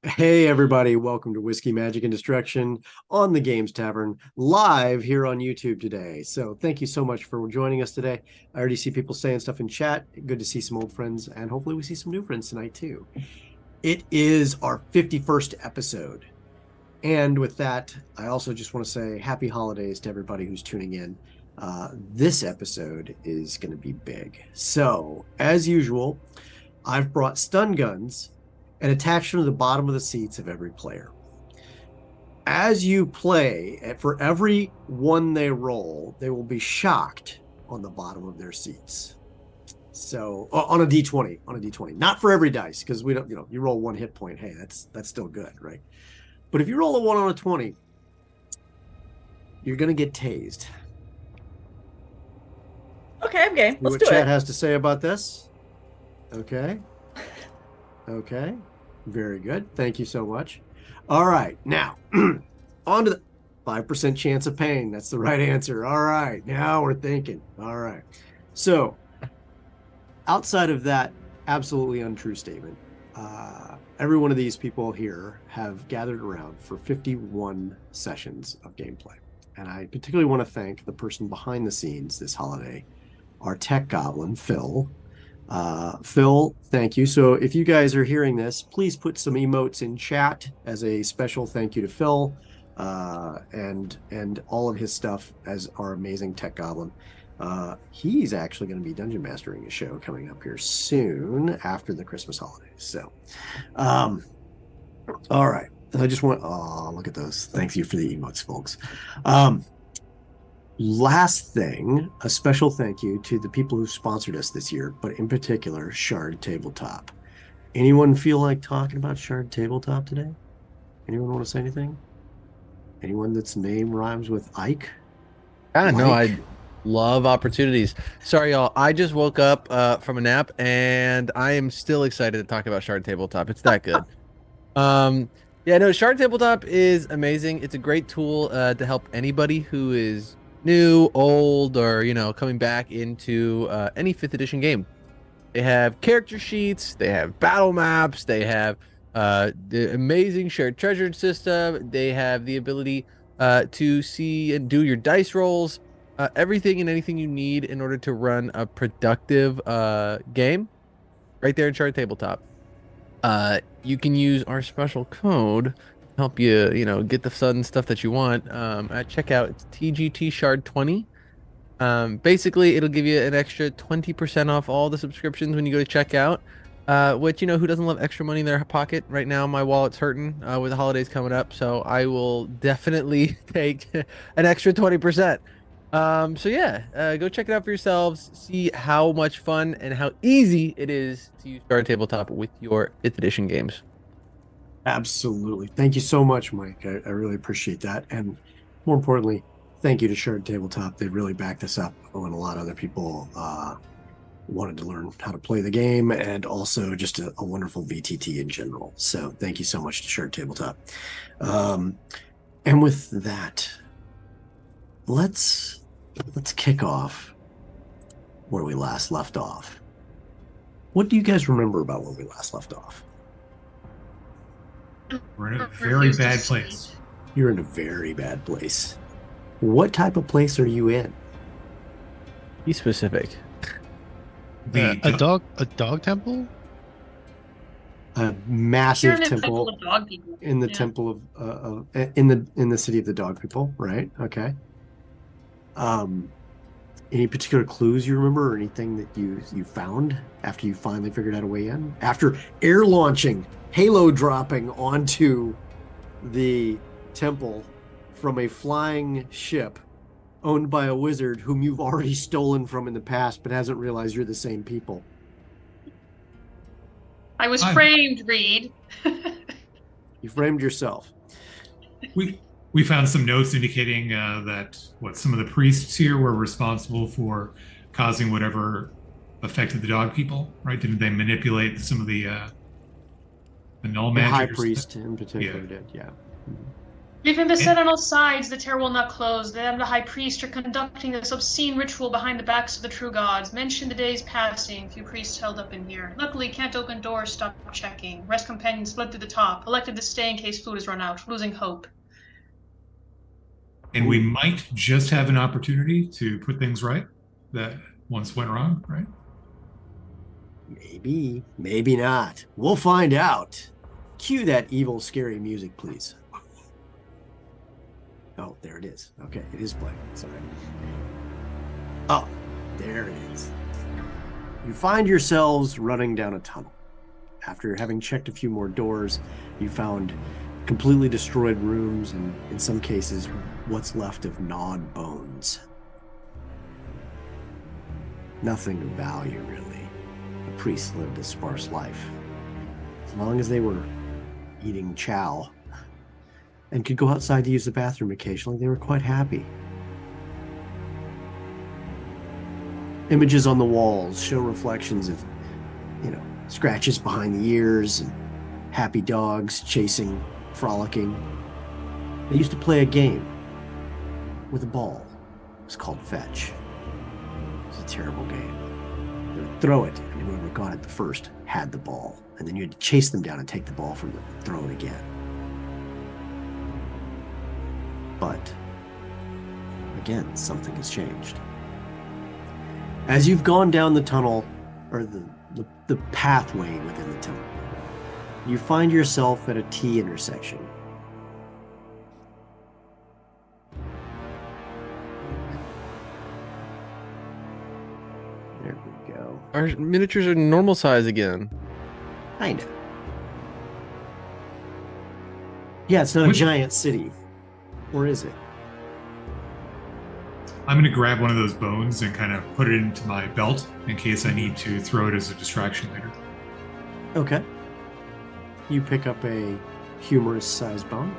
Hey everybody, welcome to Whiskey, Magic, and Destruction on the Games Tavern, live here on YouTube today. So thank you so much for joining us today. I already see people saying stuff in chat. Good to see some old friends, and hopefully we see some new friends tonight too. It is our 51st episode. And with that, I also just want to say happy holidays to everybody who's tuning in. This episode is going to be big. So, as usual, I've brought stun guns and attach them to the bottom of the seats of every player. As you play, for every one they roll, they will be shocked on the bottom of their seats. So on a d20, not for every dice, because we don't, you roll one hit point. Hey, that's still good, right? But if you roll a 1 on a 20, you're gonna get tased. Okay, I'm game. Let's do what chat it. has to say about this? Okay. Okay. Very good. Thank you so much. All right. Now, on to the 5% chance of pain. That's the right answer. All right. Now we're thinking. All right. So, outside of that absolutely untrue statement, every one of these people here have gathered around for 51 sessions of gameplay. And I particularly want to thank the person behind the scenes this holiday, our tech goblin, Phil. Phil, thank you. So if you guys are hearing this, please put some emotes in chat as a special thank you to Phil, and all of his stuff as our amazing tech goblin. He's actually going to be dungeon mastering a show coming up here soon after the Christmas holidays. So, all right. I just want, look at those. Thank you for the emotes, folks. Last thing, a special thank you to the people who sponsored us this year, but in particular, Shard Tabletop. Anyone feel like talking about Shard Tabletop today? Anyone want to say anything? Anyone that's name rhymes with Ike? No, I love opportunities. Sorry, y'all. I just woke up from a nap, and I am still excited to talk about Shard Tabletop. It's that good. Yeah, no, Shard Tabletop is amazing. It's a great tool to help anybody who is new, old, or coming back into any 5th edition game. They have character sheets, they have battle maps, they have the amazing shared treasure system, they have the ability to see and do your dice rolls, everything and anything you need in order to run a productive game right there in Shard Tabletop. You can use our special code to help you, get the fun stuff that you want. At checkout, it's TGT Shard 20. Basically, it'll give you an extra 20% off all the subscriptions when you go to checkout. Which, who doesn't love extra money in their pocket? Right now, my wallet's hurting with the holidays coming up, so I will definitely take an extra 20%. So yeah, go check it out for yourselves. See how much fun and how easy it is to use Shard Tabletop with your 5th edition games. Absolutely. Thank you so much, Mike. I really appreciate that. And more importantly, thank you to Shard Tabletop. They really backed us up when a lot of other people wanted to learn how to play the game, and also just a wonderful VTT in general. So thank you so much to Shard Tabletop. And with that, let's kick off where we last left off. What do you guys remember about where we last left off? We're in a very bad place. You're in a very bad place. What type of place are you in? Be specific. A dog temple? A massive You're in a temple of dog people. in the temple of in the city of the dog people, right? Okay. Any particular clues you remember, or anything that you found after you finally figured out a way in? After air launching, halo dropping onto the temple from a flying ship owned by a wizard whom you've already stolen from in the past, but hasn't realized you're the same people. I was framed, Reed. You framed yourself. We found some notes indicating that some of the priests here were responsible for causing whatever affected the dog people, right? Didn't they manipulate some of the null magic? The high priest in particular did, yeah. Leaving the set on all sides, the tear will not close. They and the high priest are conducting this obscene ritual behind the backs of the true gods. Mention the days passing, few priests held up in here. Luckily, can't open doors, stop checking. Rest companions fled through the top. Elected to stay in case food is run out, losing hope. And we might just have an opportunity to put things right that once went wrong, right? Maybe, maybe not. We'll find out. Cue that evil, scary music, please. Oh, there it is. Okay, it is playing. Sorry. Oh, there it is. You find yourselves running down a tunnel. After having checked a few more doors, you found completely destroyed rooms and, in some cases, what's left of gnawed bones. Nothing of value, really. The priests lived a sparse life. As long as they were eating chow and could go outside to use the bathroom occasionally, they were quite happy. Images on the walls show reflections of, scratches behind the ears and happy dogs chasing, frolicking. They used to play a game with a ball. It was called fetch. It was a terrible game. They would throw it, and whoever got it the first had the ball. And then you had to chase them down and take the ball from them and throw it again. But, again, something has changed. As you've gone down the tunnel, or the pathway within the tunnel, you find yourself at a T intersection. There we go. Our miniatures are normal size again. Kind of. Yeah, it's not a giant city. Or is it? I'm going to grab one of those bones and kind of put it into my belt in case I need to throw it as a distraction later. Okay. You pick up a humorous-sized bone.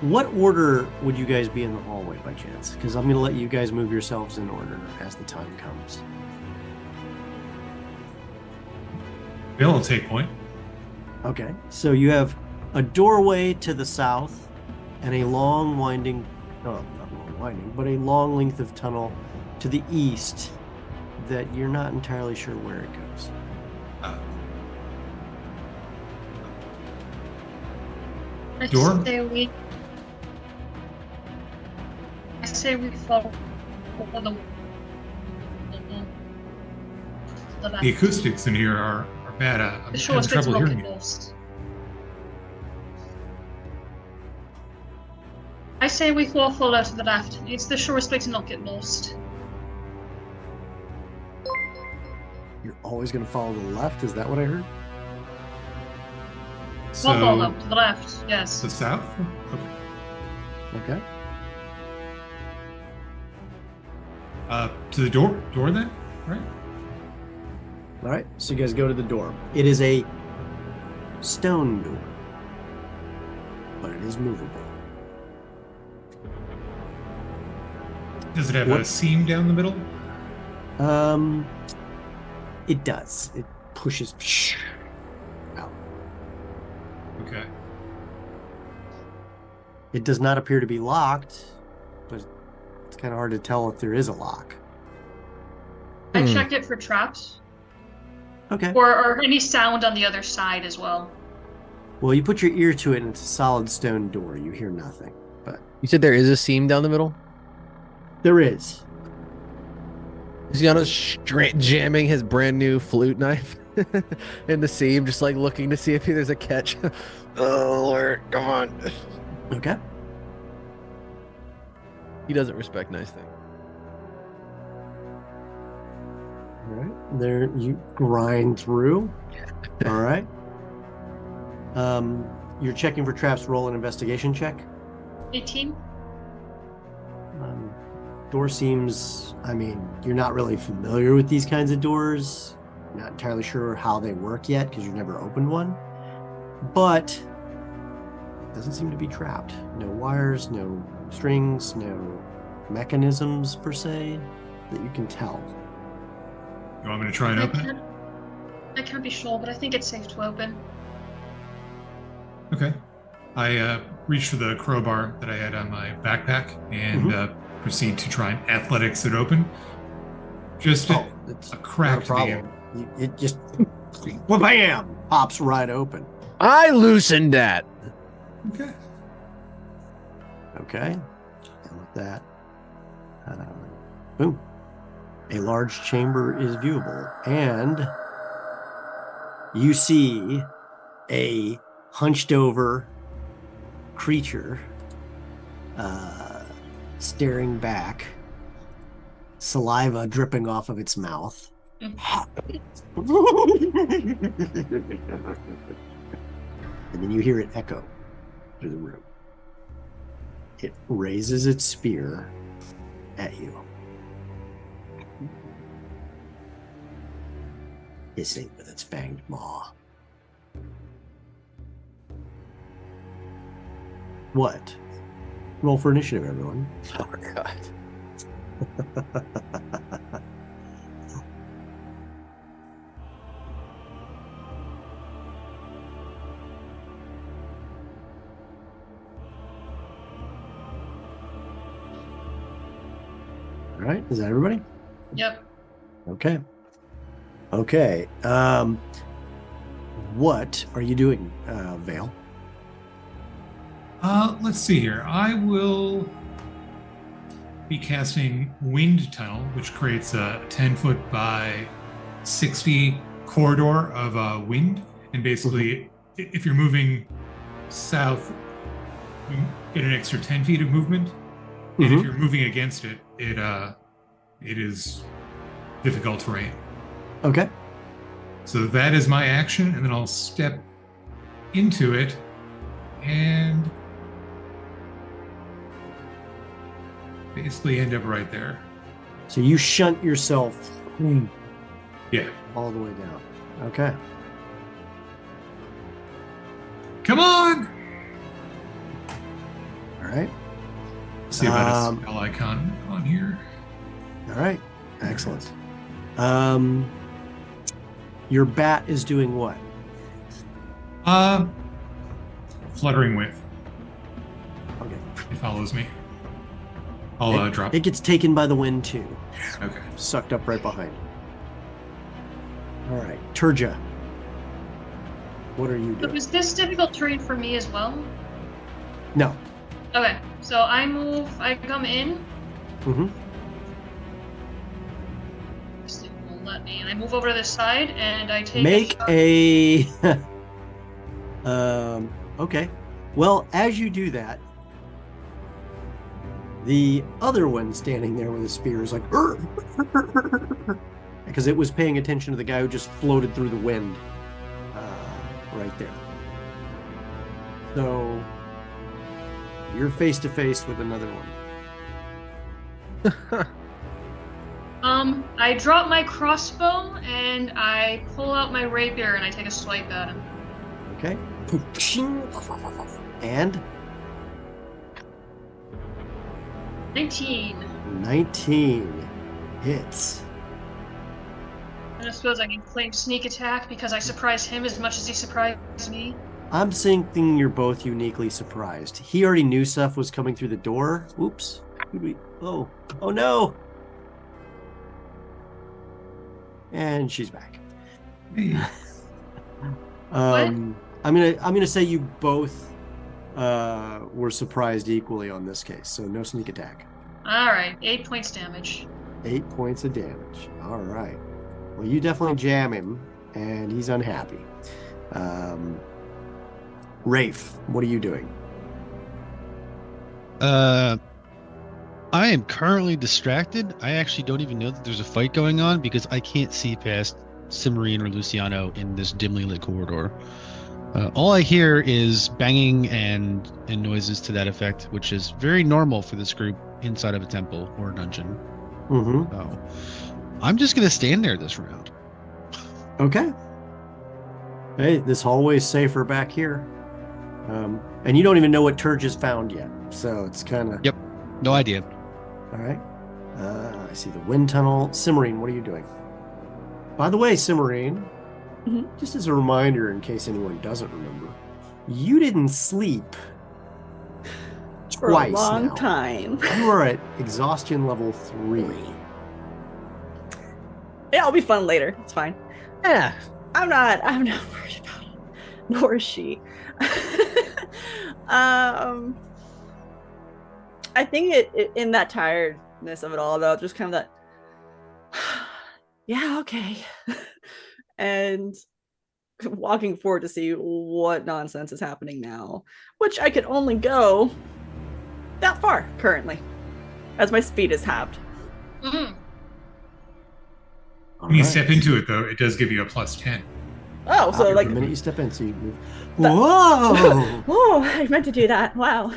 What order would you guys be in the hallway by chance? Because I'm going to let you guys move yourselves in order as the time comes. Bill will take point. Okay, so you have a doorway to the south and a long winding, not long winding, but a long length of tunnel to the east that you're not entirely sure where it goes. Door? I say we follow The acoustics in here are bad. I'm having trouble hearing you. I say we follow to the left. It's the surest way to not get lost. You're always going to follow the left? Is that what I heard? So, We'll follow to the left, yes. The south? Okay. To the door then, right? All right, so you guys go to the door. It is a stone door, but it is movable. Does it have a seam down the middle? It does. It pushes out. Okay. It does not appear to be locked, but it's kind of hard to tell if there is a lock. I checked it for traps. Okay. Or any sound on the other side as well. Well, you put your ear to it and it's a solid stone door. You hear nothing, but... You said there is a seam down the middle? There is. Is Giannis jamming his brand new flute knife in the seam, just like looking to see if there's a catch? Oh, Lord, come on. Okay. He doesn't respect nice things. All right. There, you grind through. All right. You're checking for traps. Roll an investigation check. 18. Door seems, you're not really familiar with these kinds of doors. Not entirely sure how they work yet because you've never opened one. But it doesn't seem to be trapped. No wires, no strings, no mechanisms per se that you can tell. You want me to try and open it? I can't be sure, but I think it's safe to open. Okay. I reach for the crowbar that I had on my backpack and proceed to try and athletics it open. Just a crack to the end. It just, bam, pops right open. I loosened that. Okay. Okay. And with that, boom. A large chamber is viewable, and you see a hunched over creature staring back, saliva dripping off of its mouth. And then you hear it echo through the room. It raises its spear at you, hissing with its fanged maw. What? Roll for initiative, everyone. Oh, God. All right, is that everybody? Yep. Okay. Okay. What are you doing, Vale? Let's see here. I will be casting Wind Tunnel, which creates a 10-foot by 60 corridor of wind. And basically, if you're moving south, you get an extra 10 feet of movement. And if you're moving against it, it is difficult terrain. Okay. So that is my action, and then I'll step into it and basically end up right there. So you shunt yourself Yeah. all the way down. Okay. Come on! All right. Let's see about a spell icon on here. All right. Excellent. Your bat is doing what? Fluttering with. Okay. It follows me. I'll drop. It gets taken by the wind too. Okay. Sucked up right behind. All right. Turja. What are you So doing? is this difficult terrain for me as well? No. Okay, so I come in. This thing won't let me. And I move over to this side and I take Make a okay. Well, as you do that, the other one standing there with a spear is like because it was paying attention to the guy who just floated through the wind right there. So you're face to face with another one. I drop my crossbow and I pull out my rapier and I take a swipe at him. Okay. And 19 hits. And I suppose I can claim sneak attack because I surprised him as much as he surprised me. I'm thinking you're both uniquely surprised. He already knew stuff was coming through the door. Oops. Oh no. And she's back. Hey. I'm gonna say you both were surprised equally on this case, so no sneak attack. Alright, 8 points damage. 8 points of damage. All right. Well, you definitely jam him, and he's unhappy. Rafe, what are you doing? I am currently distracted. I actually don't even know that there's a fight going on because I can't see past Cimarine or Luciano in this dimly lit corridor. All I hear is banging and noises to that effect, which is very normal for this group inside of a temple or a dungeon. So I'm just going to stand there this round. Okay. Hey, this hallway's safer back here. And you don't even know what Turge found yet, so it's kind of... Yep, no idea. All right. I see the wind tunnel. Cimarine, what are you doing? By the way, Cimarine, just as a reminder in case anyone doesn't remember, You didn't sleep For a twice long now. time. You are at exhaustion level 3. Yeah, it'll be fun later. It's fine. Yeah. I'm not worried about it. Nor is she. I think it in that tiredness of it all, though, just kind of that, yeah, okay. And walking forward to see what nonsense is happening now, which I can only go that far currently, as my speed is halved. Mm-hmm. When you step into it, though, it does give you a +10. Oh, so like the minute you step in, so you move. That- Whoa! oh, I meant to do that. Wow.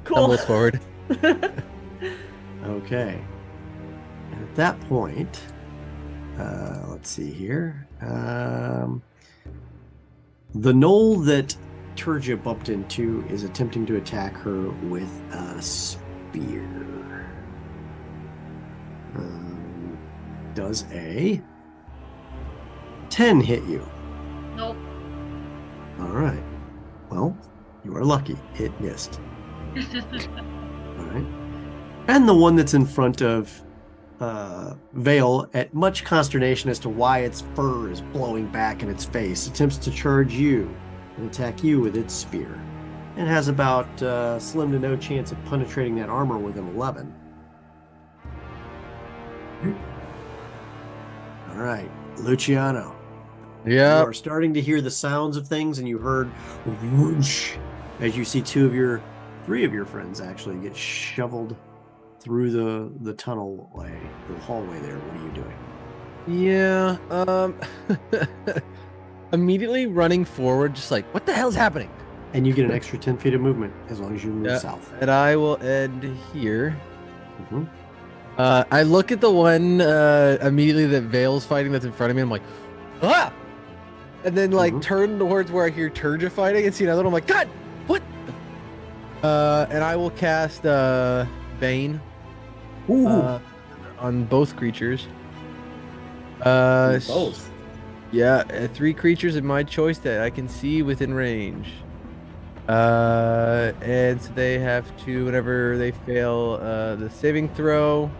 Cool. Tumbles forward. Okay. And at that point, let's see here. The knoll that Turgia bumped into is attempting to attack her with a spear. Does a 10 hit you? Nope. All right. Well, you are lucky. It missed. All right. And the one that's in front of Vale, at much consternation as to why its fur is blowing back in its face, attempts to charge you and attack you with its spear, and has about slim to no chance of penetrating that armor with an 11. All right, Luciano. Yeah. You are starting to hear the sounds of things, and you heard whoosh as you see three of your friends actually get shoveled through the tunnel way, the hallway there. What are you doing? Yeah. Immediately running forward, just like, what the hell's happening? And you get an extra 10 feet of movement as long as you move south. And I will end here. Mm-hmm. I look at the one immediately that Vale's fighting that's in front of me. I'm like, ah! And then turn towards where I hear Turgia fighting and see another one. I'm like, God, what? And I will cast Bane on both creatures. Both. Yeah, 3 creatures of my choice that I can see within range. And so they have to, whenever they fail the saving throw,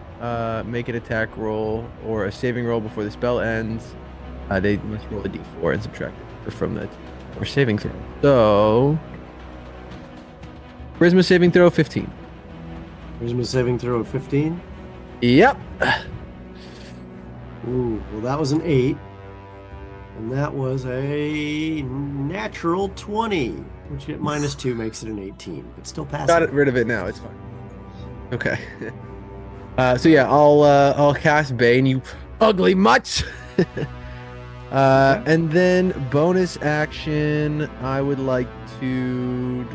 make an attack roll or a saving roll before the spell ends. They must roll a d4 and subtract it from that or saving throw. So, Charisma saving throw 15. Charisma saving throw of 15. Yep. Ooh, well, that was an 8. And that was a natural 20, which at -2 makes it an 18. But still passing. Got rid of it now. It's fine. Okay. So yeah, I'll cast Bane, you ugly mutts. And then bonus action, I would like to.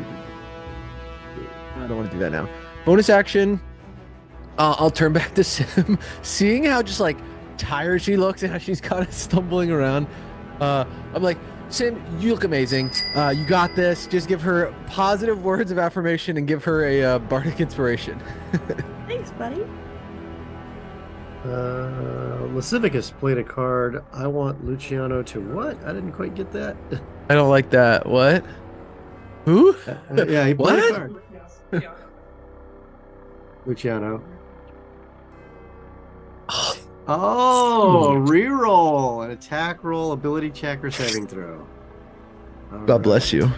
I don't want to do that now. Bonus action, I'll turn back to Sim. Seeing how just like tired she looks and how she's kind of stumbling around, I'm like, Sim, you look amazing. You got this. Just give her positive words of affirmation and give her a bardic inspiration. Thanks, buddy. Lascivicus played a card. I want Luciano to what? I didn't quite get that. I don't like that. What? Who? Yeah, he played a What? card. Luciano. Oh, reroll, an attack roll, ability check, or saving throw. All God bless you.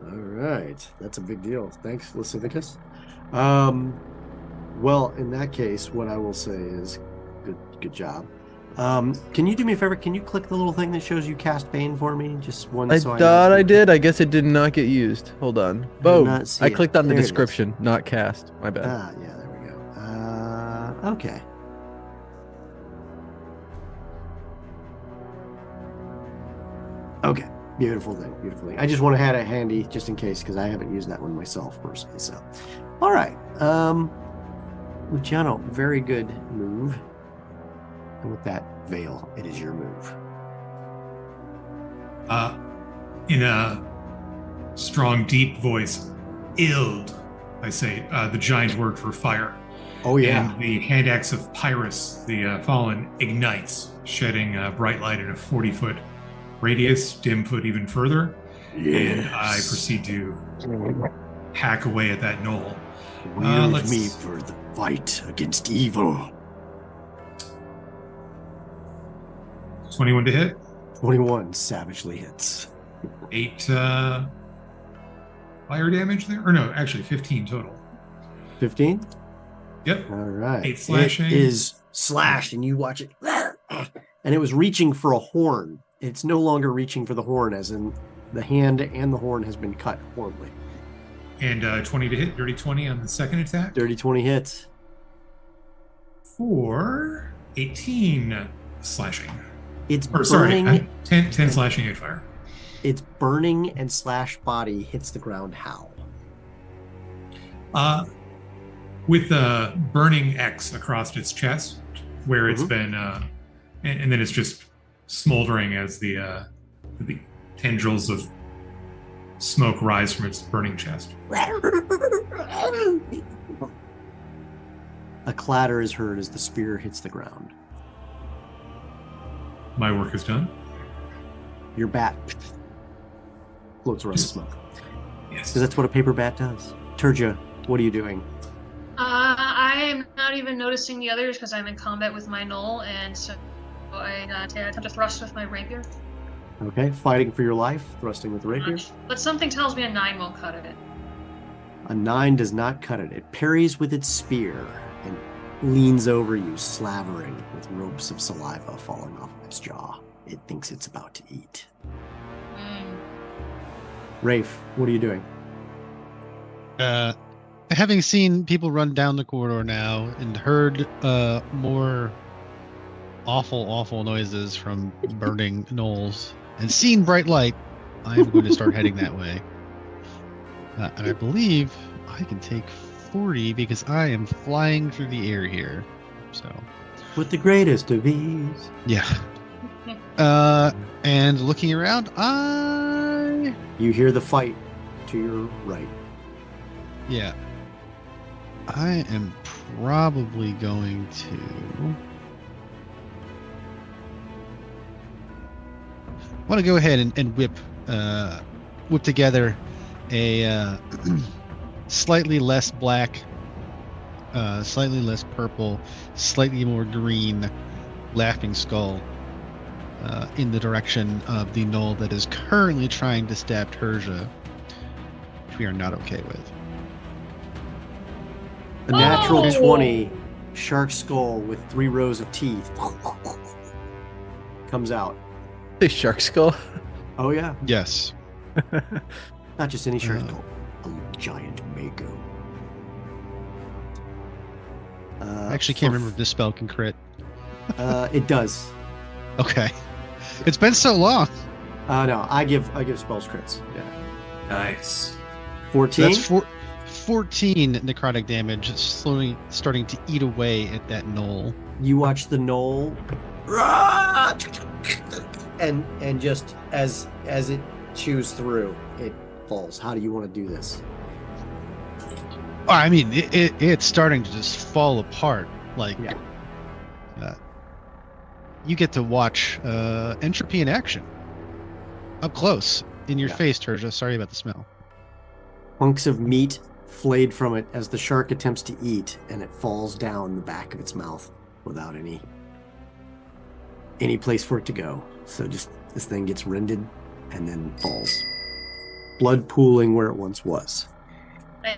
All right, that's a big deal. Thanks, Lascivicus. Well, in that case, what I will say is, good job. Can you do me a favor? Can you click the little thing that shows you cast Bane for me? Just one. I so thought I know. did. I guess it did not get used. Hold on. did Boom. not see I it. clicked on the There it is. description, not cast. My bad. Ah, yeah, there we go. Okay. Okay, beautiful thing, beautiful thing. I just want to have it handy just in case because I haven't used that one myself personally. So, all right, Luciano, very good move. And with that, Vale, it is your move. In a strong, deep voice, Ild, I say, the giant word for fire. Oh yeah. And the hand axe of Pyrrhus, the fallen, ignites, shedding a bright light in a 40-foot radius, dim foot even further, Yes. and I proceed to hack away at that knoll. Wield let's- me for the fight against evil. 21 to hit, 21 savagely hits. 8 fire damage there, or no, actually 15 total. 15? Yep. All right. 8 slashing. It is slashed, and you watch it. And it was reaching for a horn. It's no longer reaching for the horn, as in the hand and the horn has been cut horribly. And 20 to hit, dirty 20 on the second attack. Dirty 20 hits. For 18 slashing. It's Or sorry, burning. 10 slashing, 8 fire. Its burning and slashed body hits the ground. How? With the burning X across its chest, where it's been, and then it's just smoldering as the tendrils of smoke rise from its burning chest. A clatter is heard as the spear hits the ground. My work is done. Your bat floats around the smoke. Yes. Because that's what a paper bat does. Turja, what are you doing? I am not even noticing the others because I'm in combat with my knoll, and so I attempt to thrust with my rapier. Okay, fighting for your life, thrusting with the rapier. But something tells me a 9 won't cut it. A 9 does not cut it. It parries with its spear and leans over you, slavering with ropes of saliva falling off of its jaw. It thinks it's about to eat. Rafe, what are you doing? Having seen people run down the corridor now and heard more awful noises from burning knolls and seen bright light, I am going to start heading that way. And I believe I can take 40 because I am flying through the air here. So, With the greatest of ease. yeah. And looking around, You hear the fight to your right. yeah. I am probably going to want to go ahead and whip together a slightly less black, slightly less purple, slightly more green laughing skull in the direction of the knoll that is currently trying to stab Terja, which we are not okay with. A natural Oh! 20 shark skull with 3 rows of teeth comes out. The shark skull. Oh yeah, Yes. not just any shark skull, a giant mako. I actually can't remember if this spell can crit. It does. Okay. It's been so long. No, I give spells crits. Yeah, Nice. 14. That's 14 necrotic damage, slowly starting to eat away at that knoll. You watch the knoll, and just as it chews through, it falls. How do you want to do this? I mean, it's starting to just fall apart. Like, Yeah. You get to watch entropy in action up close in your Yeah. face, Terja. Sorry about the smell. Hunks of meat flayed from it as the shark attempts to eat, and it falls down the back of its mouth without any place for it to go. So just this thing gets rended and then falls. Blood pooling where it once was. I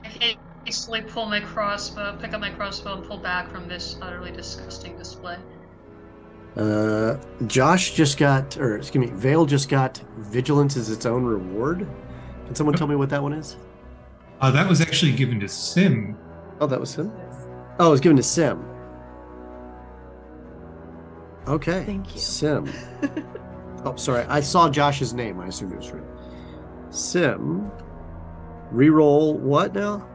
hastily pick up my crossbow, and pull back from this utterly disgusting display. Josh just got, or excuse me, Vale just got vigilance as its own reward. Can someone tell me what that one is? That was actually given to Sim. Oh, that was him? Oh, it was given to Sim. Okay. Thank you. Sim. Oh, sorry. I saw Josh's name. I assumed it was right. Sim. Reroll what now?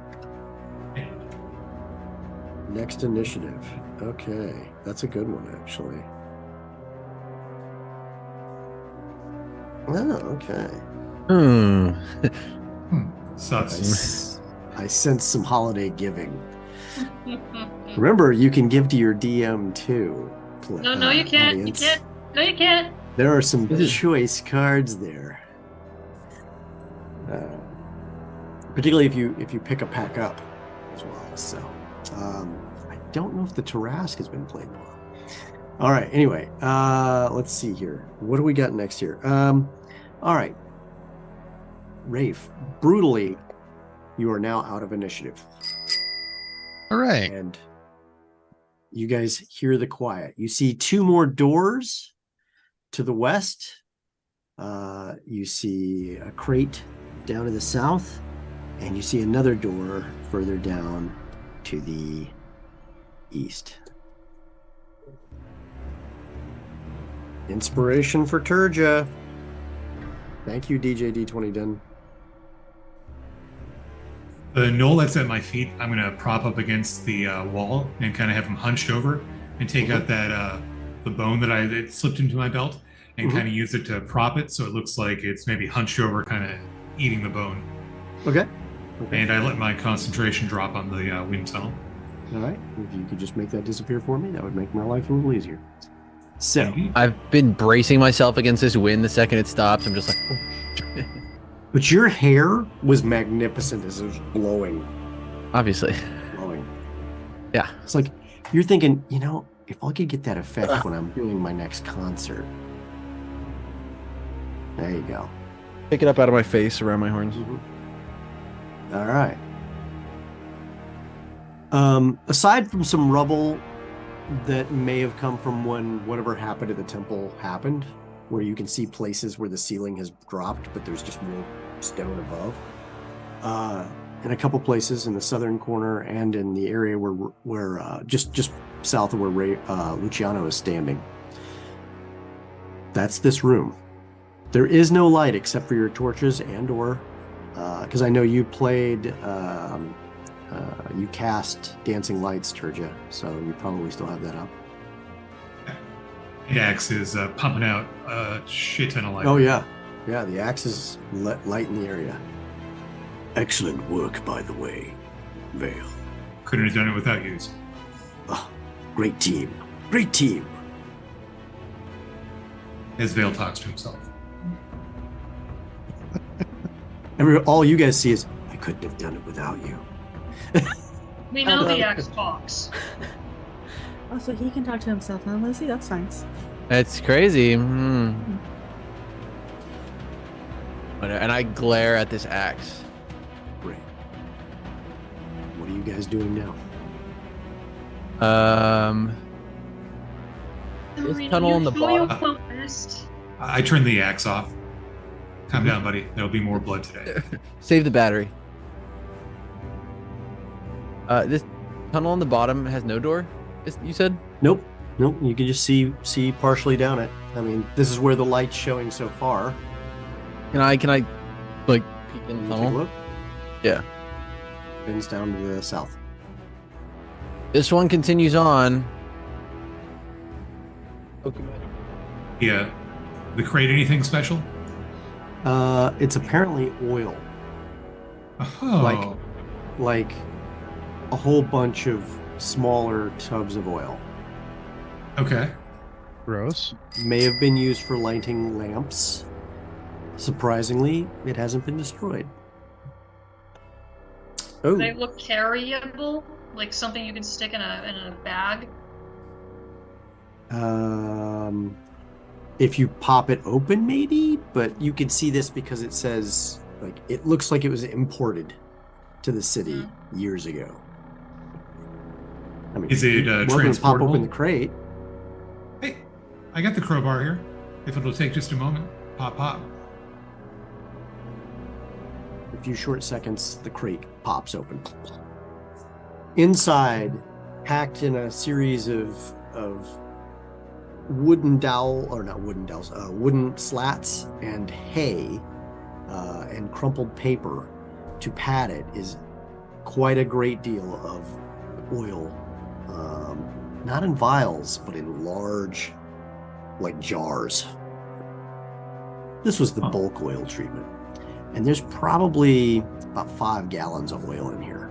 Next initiative. Okay. That's a good one, actually. Oh, okay. Sucks. I sense some holiday giving. Remember, you can give to your DM too. No, you can't. Audience. You can't. No, you can't. There are some choice cards there. Particularly if you pick a pack up as well. So I don't know if the Tarask has been played in a while. All right. Anyway, let's see here. What do we got next here? All right. Rafe, brutally, you are now out of initiative. All right. And you guys hear the quiet. You see two more doors to the west. You see a crate down to the south, and you see another door further down to the east. Inspiration for Turja. Thank you, DJ D20 Den. The knoll that's at my feet, I'm going to prop up against the wall and kind of have him hunched over and take out that the bone that slipped into my belt and kind of use it to prop it so it looks like it's maybe hunched over, kind of eating the bone. Okay. And I let my concentration drop on the wind tunnel. All right. If you could just make that disappear for me, that would make my life a little easier. So I've been bracing myself against this wind. The second it stops, I'm just like, oh. But your hair was magnificent as it was blowing. Obviously. Blowing. Yeah. It's like, you're thinking, if I could get that effect when I'm doing my next concert. There you go. Pick it up out of my face, around my horns. All right. Aside from some rubble that may have come from when whatever happened at the temple happened, where you can see places where the ceiling has dropped, but there's just more stone above. In a couple places in the southern corner and in the area where just south of where Luciano is standing. That's this room. There is no light except for your torches and/or because I know you played, you cast Dancing Lights, Turja, so you probably still have that up. The axe is pumping out a shit ton of light. Oh, yeah. Yeah, the axe is light in the area. Excellent work, by the way, Vale. Couldn't have done it without you. Oh, great team. Great team. As Vale talks to himself. All you guys see is, I couldn't have done it without you. We know the axe talks. Oh, so he can talk to himself now, Lizzie? That's nice. It's crazy. And I glare at this axe. Great. What are you guys doing now? This tunnel on the bottom. I turned the axe off. Calm down, buddy. There'll be more blood today. Save the battery. This tunnel on the bottom has no door, you said? Nope. You can just see partially down it. I mean, this is where the light's showing so far. Can I like peek in the tunnel? Look. Yeah. Bends down to the south. This one continues on. Okay. Yeah. The crate, anything special? It's apparently oil. Oh. Like a whole bunch of smaller tubs of oil. Okay. Gross. May have been used for lighting lamps. Surprisingly, it hasn't been destroyed. Oh. They look carryable, like something you can stick in a bag. If you pop it open, maybe, but you can see this because it says, like, it looks like it was imported to the city years ago. I mean, is it transportable? Pop open the crate. Hey, I got the crowbar here. If it'll take just a moment, pop. A few short seconds, the crate pops open. Inside, packed in a series of wooden slats and hay and crumpled paper to pad it is quite a great deal of oil, not in vials but in large, like, jars. This was the bulk oil treatment, and there's probably about 5 gallons of oil in here.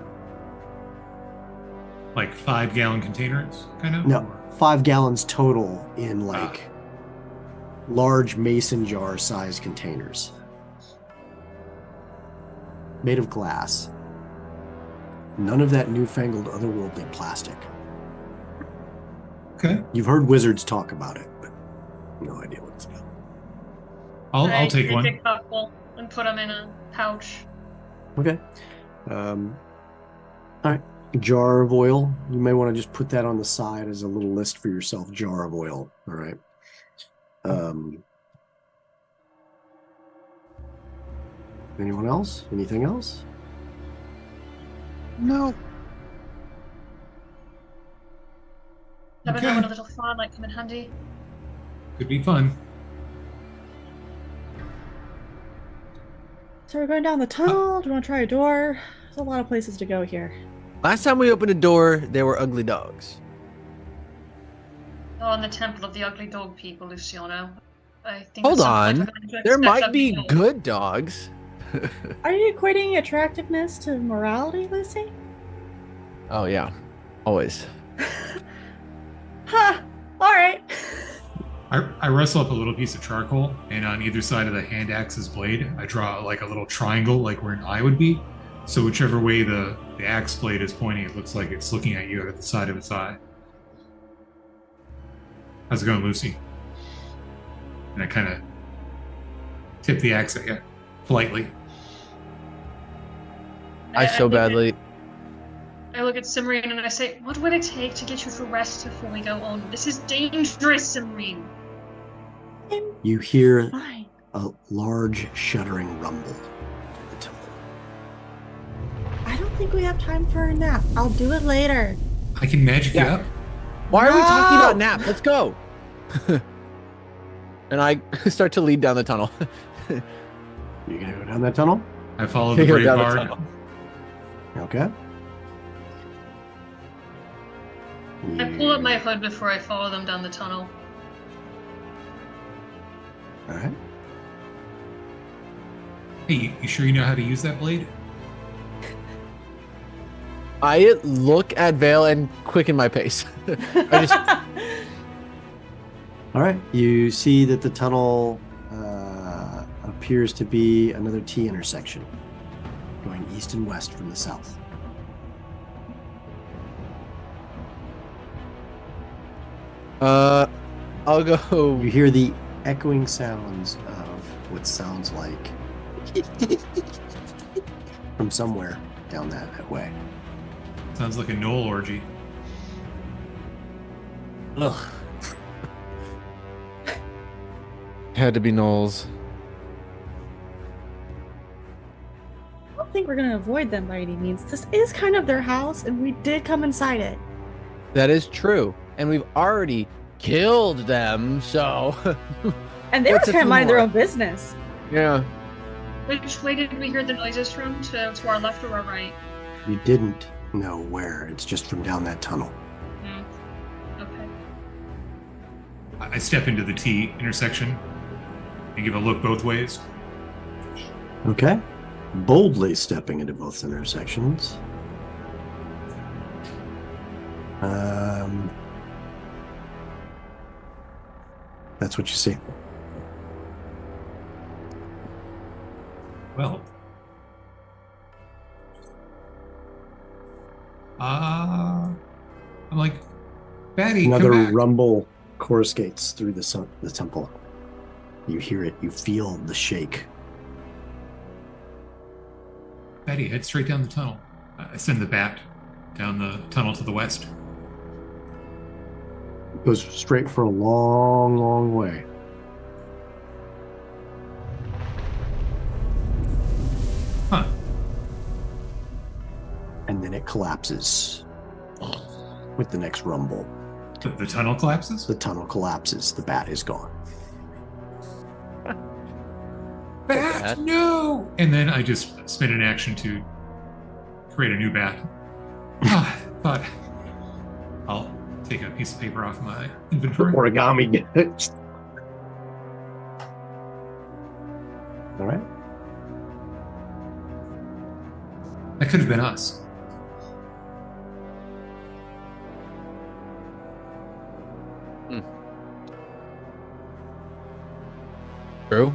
Like 5-gallon containers, kind of? No, 5 gallons total in large mason jar sized containers made of glass. None of that newfangled otherworldly plastic. Okay. You've heard wizards talk about it, but no idea what it's about. I'll take one. A couple and put them in a pouch. Okay. All right. Jar of oil. You may want to just put that on the side as a little list for yourself. Jar of oil. All right. Anyone else? Anything else? No. Never Okay. know when a little fun might come in handy. Could be fun. So we're going down the tunnel. Do you want to try a door? There's a lot of places to go here. Last time we opened a door, there were ugly dogs. Oh, in the Temple of the Ugly Dog people, Luciano. I think. Hold at some point on. we're going to There expect might ugly be dogs. good dogs. Are you equating attractiveness to morality, Lucy? Oh, yeah. Always. Huh. All right. I wrestle up a little piece of charcoal, and on either side of the hand axe's blade, I draw like a little triangle, like where an eye would be. So whichever way the axe blade is pointing, it looks like it's looking at you out of the side of its eye. How's it going, Lucy? And I kind of tip the axe at you, politely. I so badly. I look at Simrine and I say, what would it take to get you to rest before we go on? This is dangerous, Simrine. You hear Fine. a large shuddering rumble in the temple. I don't think we have time for a nap. I'll do it later. I can magic you Yeah. up. Why are we talking No! about nap? Let's go. And I start to lead down the tunnel. You gonna go down that tunnel? I follow the Go brave down the bard. tunnel. Okay. I pull up my hood before I follow them down the tunnel. All right. Hey, you sure you know how to use that blade? I look at Vale and quicken my pace. I just, All right. You see that the tunnel appears to be another T intersection, going east and west from the south. I'll go. You hear the echoing sounds of what sounds like from somewhere down that way. Sounds like a Knoll orgy. Ugh. Had to be Knowles. I don't think we're going to avoid them by any means. This is kind of their house, and we did come inside it. That is true. And we've already killed them, so. And they were What's kind a of minding their more? own business. Yeah. Which way did we hear the noises from? To our left or our right? You didn't know where. It's just from down that tunnel. Okay. I step into the T intersection and give a look both ways. Okay. Boldly stepping into both intersections. That's what you see. Well. I'm like, Batty, Another come back. rumble coruscates through the temple. You hear it. You feel the shake. Batty, head straight down the tunnel. I send the bat down the tunnel to the west. It goes straight for a long, long way. Huh. And then it collapses with the next rumble. The tunnel collapses? The tunnel collapses. The bat is gone. Bat, no! And then I just spin an action to create a new bat. Thought I'll take a piece of paper off my inventory. Origami. All right. That could have been us. True.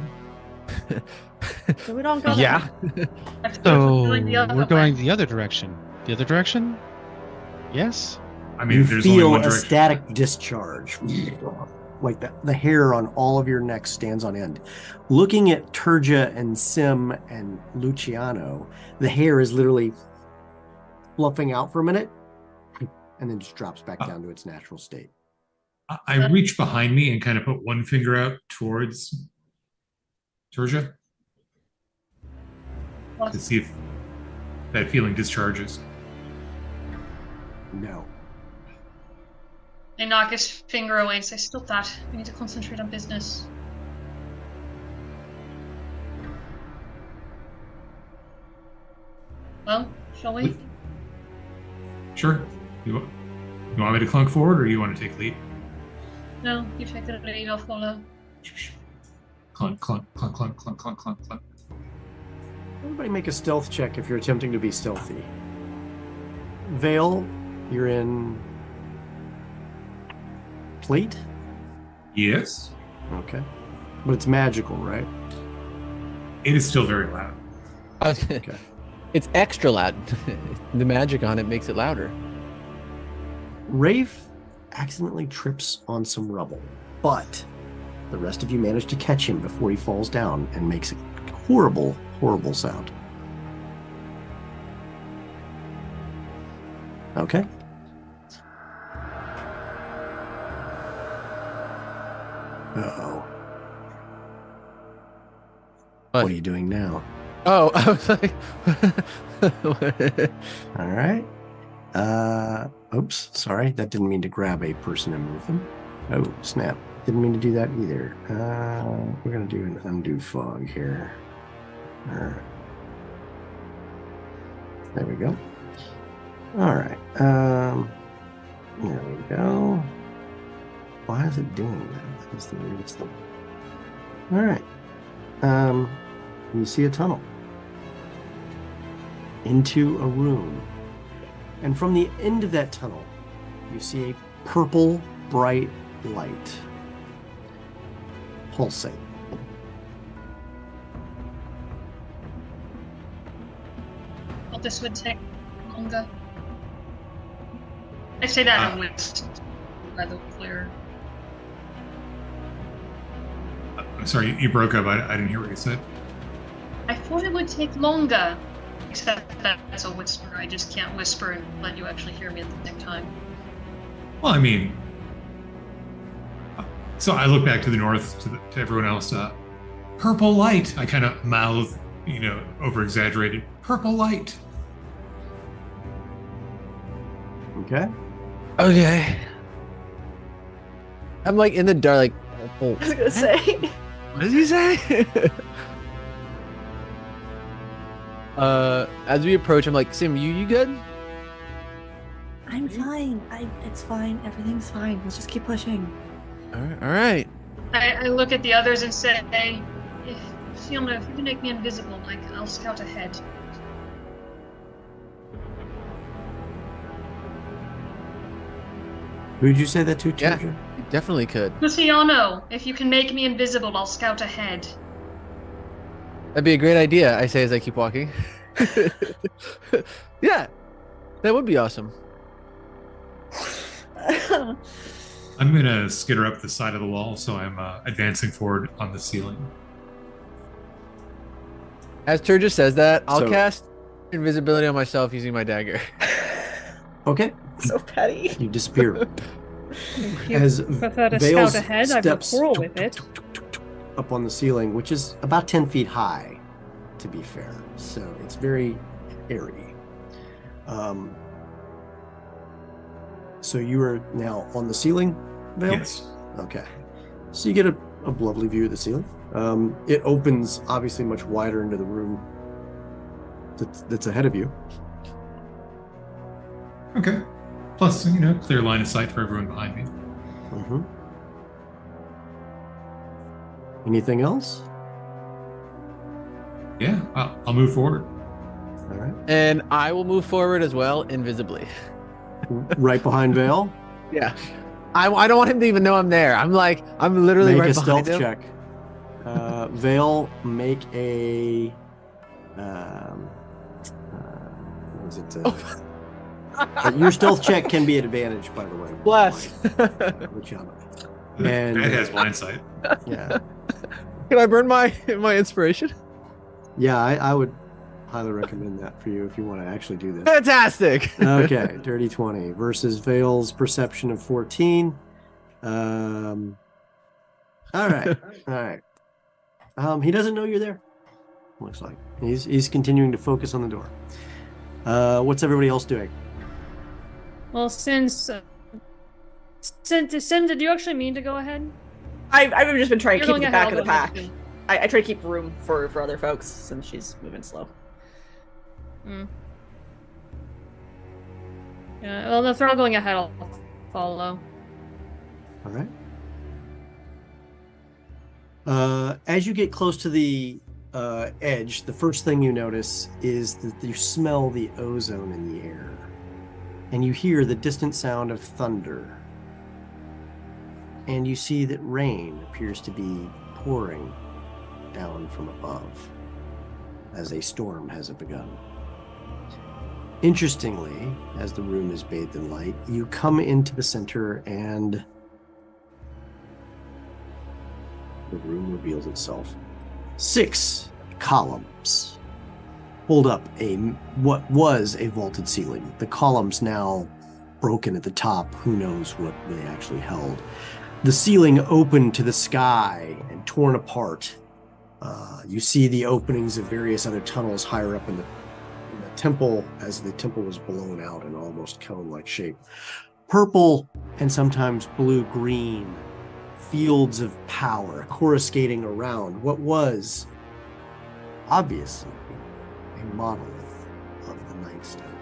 So we don't go Yeah. I feel So we're going the other we're going way. the other direction. The other direction? Yes. I mean, You there's only feel one a direction. static discharge. Like the hair on all of your neck stands on end. Looking at Turja and Sim and Luciano, the hair is literally fluffing out for a minute and then just drops back down to its natural state. I reach behind me and kind of put one finger out towards Turja What? to see if that feeling discharges. No. I knock his finger away and say, "Stop that. We need to concentrate on business." Well, shall we? Sure. You want me to clunk forward, or you want to take lead? No, you take the lead. I'll follow. Clunk, clunk, clunk, clunk, clunk, clunk, clunk, clunk. Everybody make a stealth check if you're attempting to be stealthy. Vale, you're in plate? Yes. Okay. But it's magical, right? It is still very loud. Okay. It's extra loud. The magic on it makes it louder. Rafe accidentally trips on some rubble, but the rest of you manage to catch him before he falls down and makes a horrible, horrible sound. Okay. Uh-oh. What are you doing now? Oh, I was like, All right. Oops, sorry. That didn't mean to grab a person and move them. Oh, snap. Didn't mean to do that either. We're going to do an undo fog here. All right. There we go. All right. There we go. Why is it doing that? That's the weirdest thing. All right. You see a tunnel into a room. And from the end of that tunnel, you see a purple, bright light pulsate. Well, this would take longer. I say that in wits. Rather clear. I'm sorry, you broke up. I didn't hear what you said. I thought it would take longer. Except that's a whisper. I just can't whisper and let you actually hear me at the same time. Well, I mean, so I look back to the north to everyone else. Purple light. I kind of mouth, over exaggerated. Purple light. Okay. okay. I'm like in the dark, like, I was gonna say. what does he say? As we approach, I'm like, Sim, you good? I'm fine. It's fine. Everything's fine. Let's just keep pushing. All right. I look at the others and say, Fiona, if you can make me invisible, I'll scout ahead. Who'd you say that to, Yeah. Georgia? You definitely could. Luciano, if you can make me invisible, I'll scout ahead. That'd be a great idea, I say as I keep walking. Yeah, that would be awesome. I'm gonna skitter up the side of the wall, so I'm advancing forward on the ceiling. As Turgis says that, I'll So- cast invisibility on myself using my dagger. Okay. So petty. You disappear. If you As prefer to Vale's scout ahead, I have no steps quarrel with it. up on the ceiling, which is about 10 feet high, to be fair. So it's very airy. So you are now on the ceiling, Vale? Yes. Okay. So you get a lovely view of the ceiling. It opens obviously much wider into the room that's ahead of you. Okay. Plus, clear line of sight for everyone behind me. Mm-hmm. Anything else? Yeah, I'll move forward. All right. And I will move forward as well, invisibly. Right behind Vale. Yeah. I don't want him to even know I'm there. I'm literally Make right a stealth behind him. check. Vale, make a. What was it? Your stealth check can be an advantage, by the way. Bless. Which and that has blind sight. Yeah. Can I burn my inspiration? Yeah, I would highly recommend that for you if you want to actually do this. Fantastic. Okay, dirty 20 versus Vale's perception of 14. All right. He doesn't know you're there. Looks like he's continuing to focus on the door. What's everybody else doing? Well, since Sim, did you actually mean to go ahead? I've just been trying to You're keep the going back ahead, of the I'll pack. go ahead. I try to keep room for other folks since she's moving slow. Yeah, well, if they're all going ahead, I'll follow. All right. As you get close to the edge, the first thing you notice is that you smell the ozone in the air, and you hear the distant sound of thunder, and you see that rain appears to be pouring down from above as a storm has begun. Interestingly, as the room is bathed in light, you come into the center and the room reveals itself. 6 columns hold up what was a vaulted ceiling. The columns now broken at the top. Who knows what they actually held. The ceiling open to the sky and torn apart. You see the openings of various other tunnels higher up in the temple as the temple was blown out in almost cone-like shape. Purple and sometimes blue-green fields of power coruscating around what was obviously a monolith of the Nightstone.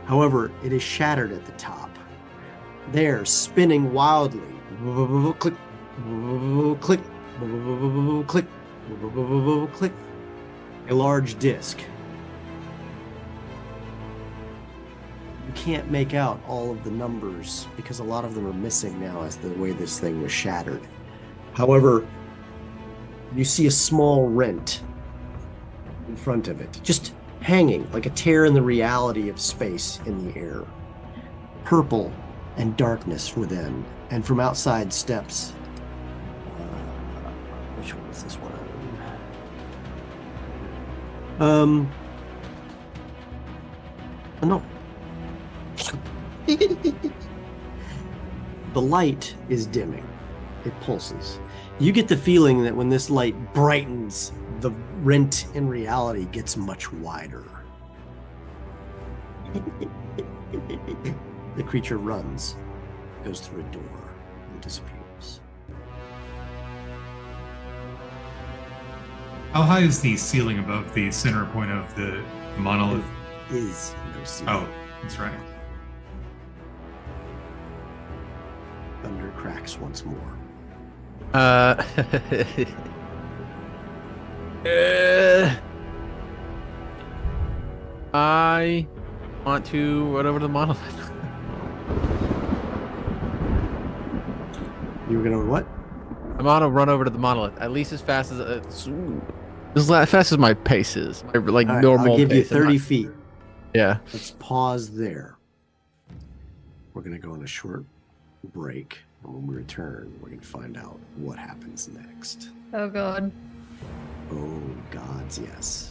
However, it is shattered at the top. There, spinning wildly, click, click, click, click, a large disc. You can't make out all of the numbers because a lot of them are missing now as the way this thing was shattered. However, you see a small rent in front of it, just hanging like a tear in the reality of space in the air. Purple and darkness within, and from outside steps. Which one is this one? No. The light is dimming. It pulses. You get the feeling that when this light brightens, the rent in reality gets much wider. The creature runs, goes through a door, and disappears. How high is the ceiling above the center point of the monolith? There is no ceiling. Oh, that's right. Thunder cracks once more. I want to run over to the monolith. You were gonna what? I'm on to run over to the monolith at least as fast as as fast as my pace is. My like All right, normal. I'll give you pace. 30 feet. Yeah. Let's pause there. We're gonna go on a short break, and when we return, we're gonna find out what happens next. Oh god. Oh gods, yes.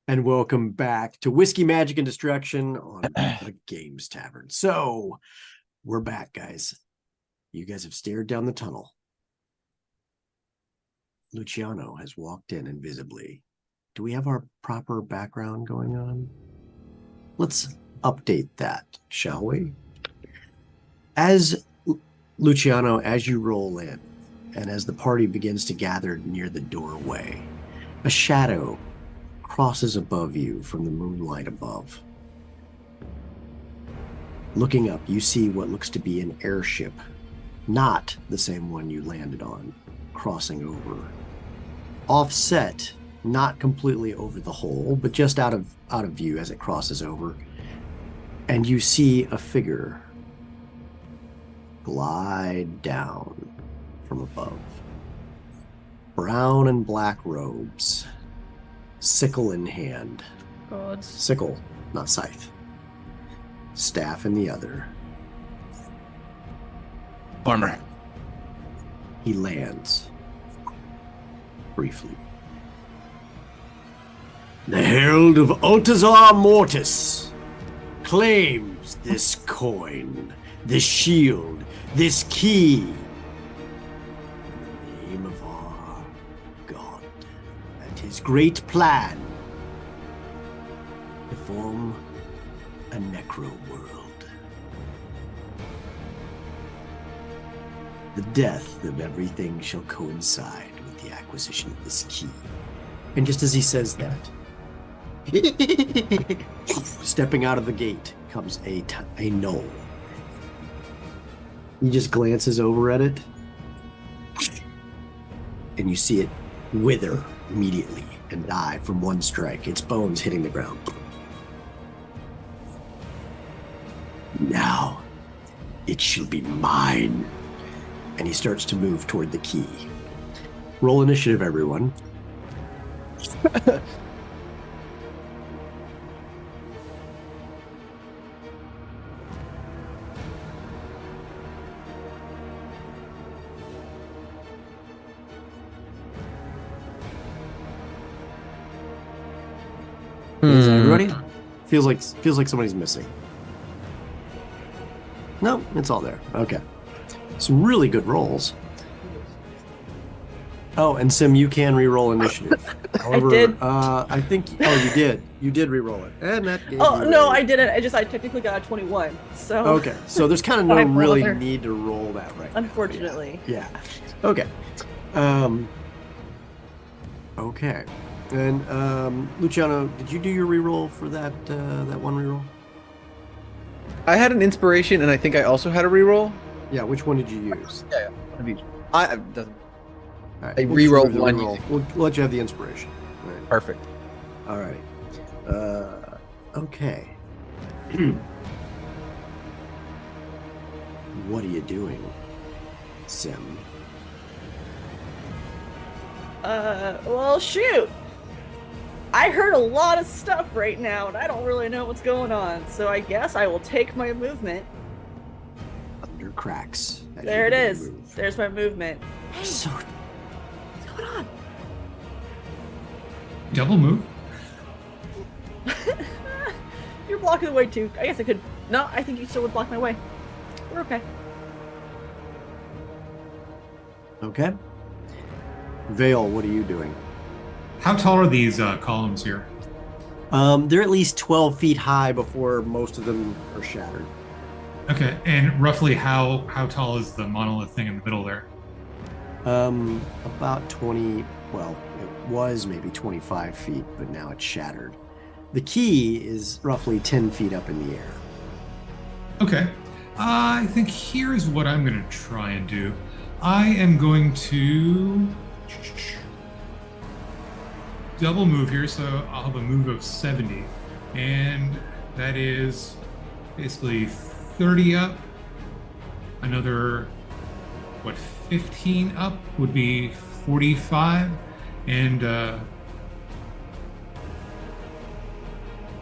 And welcome back to Whiskey, Magic, and Destruction on the Games Tavern. So, we're back, guys. You guys have stared down the tunnel. Luciano has walked in invisibly. Do we have our proper background going on? Let's update that, shall we? As Luciano, as you roll in, and as the party begins to gather near the doorway, a shadow crosses above you from the moonlight above. Looking up, you see what looks to be an airship, not the same one you landed on, crossing over. Offset, not completely over the hole, but just out of view as it crosses over. And you see a figure glide down from above. Brown and black robes, sickle in hand. Gods. Sickle, not scythe. Staff in the other. Farmer. He lands. Briefly. The Herald of Altazar Mortis claims this coin, this shield, this key. In the name of our God and his great plan to form a necro world. The death of everything shall coincide with the acquisition of this key. And just as he says that, stepping out of the gate comes a gnoll. He just glances over at it, and you see it wither immediately and die from one strike, its bones hitting the ground. Now, it shall be mine. And he starts to move toward the key. Roll initiative, everyone. Is everybody? Feels like somebody's missing. No, it's all there. Okay. Some really good rolls. Oh, and Sim, you can re-roll initiative. However, I did. I think. Oh, you did. You did re-roll it, and that. Gave Oh you no, a- I didn't. I technically got a 21. So Okay, so there's kind of no My really brother. need to roll that right now. unfortunately. Yeah. Okay. Okay. And Luciano, did you do your re-roll for that one re-roll? I had an inspiration, and I think I also had a reroll. Yeah. Which one did you use? I doesn't. All right, I we'll just re-rolled remove the one re-roll. using- We'll let you have the inspiration. All right. Perfect. All right. Okay. What are you doing, Sim? Well, shoot. I heard a lot of stuff right now, and I don't really know what's going on. So I guess I will take my movement. Thunder cracks. as There you it begin is. to move. There's my movement. So What's going on? Double move. You're blocking the way too. I guess I could. No, I think you still would block my way. We're okay. okay. Vale, what are you doing? How tall are these columns here? They're at least 12 feet high before most of them are shattered. Okay, and roughly how tall is the monolith thing in the middle there? About 20. Well, it was maybe 25 feet, but now it's shattered. The key is roughly 10 feet up in the air. Okay, I think here's what I'm going to try and do. I am going to double move here, so I'll have a move of 70, and that is basically 30 up. Another, 15 up would be 45, and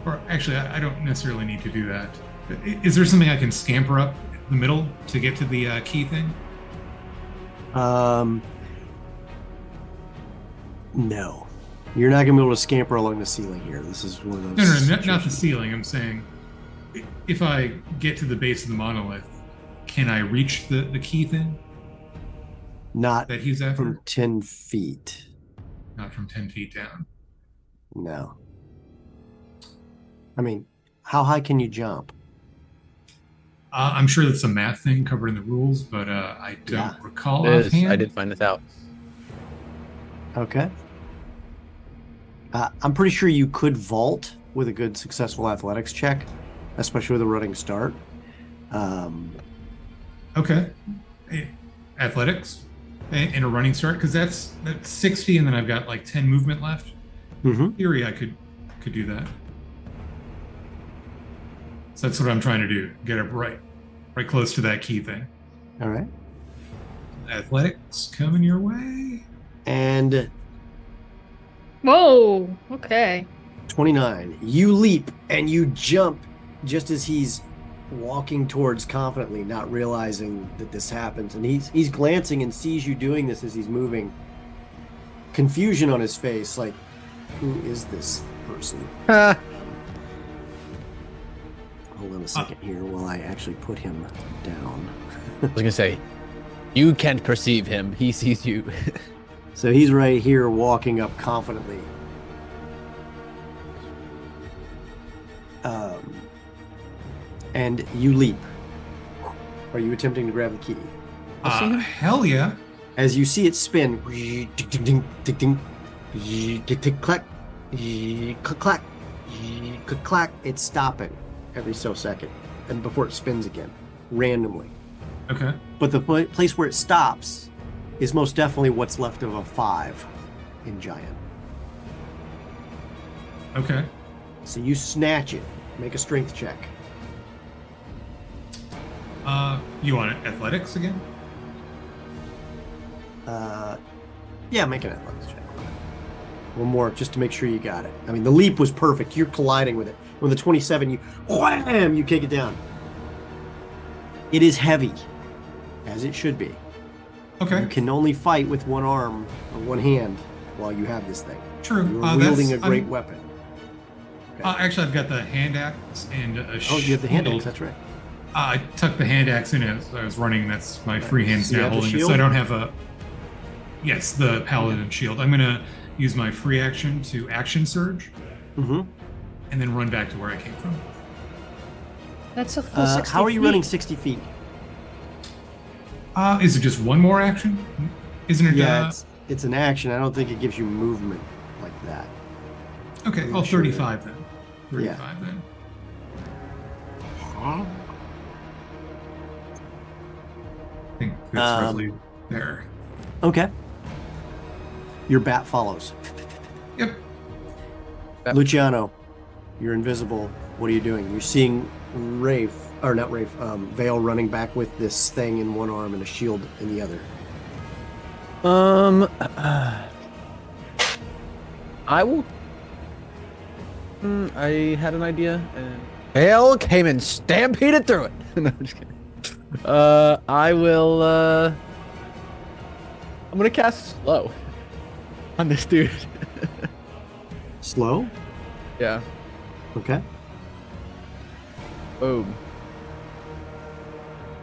or actually, I don't necessarily need to do that. Is there something I can scamper up the middle to get to the key thing? No. You're not going to be able to scamper along the ceiling here. This is one of those. No, not the ceiling. I'm saying if I get to the base of the monolith, can I reach the key thing? Not that he's after? From 10 feet. Not from 10 feet down. No. I mean, how high can you jump? I'm sure that's a math thing covered in the rules, but I don't recall offhand. I did find this out. Okay. I'm pretty sure you could vault with a good successful athletics check, especially with a running start. Okay. Athletics and a running start, because that's 60, and then I've got like 10 movement left. Mm-hmm. In theory, I could do that. So that's what I'm trying to do. Get up right close to that key thing. All right. Athletics coming your way. And whoa, okay. 29. You leap and you jump just as he's walking towards confidently, not realizing that this happens. And he's glancing and sees you doing this as he's moving. Confusion on his face, like, who is this person? Hold on a second here while I actually put him down. I was going to say, you can't perceive him. He sees you. So he's right here walking up confidently. And you leap. Are you attempting to grab the key? Hell yeah. As you see it spin, clack, clack, clack, it's stopping every so second, and before it spins again, randomly. Okay. But the place where it stops is most definitely what's left of a 5 in Giant. Okay. So you snatch it. Make a strength check. You want athletics again? Yeah, make an athletics check. One more, just to make sure you got it. I mean, the leap was perfect. You're colliding with it. With the 27, you wham, you kick it down. It is heavy, as it should be. Okay. You can only fight with one arm or one hand while you have this thing. True. You're wielding a great weapon. Okay. Actually, I've got the hand axe and a shield. Oh, you have the hand axe, that's right. I tucked the hand axe in as I was running. That's my free hands now holding it. So shield? I don't have a... Yes, the paladin shield. I'm going to use my free action to action surge. Mm-hmm. And then run back to where I came from. That's a full 60 How are you feet. running 60 feet? Is it just one more action? Isn't it? Yeah, it's an action. I don't think it gives you movement like that. Okay, well, 35 then. 35 then. I think that's roughly there. Okay. Your bat follows. Yep. Luciano, you're invisible. What are you doing? You're seeing Vale running back with this thing in one arm and a shield in the other. I will. I had an idea, and Vale came and stampeded through it. No, I'm just kidding. I will. I'm gonna cast slow on this dude. Slow? Yeah. Okay. Boom.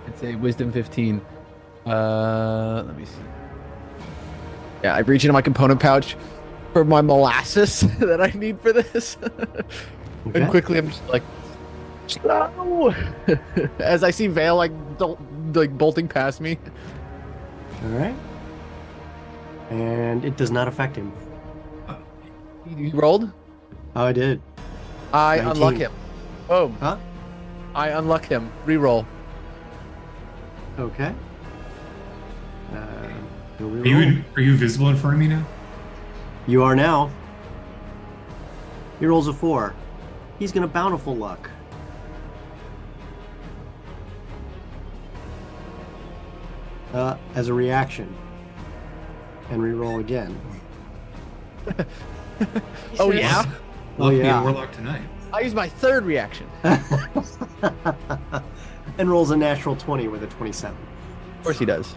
It's a wisdom 15. Let me see. Yeah, I reach into my component pouch for my molasses that I need for this. Okay. And quickly I'm just like, slow! As I see Vale like bolting past me. All right. And it does not affect him. You rolled? Oh, I did. I 19. unlock him. Boom. Huh? I unlock him. Reroll. Okay. Are you visible in front of me now? You are now. He rolls a 4. He's gonna bountiful luck. As a reaction. And reroll again. Oh yeah? Oh Luck be a yeah. warlock tonight. I use my third reaction. And rolls a natural 20 with a 27. Of course he does.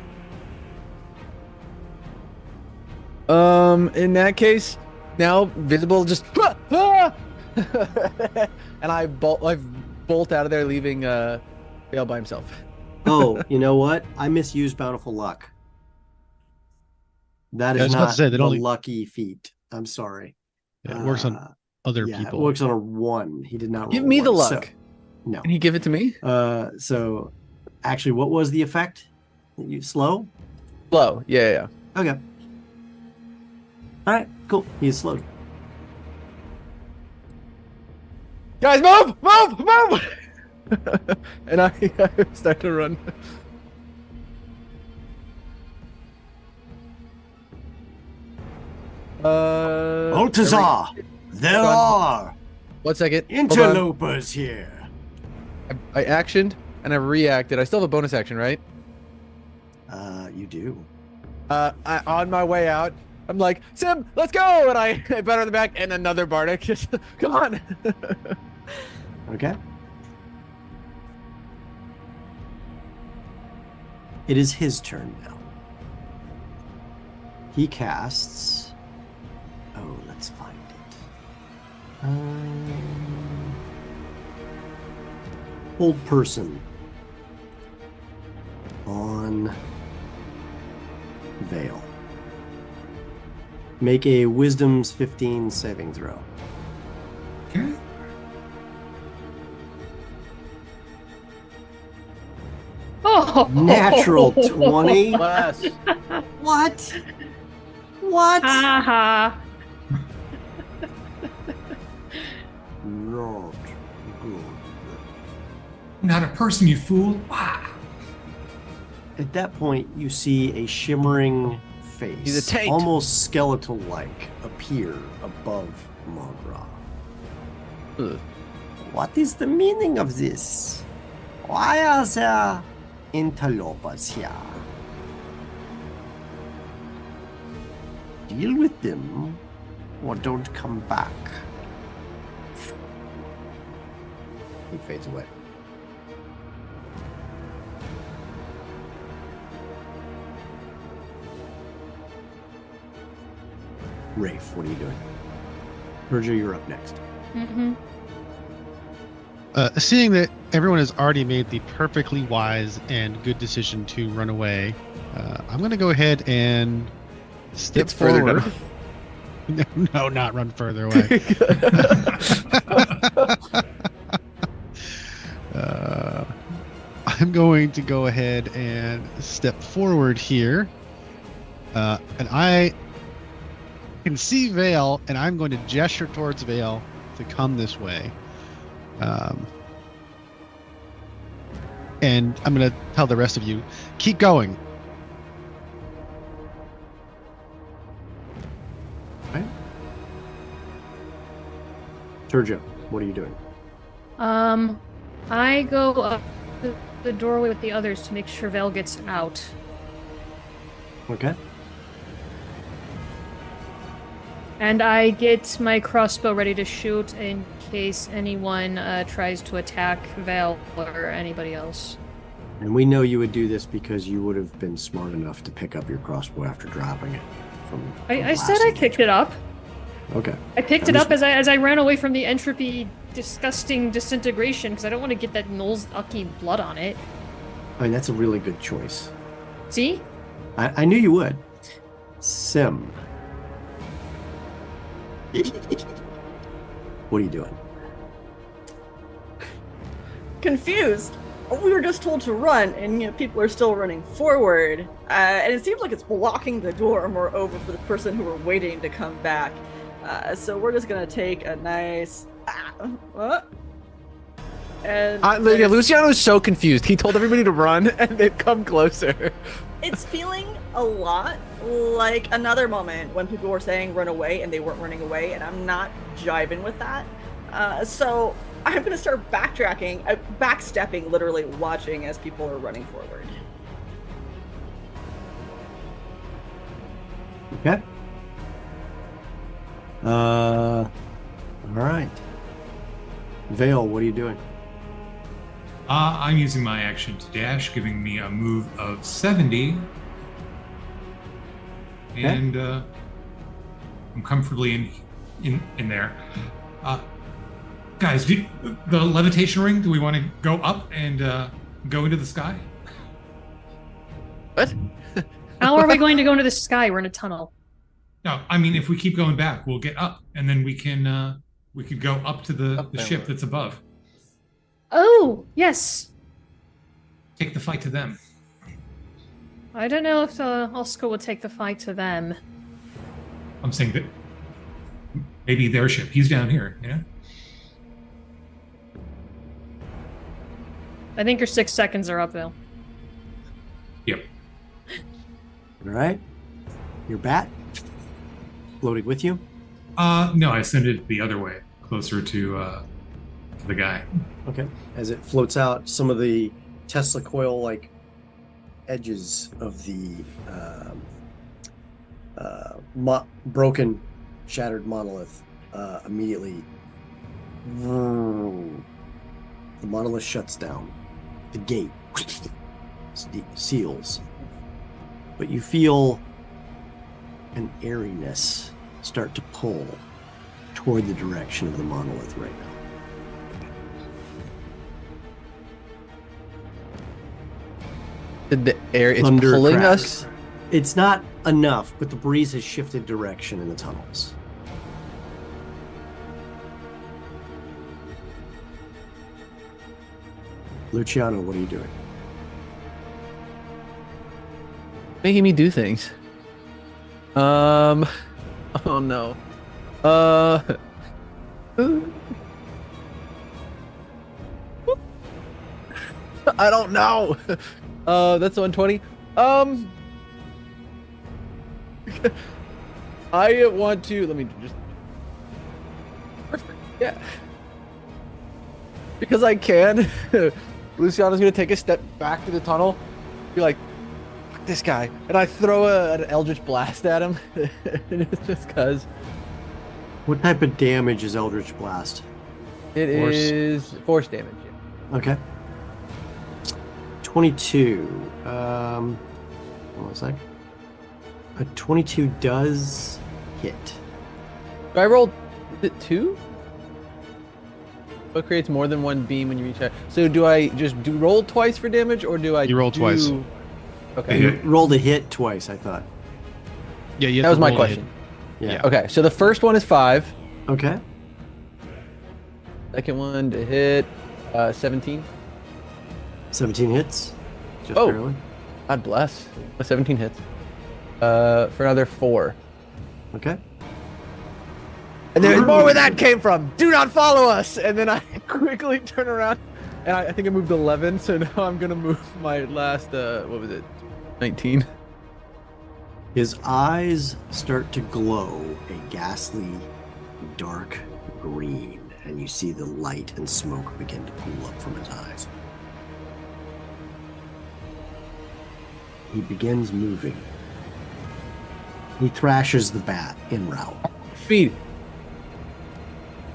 In that case, now visible, just and I bolt out of there, leaving Vale by himself. Oh, you know what? I misused Bountiful Luck. That Yeah, I is was about not to say, that the only- lucky feat. I'm sorry. Yeah, it works on other Yeah, people. it works on a 1. He did not Give roll me the one, luck. so- no. Can you give it to me? So actually, what was the effect? You slow? Slow. Yeah. Okay. All right, cool. He's slowed. Guys, move! And I start to run. Baltazar, there Hold on. are 1 second. Hold on. interlopers here. I actioned and I reacted. I still have a bonus action, right? You do. On my way out, I'm like, Sim, let's go! And I pat her on the back, and another Bardic. Just, come on. Okay. It is his turn now. He casts. Oh, let's find it. Hold person on Vale. Make a Wisdom's 15 saving throw. Okay. Oh, Natural 20. Bless. What? What? Ha ha. Not good. Not a person, you fool. Wow. At that point, you see a shimmering face, He's a taint. almost skeletal-like, appear above Mogra. Ugh. What is the meaning of this? Why are there interlopers here? Deal with them, or don't come back. He fades away. Rafe, what are you doing? Virgil, you're up next. Mm-hmm. Seeing that everyone has already made the perfectly wise and good decision to run away, I'm going to go ahead and step It's further forward. down. No, not run further away. I'm going to go ahead and step forward here. And I can see Vale, and I'm going to gesture towards Vale to come this way. And I'm going to tell the rest of you, keep going. Right? Sergio, what are you doing? I go up to the doorway with the others to make sure Vel gets out. Okay. And I get my crossbow ready to shoot in case anyone tries to attack Val or anybody else. And we know you would do this because you would have been smart enough to pick up your crossbow after dropping it from I said I picked it up. Okay. I picked it up as I ran away from the entropy disgusting disintegration because I don't want to get that Nol's-ucky blood on it. I mean, that's a really good choice. See? I knew you would. Sim. What are you doing? Confused. We were just told to run, and people are still running forward. And it seems like it's blocking the door, moreover, for the person who were waiting to come back. So we're just gonna take a nice. And Yeah, Luciano's so confused. He told everybody to run, and they've come closer. it's feeling a lot like another moment when people were saying run away and they weren't running away, and I'm not jiving with that. So I'm gonna start backtracking, backstepping, literally watching as people are running forward. Okay. All right. Vale, what are you doing? I'm using my action to dash, giving me a move of 70. And I'm comfortably in in there. Guys, the levitation ring, do we want to go up and go into the sky? What? How are we going to go into the sky? We're in a tunnel. No, I mean, if we keep going back, we'll get up, and then we could go up to the ship that's above. Oh, yes. Take the fight to them. I don't know if Oscar would take the fight to them. I'm saying that maybe their ship. He's down here, you know? I think your 6 seconds are up, though. Yep. All right. Your bat floating with you? No, I sent it the other way, closer to the guy. Okay. As it floats out, some of the Tesla coil-like edges of the broken, shattered monolith immediately. The monolith shuts down. The gate seals. But you feel an airiness start to pull toward the direction of the monolith right now. The air is Thunder pulling cracks. us. It's not enough, but the breeze has shifted direction in the tunnels. Luciano, what are you doing? Making me do things. Oh no. I don't know. That's 120. I want to. Let me just. Perfect. Yeah. Because I can. Luciano's gonna take a step back to the tunnel. Be like, fuck this guy, and I throw an Eldritch Blast at him. It's just cause. What type of damage is Eldritch Blast? It is force damage. Yeah. Okay. 22. One sec. A 22 does hit. I rolled. Is it 2? What creates more than one beam when you reach out? So do I just roll twice for damage, or do I? You roll twice. Okay. You rolled a hit twice, I thought. Yeah, you have That was to my roll a hit. question. Yeah. Okay, so the first one is 5. Okay. Second one to hit 17. 17 hits. Just Oh. barely. God bless. 17 hits. For another 4. Okay. And there's more where that came from. Do not follow us. And then I quickly turn around, and I think I moved 11. So now I'm gonna move my last. What was it? 19. His eyes start to glow a ghastly, dark green, and you see the light and smoke begin to pool up from his eyes. He begins moving. He thrashes the bat en route. Speed.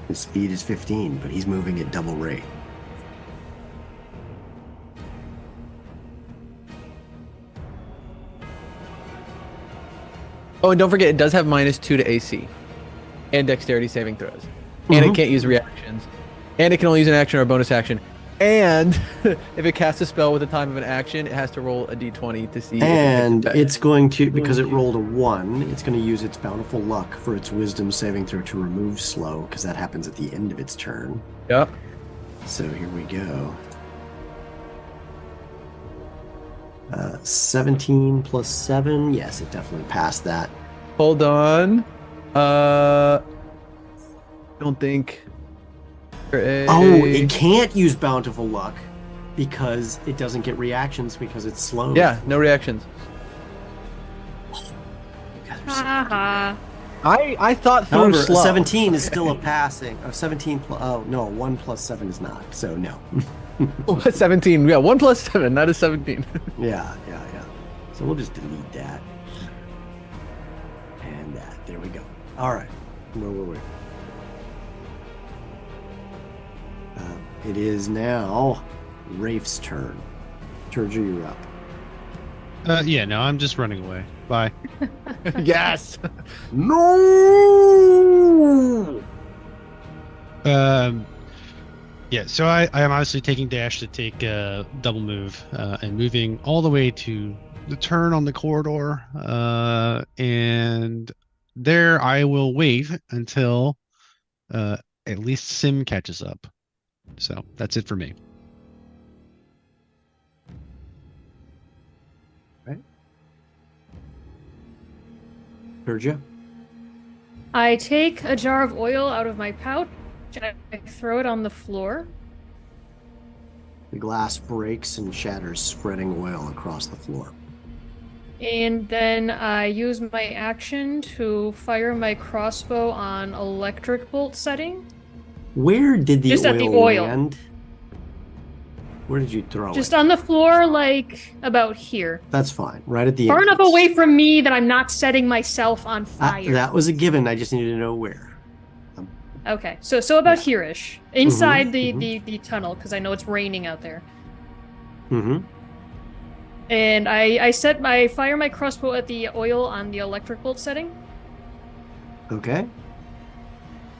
His speed is 15, but he's moving at double rate. Oh, and don't forget, it does have -2 to AC, and dexterity saving throws, and it can't use reactions, and it can only use an action or a bonus action. And if it casts a spell with the time of an action, it has to roll a d20 to see. And it's going to, because it rolled a 1, it's going to use its bountiful luck for its wisdom saving throw to remove slow, because that happens at the end of its turn. Yep. So here we go. 17 plus 7. Yes, it definitely passed that. Hold on. Don't think. Oh, it can't use bountiful luck because it doesn't get reactions because it's slow. Yeah, no reactions. Haha. I thought through However, slow. 17 is still a passing. 17 plus, oh no, 1 plus 7 is not. So no. 17. Yeah, 1 plus 7. That is 17. Yeah. So we'll just delete that. And that. There we go. All right. Where were we? It is now Rafe's turn. Turger, you're up. Yeah, no, I'm just running away. Bye. Yes. No! Ooh. Yeah, so I am obviously taking dash to take a double move and moving all the way to the turn on the corridor. And there I will wait until at least Sim catches up. So that's it for me. Right. Sergio? I take a jar of oil out of my pouch and I throw it on the floor. The glass breaks and shatters, spreading oil across the floor. And then I use my action to fire my crossbow on electric bolt setting. Where did the Just oil at the oil. land? Where did you throw Just it? on the floor, like about here. That's fine. Right at the Far enough entrance. away from me that I'm not setting myself on fire. That was a given. I just needed to know where. Okay, so about here-ish. Inside Mhm, the tunnel, because I know it's raining out there. Mm-hmm. And I fire my crossbow at the oil on the electric bolt setting. Okay.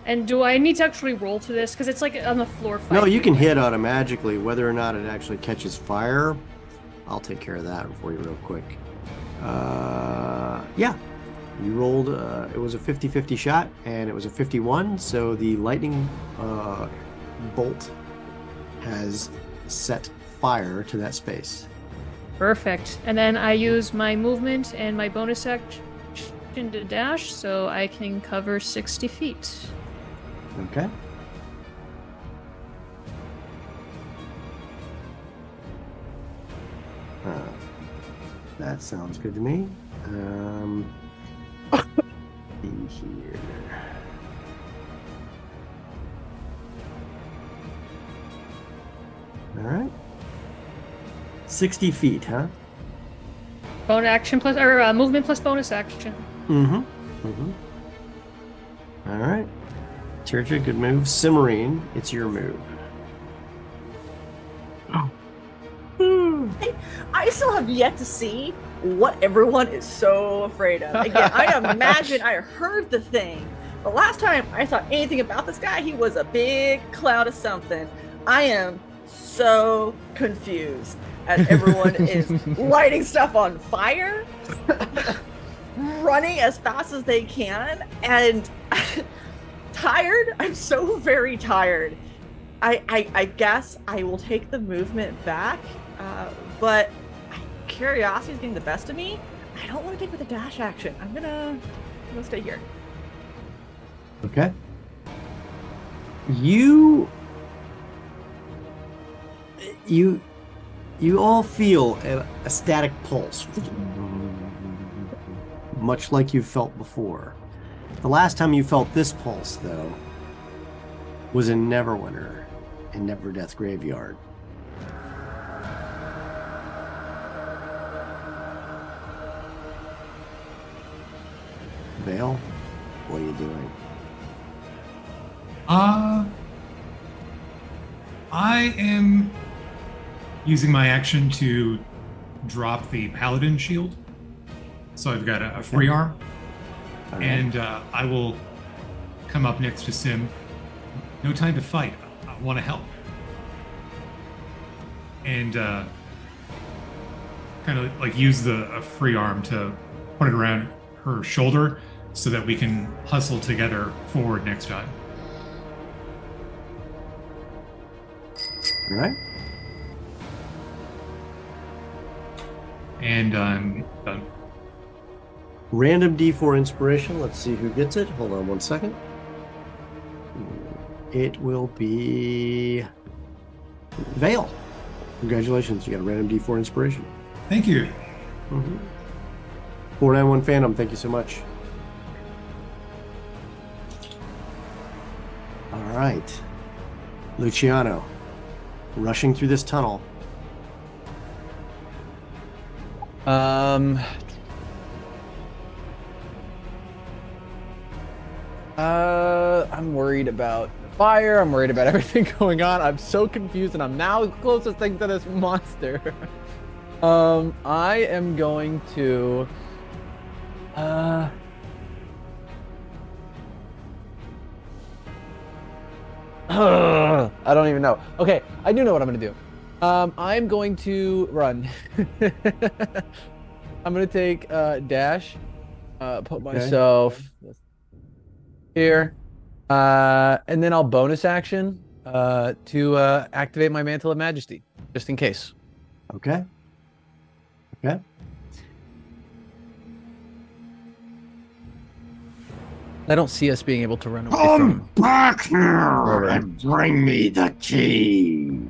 And do I need to actually roll to this? Because it's like on the floor fight. No, you can hit automatically. Whether or not it actually catches fire, I'll take care of that for you real quick. Yeah. You rolled, it was a 50-50 shot, and it was a 51, so the lightning bolt has set fire to that space. Perfect. And then I use my movement and my bonus action to dash, so I can cover 60 feet. Okay. That sounds good to me. See here. All right. 60 feet, huh? Bonus action plus, or movement plus bonus action. Mm-hmm. Mm-hmm. All right. Terja, good move. Cimarine, it's your move. I still have yet to see what everyone is so afraid of. Again, I imagine I heard the thing. The last time I saw anything about this guy, he was a big cloud of something. I am so confused as everyone is lighting stuff on fire, running as fast as they can, and tired. I'm so very tired. I guess I will take the movement back, but curiosity is getting the best of me. I don't want to take with a dash action. I'm gonna stay here. Okay. You all feel a static pulse, much like you felt before. The last time you felt this pulse, though, was in Neverwinter, in Neverdeath Graveyard. Vale, what are you doing? I am using my action to drop the paladin shield. So I've got a free arm. All right. And I will come up next to Sim. No time to fight. I want to help. And kind of like use a free arm to put it around her shoulder so that we can hustle together forward next time. All right. And I'm done. Random D4 inspiration. Let's see who gets it. Hold on one second. It will be Vale. Congratulations. You got a random D4 inspiration. Thank you. 491 Phantom, thank you so much. All right. Luciano, rushing through this tunnel. I'm worried about fire. I'm worried about everything going on. I'm so confused, and I'm now the closest thing to this monster. I am going to I don't even know. Okay, I do know what I'm gonna do. I'm going to run. I'm gonna take dash, put myself here, and then I'll bonus action to activate my Mantle of Majesty, just in case. Okay. Okay. I don't see us being able to run away Come back here and bring me the key.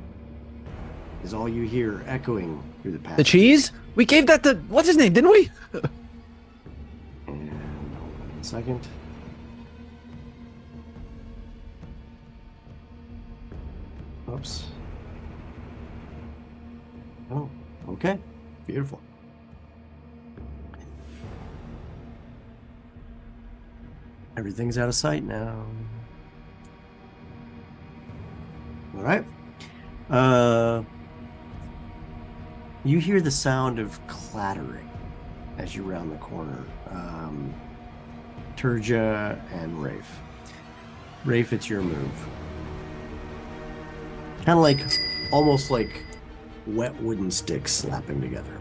Is all you hear echoing through the passage. The cheese? We gave that to what's his name, didn't we? And hold on a second. Oops. Oh, okay. Beautiful. Everything's out of sight now. All right. You hear the sound of clattering as you round the corner. Turja and Rafe. Rafe, it's your move. Kind of like, almost like wet wooden sticks slapping together.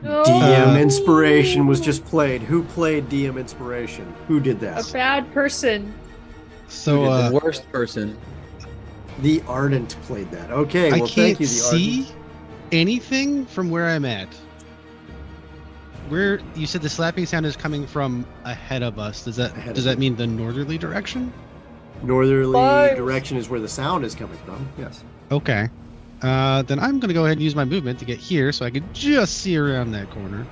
DM Inspiration was just played. Who played DM Inspiration? Who did that? A bad person. So the worst person. The Ardent played that. Okay, well, I thank can't you, the see Ardent. anything from where I'm at. Where you said the slapping sound is coming from ahead of us. Does that mean the northerly direction? Northerly direction is where the sound is coming from. Yes. Okay. Then I'm going to go ahead and use my movement to get here so I could just see around that corner.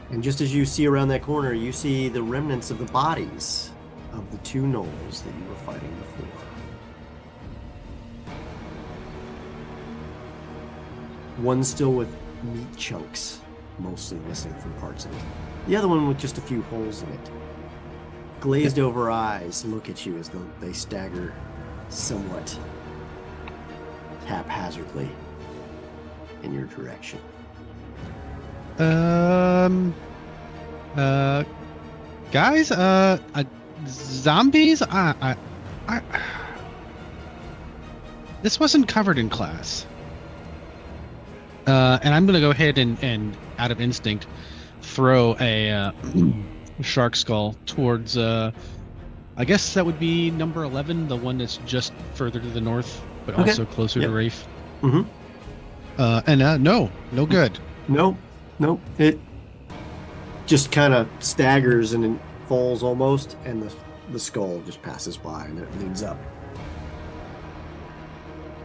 And just as you see around that corner, you see the remnants of the bodies of the two gnolls that you were fighting before. One still with meat chunks, mostly missing from parts of it. The other one with just a few holes in it. Glazed over eyes look at you as though they stagger somewhat haphazardly in your direction. Guys, zombies? This wasn't covered in class. And I'm gonna go ahead and out of instinct, throw a shark skull towards, I guess that would be number 11, the one that's just further to the north, but also closer to Rafe. Mm-hmm. No good. Nope. It just kind of staggers and it falls almost, and the skull just passes by and it leans up.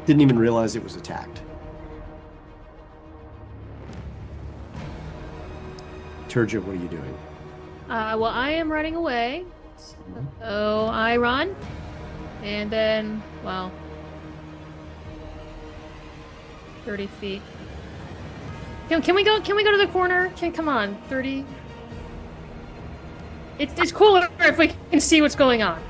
Didn't even realize it was attacked. Turja, what are you doing? Well, I am running away. So I run. And then, well, 30 feet. Can we go to the corner? Come on, 30. It's cooler if we can see what's going on.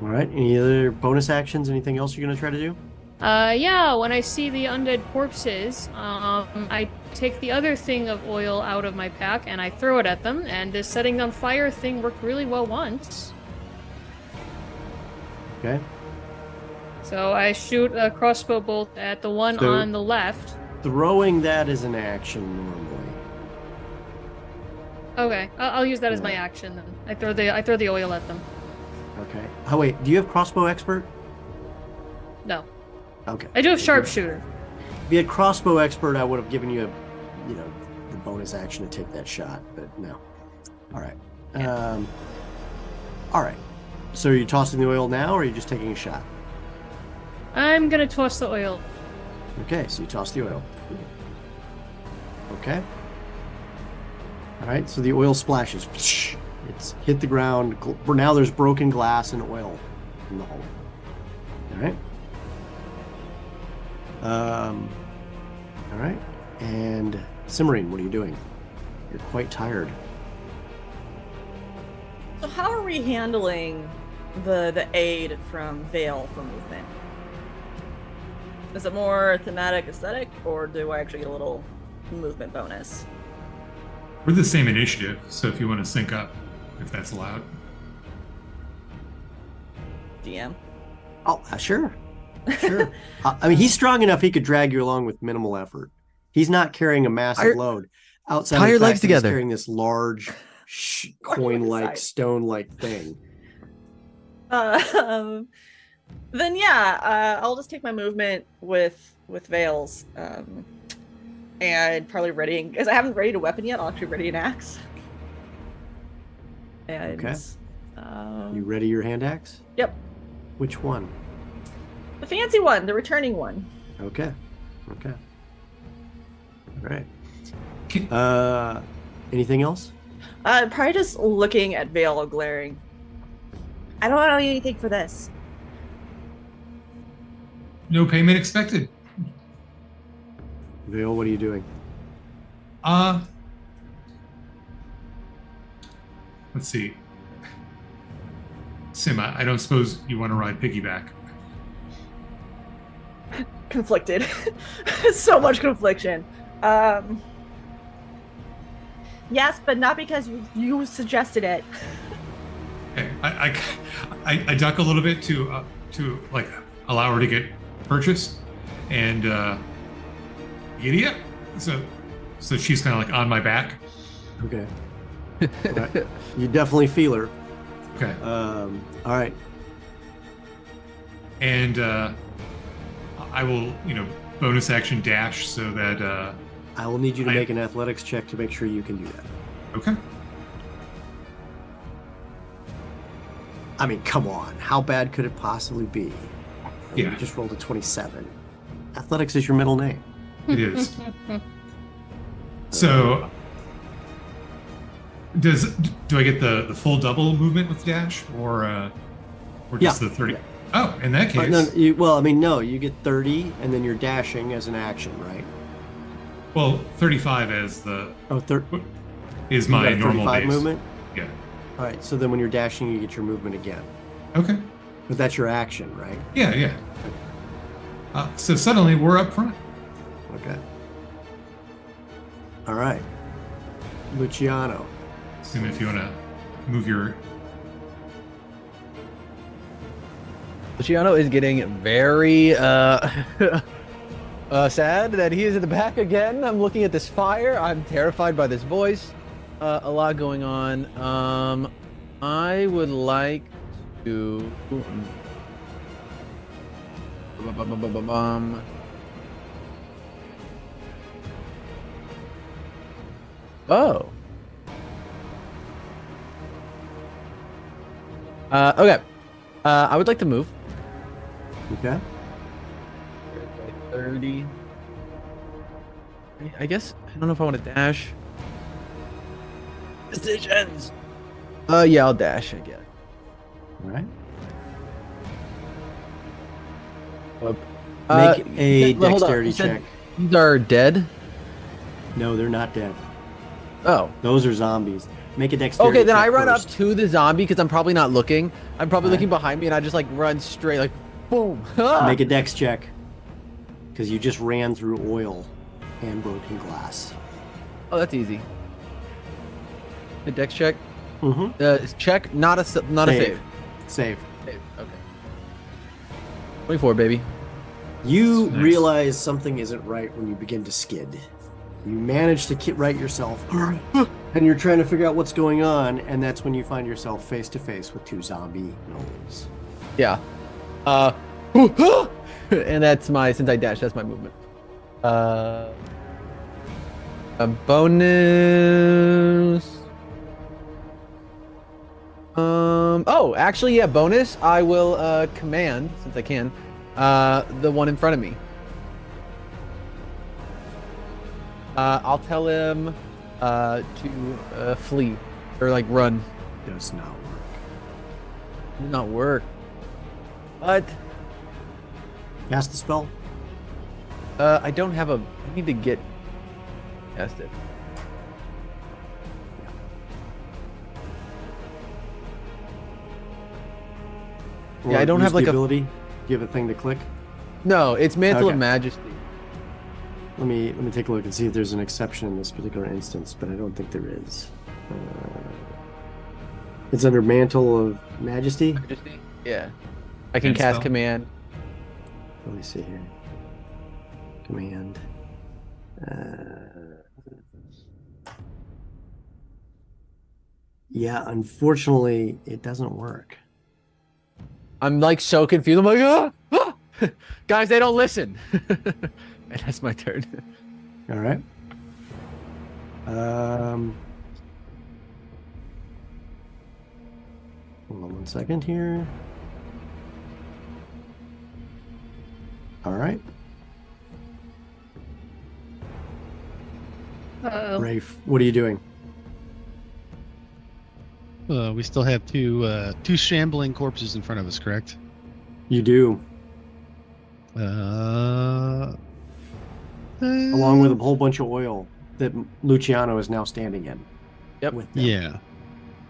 All right. Any other bonus actions? Anything else you're going to try to do? Yeah, when I see the undead corpses, I take the other thing of oil out of my pack and I throw it at them, and this setting on fire thing worked really well once. Okay. So I shoot a crossbow bolt at the one on the left. Throwing that is an action normally. Okay, I'll use that as my action then. I throw the oil at them. Okay. Oh wait, do you have crossbow expert? No. Okay. I do have sharpshooter. If you had crossbow expert, I would have given you the bonus action to take that shot, but no. All right. Yeah. All right. So are you tossing the oil now, or are you just taking a shot? I'm gonna toss the oil. Okay, so you toss the oil. Okay. All right, so the oil splashes. It's hit the ground. Now there's broken glass and oil in the hole. All right. All right. And Cimarine, what are you doing? You're quite tired. So how are we handling the aid from Veil for movement? Is it more thematic aesthetic, or do I actually get a little movement bonus? We're the same initiative, so if you want to sync up, if that's allowed. DM. Oh, sure. Sure. I mean, he's strong enough he could drag you along with minimal effort. He's not carrying a massive load. Outside tie of your the fact legs that he's together. carrying this large coin-like, stone-like thing. Then yeah, I'll just take my movement with Veils, and probably readying, because I haven't readied a weapon yet. I'll actually ready an axe. And Okay. You ready your hand axe? Yep. Which one? The fancy one, the returning one. Okay. Okay. All right. Can- Anything else? Probably just looking at Veil glaring. I don't know anything for this. No payment expected. Vale, what are you doing? Let's see. Sim, I don't suppose you want to ride piggyback. Conflicted. So much confliction. Yes, but not because you suggested it. Okay. I duck a little bit to like allow her to get purchased, and idiot. So she's kind of like on my back. Okay. Right. You definitely feel her. Okay. All right. And I will, bonus action dash so that. I will need you to make an athletics check to make sure you can do that. Okay. I mean, come on. How bad could it possibly be? I mean, Yeah. You just rolled a 27. Athletics is your middle name. It is. So, do I get the full double movement with dash, or just the 30? Yeah. Oh, in that case, no, you get 30, and then you're dashing as an action, right? well, 35 as the is You my got a normal 35 base. movement? Yeah. All right, so then when you're dashing, you get your movement again. Okay. But that's your action, right? Yeah. So suddenly we're up front. Okay. All right. Luciano. Sim, if you want to move your. Luciano is getting very sad that he is in the back again. I'm looking at this fire. I'm terrified by this voice. A lot going on. I would like to. Oh. Okay. I would like to move. Okay. 30. I guess I don't know if I want to dash. Decisions. Yeah, I'll dash. I guess. All right. Make a hold on. dexterity You said check. These are dead. No, they're not dead. Oh. Those are zombies. Make a dexterity Okay, then check I run first. up to the zombie because I'm probably not looking. I'm probably Alright. looking behind me, and I just like run straight, like boom. Make a dex check. Because you just ran through oil and broken glass. Oh, that's easy. A dex check. Mm-hmm. Check, not a save. Save. Save. Okay. 24, baby. You Nice. realize something isn't right when you begin to skid. You manage to right yourself, and you're trying to figure out what's going on, and that's when you find yourself face to face with two zombie gnolls. Yeah. And that's my, since I dashed, that's my movement. A bonus. Oh, actually, yeah, bonus. I will command, since I can, the one in front of me. I'll tell him to flee or like run. Does not work. Did not work. But Cast the spell. I don't have a. I need to get cast it. Yeah, I don't use have like the a ability. Do you have a thing to click? No, it's Mantle Okay. of Majesty. Let me take a look and see if there's an exception in this particular instance, but I don't think there is. It's under Mantle of Majesty. Yeah. I can And cast spell. command. Let me see here. Command. Yeah, unfortunately, it doesn't work. I'm like so confused. I'm like, ah! Guys, they don't listen. And that's my turn. All right. Hold on 1 second here. All right. Uh-oh. Rafe, what are you doing? We still have two shambling corpses in front of us, correct? You do, along with a whole bunch of oil that Luciano is now standing in. Yep. With them.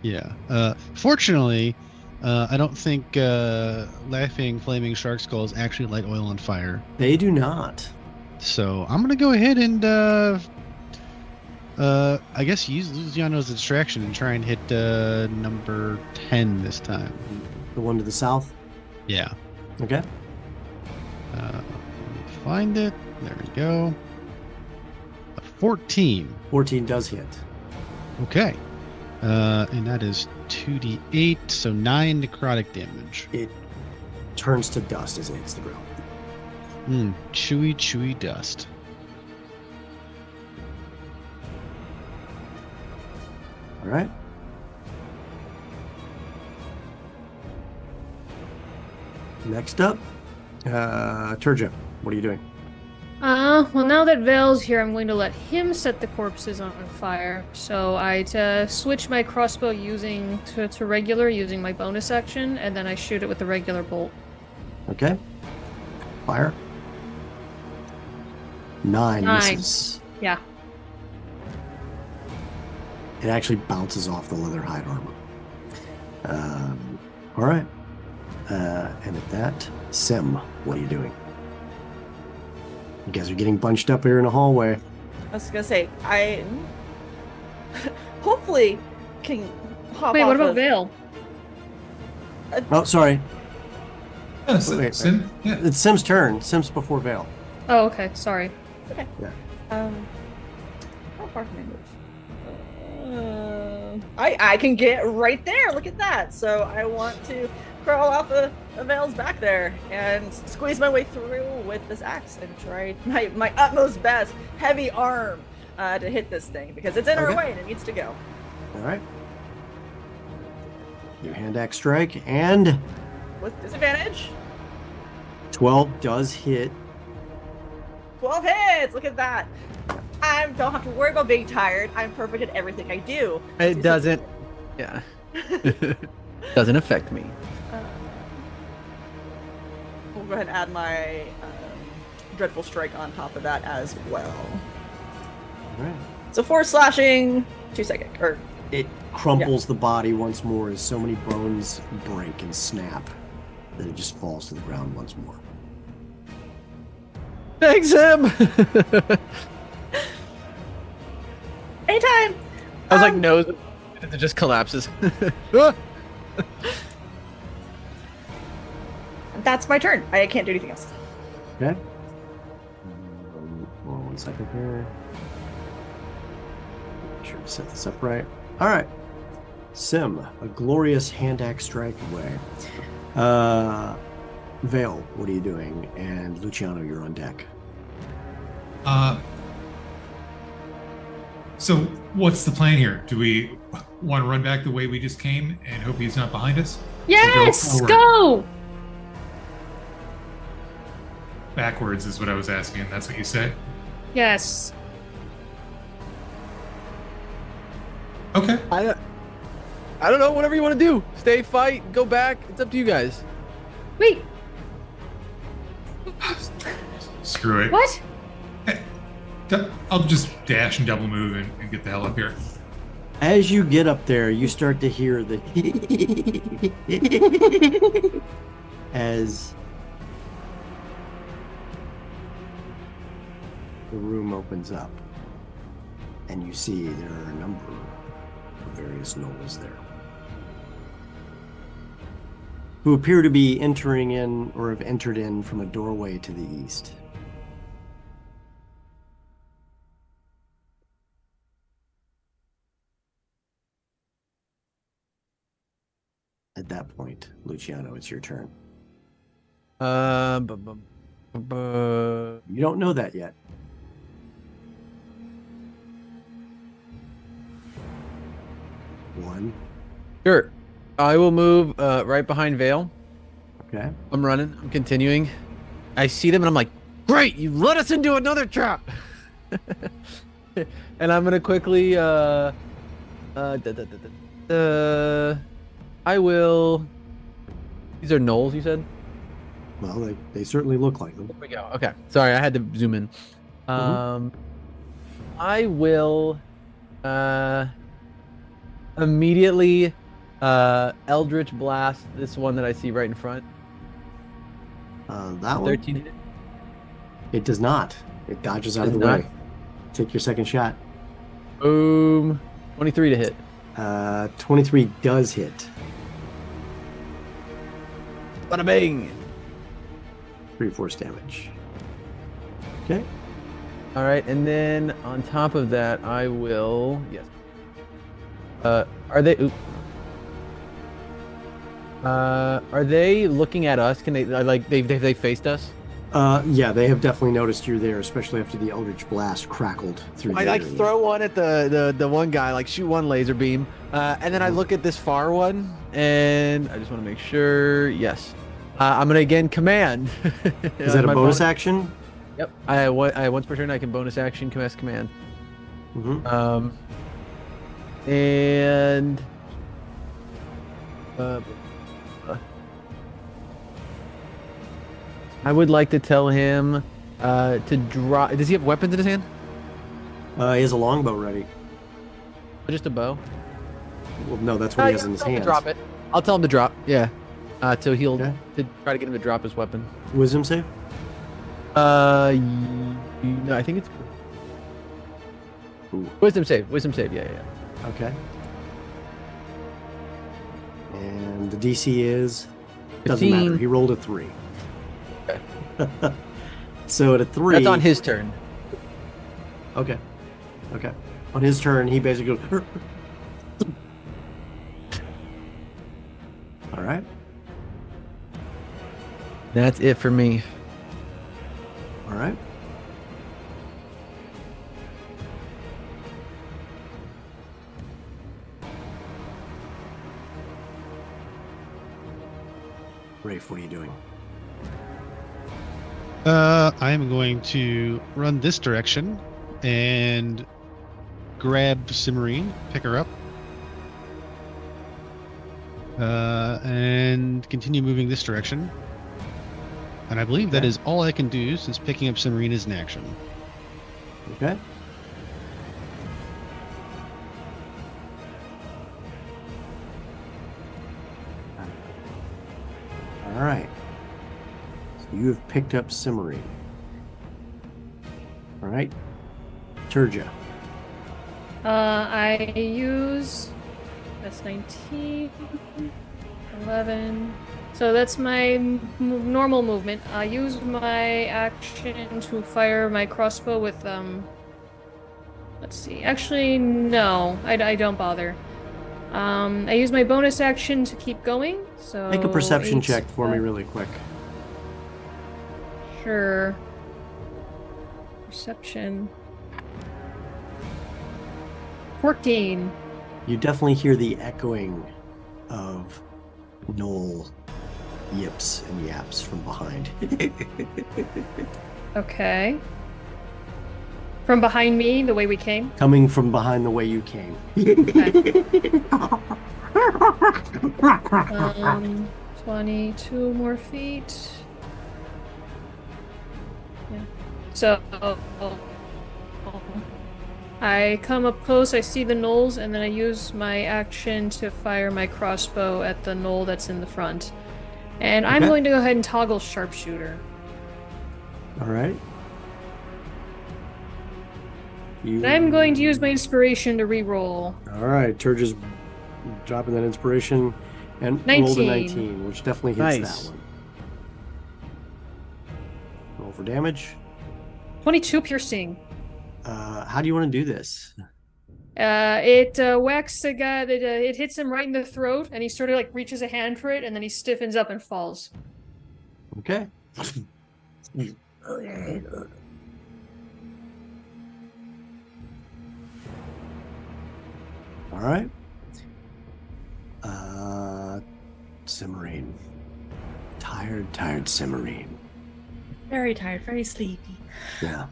Yeah. Fortunately, I don't think laughing flaming shark skulls actually light oil on fire. They do not. So I'm gonna go ahead and I guess use Luciano as a distraction and try and hit number 10 this time. The one to the south. Yeah. Okay. Let me find it. There we go. A 14. 14 does hit. Okay. And that is 2d8, so 9 necrotic damage. It turns to dust as it hits the ground. Chewy dust. All right. Next up, Turja, what are you doing? Well, now that Vale's here, I'm going to let him set the corpses on fire. So I switch my crossbow to regular using my bonus action, and then I shoot it with the regular bolt. Okay. Fire. 9 9. misses. Yeah. It actually bounces off the leather hide armor. All right. And at that, Sim, what are you doing? You guys are getting bunched up here in a hallway. I was gonna say, I hopefully can hop Wait, off what about of- Vale? Oh, sorry. Yeah, Wait. Sim, yeah. It's Sim's turn. Sim's before Vale. Oh, okay. Sorry. Okay. Yeah. How far can I move? I can get right there. Look at that. So I want to crawl off the Vale's back there and squeeze my way through with this axe and try my utmost best, heavy arm, to hit this thing because it's in our Okay. way and it needs to go. All right. Your hand axe strike, and With disadvantage, 12 does hit. 12 hits. Look at that. I don't have to worry about being tired. I'm perfect at everything I do. It doesn't. Yeah. Doesn't affect me. We'll go ahead and add my dreadful strike on top of that as well. All right. So 4 slashing, 2 psychic, or It crumples the body once more as so many bones break and snap that it just falls to the ground once more. Thanks, Em. anytime. I was like, no, it just collapses. Ah! That's my turn. I can't do anything else. Okay. Hold on 1 second here. Make sure to set this up right. All right. Sim, a glorious hand axe strike away. Vale, what are you doing? And Luciano, you're on deck. So what's the plan here? Do we want to run back the way we just came and hope he's not behind us? Yes, forward. go! Backwards is what I was asking. That's what you say? Yes. Okay. I don't know. Whatever you want to do. Stay, fight, go back. It's up to you guys. Wait, Screw it. what? I'll just dash and double move and get the hell up here. As you get up there, you start to hear the the room opens up, and you see there are a number of various gnolls there, who appear to be entering in or have entered in from a doorway to the east. At that point, Luciano, it's your turn. You don't know that yet. One. Sure. I will move right behind Vale. Okay. I'm running. I'm continuing. I see them and I'm like, great, you let us into another trap. And I'm gonna quickly I will. These are gnolls, you said? Well, they certainly look like them. There we go. Okay. Sorry, I had to zoom in. I will immediately Eldritch Blast this one that I see right in front. That 13 one? hit? It does not. It dodges out of the way. Take your second shot. Boom. 23 to hit. 23 does hit. Bada bang. 3 force damage. Okay. All right, and then on top of that, I will. Yes. Are they? Oop. Are they looking at us? Can they like they faced us? Yeah, they have definitely noticed you're there, especially after the Eldritch Blast crackled through. I like throw one at the one guy, like shoot one laser beam, and then I look at this far one, and I just want to make sure. Yes, I'm gonna again command. Is that a bonus action? Yep. I once per turn I can bonus action cast command. And I would like to tell him to drop. Does he have weapons in his hand? He has a longbow ready. Or just a bow? Well, no, that's what he has in his hand. Drop it. I'll tell him to drop. Yeah. So he'll to try to get him to drop his weapon. Wisdom save? No, I think it's wisdom save. Wisdom save. Yeah. Okay. And the DC is 15. Doesn't matter. He rolled a 3. Okay. So at a 3. That's on his turn. Okay. On his turn, he basically goes. All right. That's it for me. All right. Rafe, what are you doing? I am going to run this direction and grab Cimarine, pick her up, and continue moving this direction. And I believe that is all I can do, since picking up Cimarine is an action. Okay. All right. So you have picked up Cimarine. All right. Turja. I use that's 19, 11. So that's my normal movement. I use my action to fire my crossbow with let's see. Actually, no, I don't bother. I use my bonus action to keep going. So Make a perception check for me really quick. Sure. Perception. 14. You definitely hear the echoing of gnoll yips and yaps from behind. Okay. From behind me, the way we came? Coming from behind the way you came. Okay. 22 more feet. Yeah. So I come up close, I see the gnolls, and then I use my action to fire my crossbow at the gnoll that's in the front. And I'm going to go ahead and toggle sharpshooter. All right. I'm going to use my inspiration to re-roll. All right, Turge is dropping that inspiration and rolled a 19, which definitely hits that one. Roll for damage. 22 piercing. How do you want to do this? It whacks the guy. It hits him right in the throat, and he sort of like reaches a hand for it, and then he stiffens up and falls. Okay. All right. Cimarine. Tired Cimarine. Very tired, very sleepy. Yeah.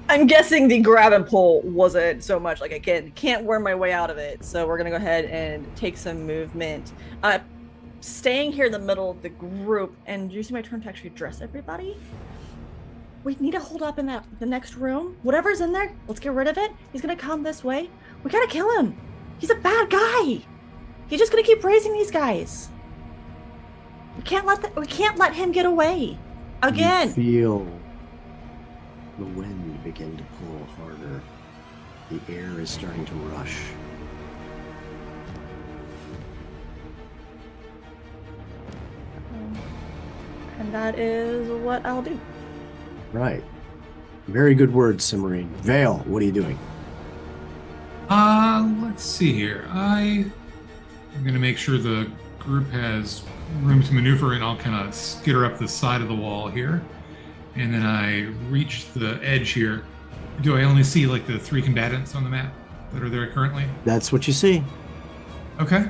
I'm guessing the grab and pull wasn't so much. Like, again, can't worm my way out of it. So we're gonna go ahead and take some movement. Staying here in the middle of the group and using my turn to actually address everybody. We need to hold up in the next room. Whatever's in there, let's get rid of it. He's gonna come this way. We gotta kill him. He's a bad guy. He's just gonna keep raising these guys. We can't let him get away. Again. You feel the wind begin to pull harder. The air is starting to rush. And that is what I'll do. Right. Very good words, Cimarine. Vale, what are you doing? Let's see here. I'm going to make sure the group has room to maneuver, and I'll kind of skitter up the side of the wall here. And then I reach the edge here. Do I only see like the 3 combatants on the map that are there currently? That's what you see. Okay.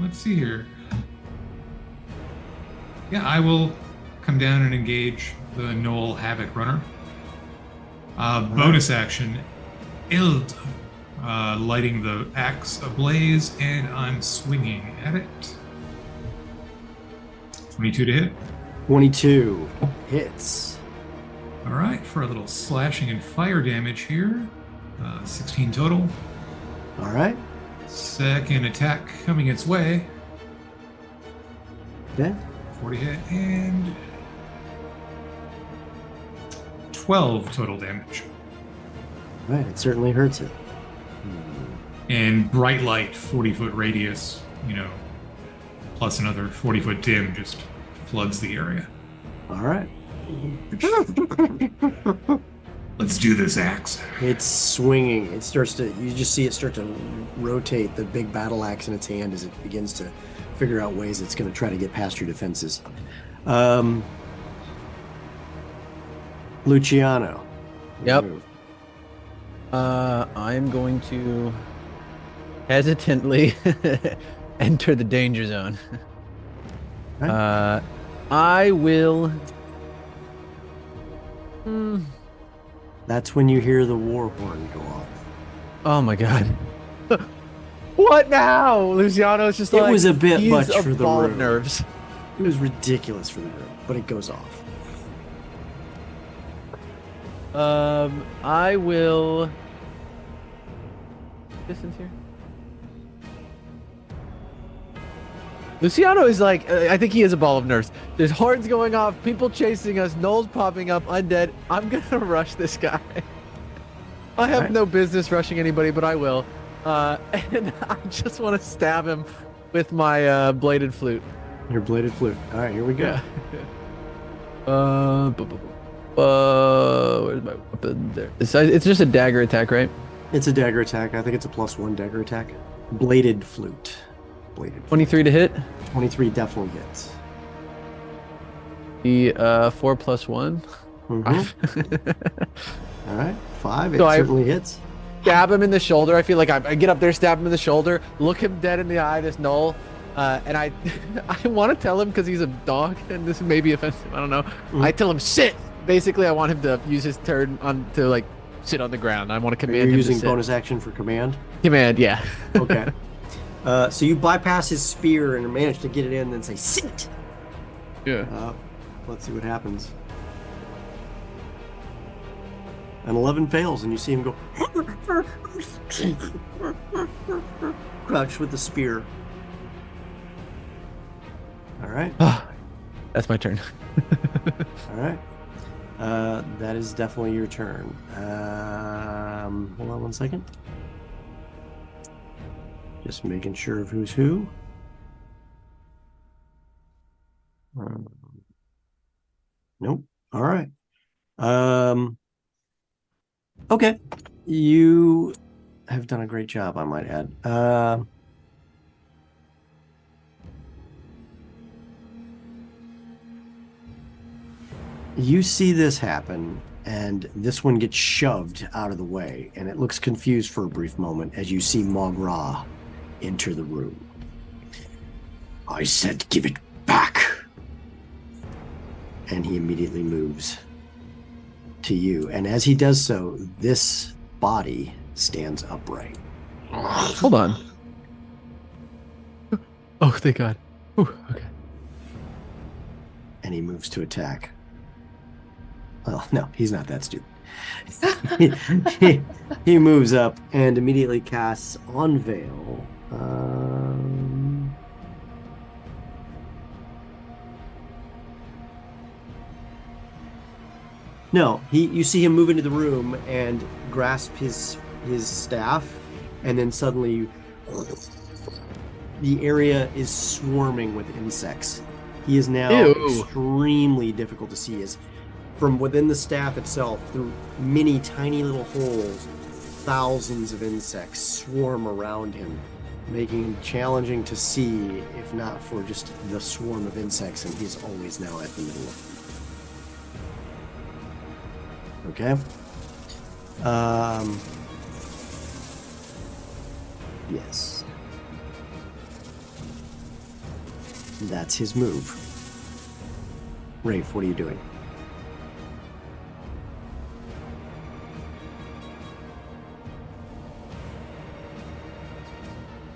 Let's see here. Yeah, I will come down and engage the Knoll Havoc Runner. Bonus action, Ild, lighting the axe ablaze, and I'm swinging at it. 22 to hit. 22 hits. All right, for a little slashing and fire damage here. 16 total. All right. Second attack coming its way. Okay. 40 hit and 12 total damage. Right, it certainly hurts it. And bright light, 40-foot radius, plus another 40-foot dim just floods the area. All right. Let's do this, axe. It's swinging. It starts to, you just see it start to rotate the big battle axe in its hand as it begins to figure out ways it's going to try to get past your defenses. Luciano. Yep. I'm going to hesitantly enter the danger zone. Right. I will. That's when you hear the war horn go off. Oh my god. What now? Luciano's just like, it was a bit he's much a for the ball of room. nerves. It was ridiculous for the room, but it goes off. I will. Distance here. Luciano is like, I think he is a ball of nerves. There's horns going off, people chasing us, gnolls popping up, undead. I'm gonna rush this guy. I have no business rushing anybody, but I will. And I just want to stab him with my bladed flute. Your bladed flute. All right, here we go. Yeah. Where's my weapon? There. It's just a dagger attack, right? It's a dagger attack. I think it's a +1 dagger attack. Bladed flute. Bladed flute. 23 to hit. 23 definitely hits. The 4 + 1. All right, 5. It So certainly hits. Stab him in the shoulder. I feel like I get up there, stab him in the shoulder, look him dead in the eye, this gnoll, and I want to tell him because he's a dog, and this may be offensive. I don't know. I tell him sit. Basically, I want him to use his turn to like sit on the ground. I want to command him. You're using to sit. bonus action for command. Command, yeah. Okay. So you bypass his spear and manage to get it in, and then say sit. Yeah. Let's see what happens. An 11 fails, and you see him go crouch with the spear. All right. That's my turn. All right. That is definitely your turn. Hold on one second. Just making sure of who's who. Nope. All right. Okay. You have done a great job, I might add. You see this happen, and this one gets shoved out of the way, and it looks confused for a brief moment as you see Mogra enter the room. I said give it back. And he immediately moves to you. And as he does so, this body stands upright. Hold on. Oh, thank God. Ooh, okay. And he moves to attack. Well, no, he's not that stupid. he moves up and immediately casts on Veil. No, you see him move into the room and grasp his staff, and then suddenly the area is swarming with insects. He is now extremely difficult to see as from within the staff itself, through many tiny little holes, thousands of insects swarm around him, making him challenging to see, if not for just the swarm of insects, and he's always now at the middle of them. Okay. Yes. That's his move. Rafe, what are you doing?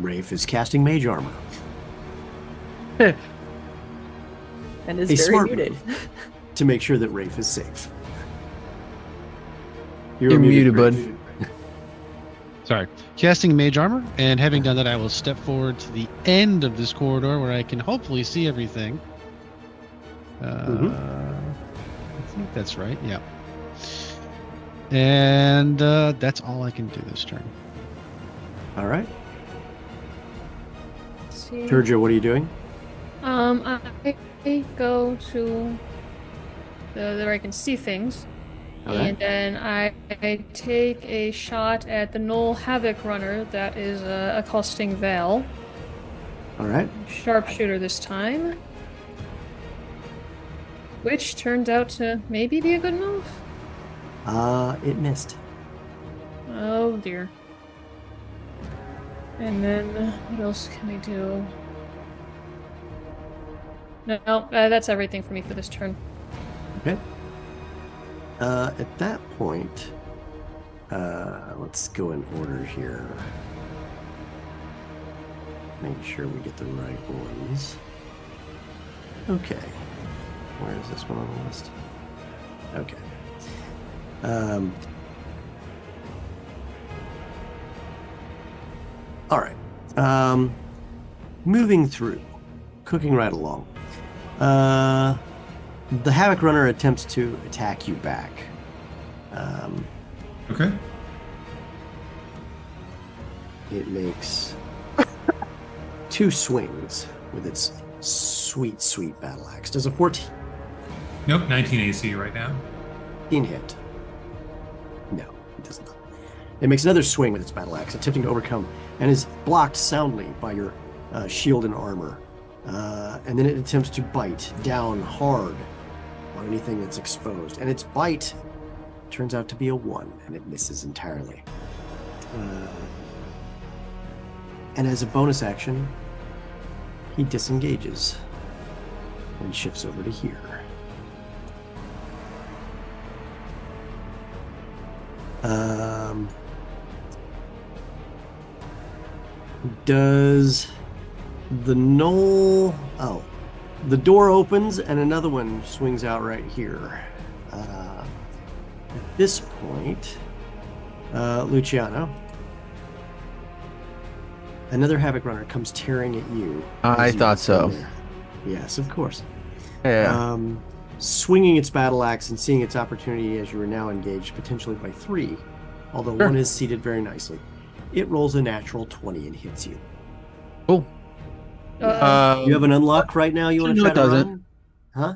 Rafe is casting mage armor. And is A very smart muted. move to make sure that Rafe is safe. You're muted, bud. Rafe. Sorry. Casting mage armor, and having done that, I will step forward to the end of this corridor where I can hopefully see everything. I think that's right. Yeah. And that's all I can do this turn. All right. See. Georgia, what are you doing? I go to where I can see things, Okay. and then I take a shot at the Null Havoc runner that is accosting Val. All right. Sharpshooter this time, which turned out to maybe be a good move. It missed. Oh dear. And then what else can I do? No, that's everything for me for this turn. Okay. At that point, let's go in order here. Make sure we get the right ones. Okay. Where is this one on the list? Okay. All right. Moving through, cooking right along. The Havoc Runner attempts to attack you back. Okay. It makes 2 swings with its sweet, sweet battle axe. Does a 14 Nope, 19 AC right now. hit? No, it does not. It makes another swing with its battle axe, attempting to overcome, and is blocked soundly by your shield and armor. And then it attempts to bite down hard on anything that's exposed. And its bite turns out to be a 1, and it misses entirely. And as a bonus action, he disengages and shifts over to here. Does the knoll... Oh, the door opens and another one swings out right here. At this point, Luciano, another Havoc Runner comes tearing at you. I as you thought so. come there. Yes, of course. Yeah. Swinging its battle axe and seeing its opportunity as you are now engaged, potentially by 3, although Sure. one is seated very nicely. It rolls a natural 20 and hits you. Cool. You have an unlock right now you want to No, try it to doesn't. run? Huh?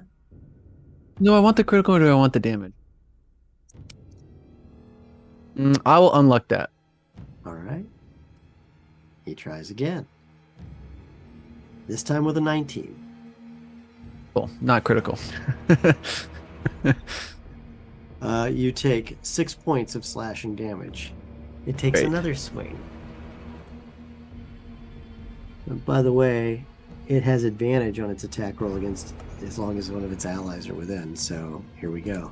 No, I want the critical or do I want the damage? I will unlock that. All right. He tries again. This time with a 19. Cool. Not critical. You take 6 points of slashing damage. It takes Great. another swing. And by the way, it has advantage on its attack roll against as long as one of its allies are within. So here we go.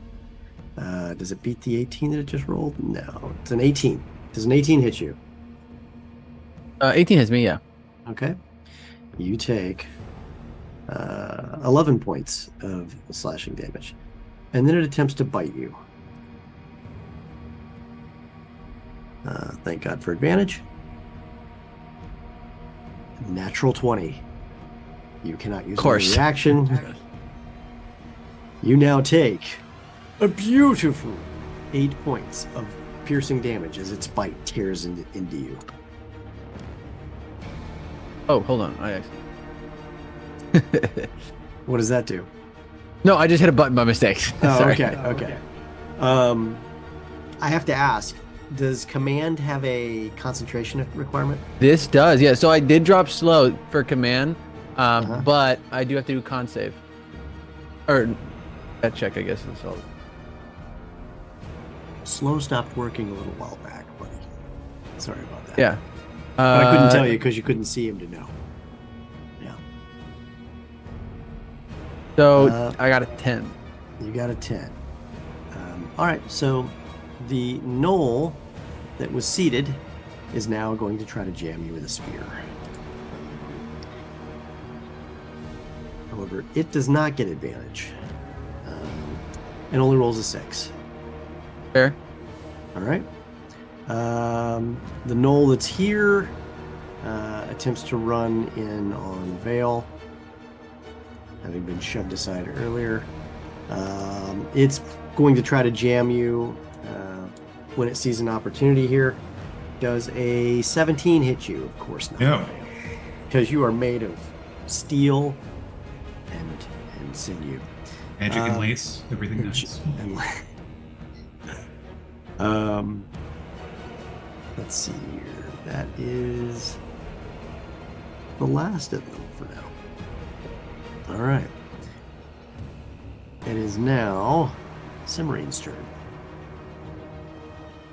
Does it beat the 18 that it just rolled? No, it's an 18. Does an 18 hit you? 18 hits me, yeah. Okay. You take 11 points of slashing damage. And then it attempts to bite you. Thank God for advantage. Natural 20. You cannot use a reaction. You now take a beautiful 8 points of piercing damage as its bite tears into you. Oh, hold on. I actually... What does that do? No, I just hit a button by mistake. Oh, Sorry. okay. I have to ask, does command have a concentration requirement? This does, yeah. So I did drop slow for command, Uh-huh. but I do have to do con save. Or that check, I guess. Is all. Slow stopped working a little while back, buddy. Sorry about that. Yeah. But I couldn't tell you because you couldn't see him to know. Yeah. So I got a 10. You got a 10. All right, so the knoll that was seated is now going to try to jam you with a spear. However, it does not get advantage. And only rolls a 6. Fair. All right. The knoll that's here attempts to run in on Vale, having been shoved aside earlier. It's going to try to jam you when it sees an opportunity here. Does a 17 hit you? Of course not. No. Because you are made of steel and sinew. Magic and lace, everything and nice. Let's see here. That is the last of them for now. All right. It is now Simrine's turn.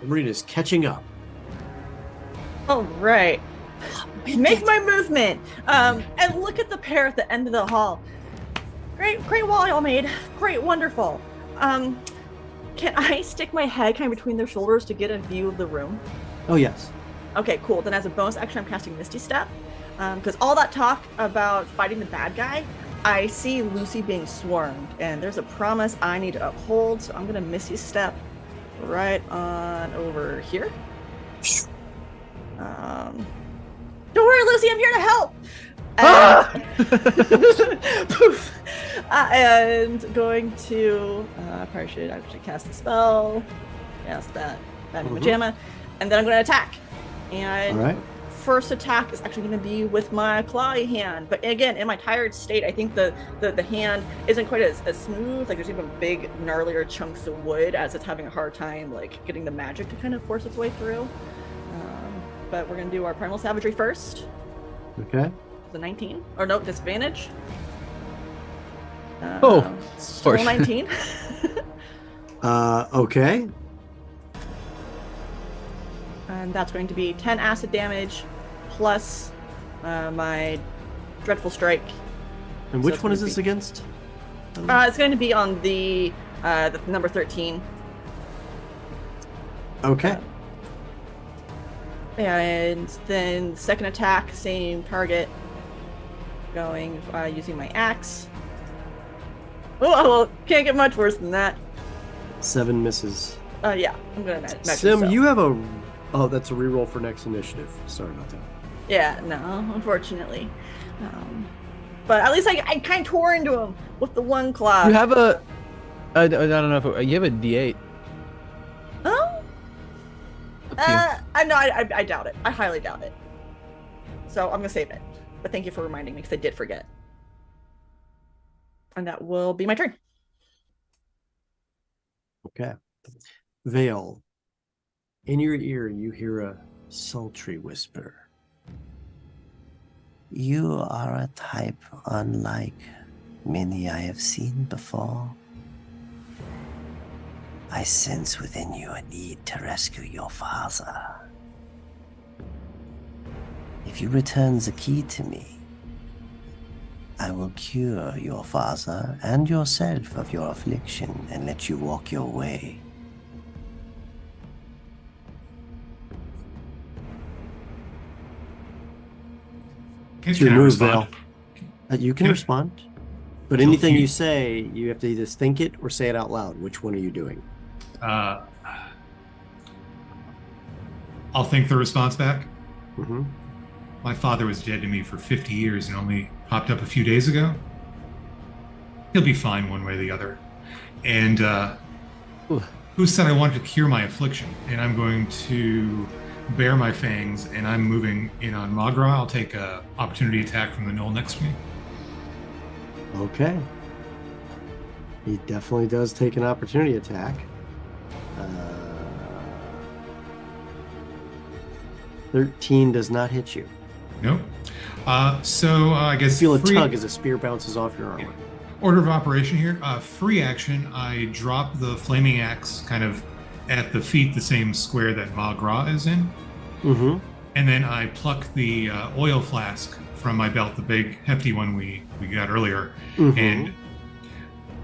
Simrine is catching up. All right. Make my movement. And look at the pair at the end of the hall. Great wall y'all made. Great, wonderful. Can I stick my head kind of between their shoulders to get a view of the room? Oh, yes. Okay, cool. Then as a bonus action, I'm casting Misty Step. Because all that talk about fighting the bad guy, I see Lucy being swarmed, and there's a promise I need to uphold, so I'm going to Misty Step right on over here. Don't worry, Lucy, I'm here to help! Poof! And going to, probably should actually cast the spell. Cast that Pajama. And then I'm going to attack. And All right. first attack is actually going to be with my clawy hand. But again, in my tired state, I think the hand isn't quite as smooth. Like there's even big, gnarlier chunks of wood as it's having a hard time like getting the magic to kind of force its way through. But we're going to do our Primal Savagery first. Okay. The 19. Or no, disadvantage. Still 19. Okay. And that's going to be 10 acid damage plus my Dreadful Strike. And So which it's one gonna is this be- against? It's going to be on the number 13. Okay. And then second attack, same target. Going using my axe. Oh, well, can't get much worse than that. 7 misses. Yeah, I'm gonna imagine. Sim, so. you have a... Oh, that's a reroll for next initiative. Sorry about that. Yeah, no, unfortunately. But at least I kind of tore into him with the one claw. You have a. I don't know if you have a D8. Oh? I doubt it. I highly doubt it. So I'm gonna save it. But thank you for reminding me because I did forget. And that will be my turn. Okay. Vale, in your ear, you hear a sultry whisper. You are a type unlike many I have seen before. I sense within you a need to rescue your father. If you return the key to me, I will cure your father and yourself of your affliction and let you walk your way. It's your move, Vale. respond? You can respond. But Feel anything free. you say, you have to either think it or say it out loud. Which one are you doing? I'll think the response back. Mm-hmm. My father was dead to me for 50 years and only popped up a few days ago. He'll be fine one way or the other. And who said I wanted to cure my affliction? And I'm going to bare my fangs, and I'm moving in on Magra. I'll take a opportunity attack from the knoll next to me. Okay. He definitely does take an opportunity attack. 13 does not hit you. Nope. So I guess Feel a free- tug as a spear bounces off your armor. Order of operation here. Free action, I drop the flaming axe kind of at the feet, the same square that Magra is in. Mm-hmm. And then I pluck the oil flask from my belt, the big hefty one we got earlier. Mm-hmm. And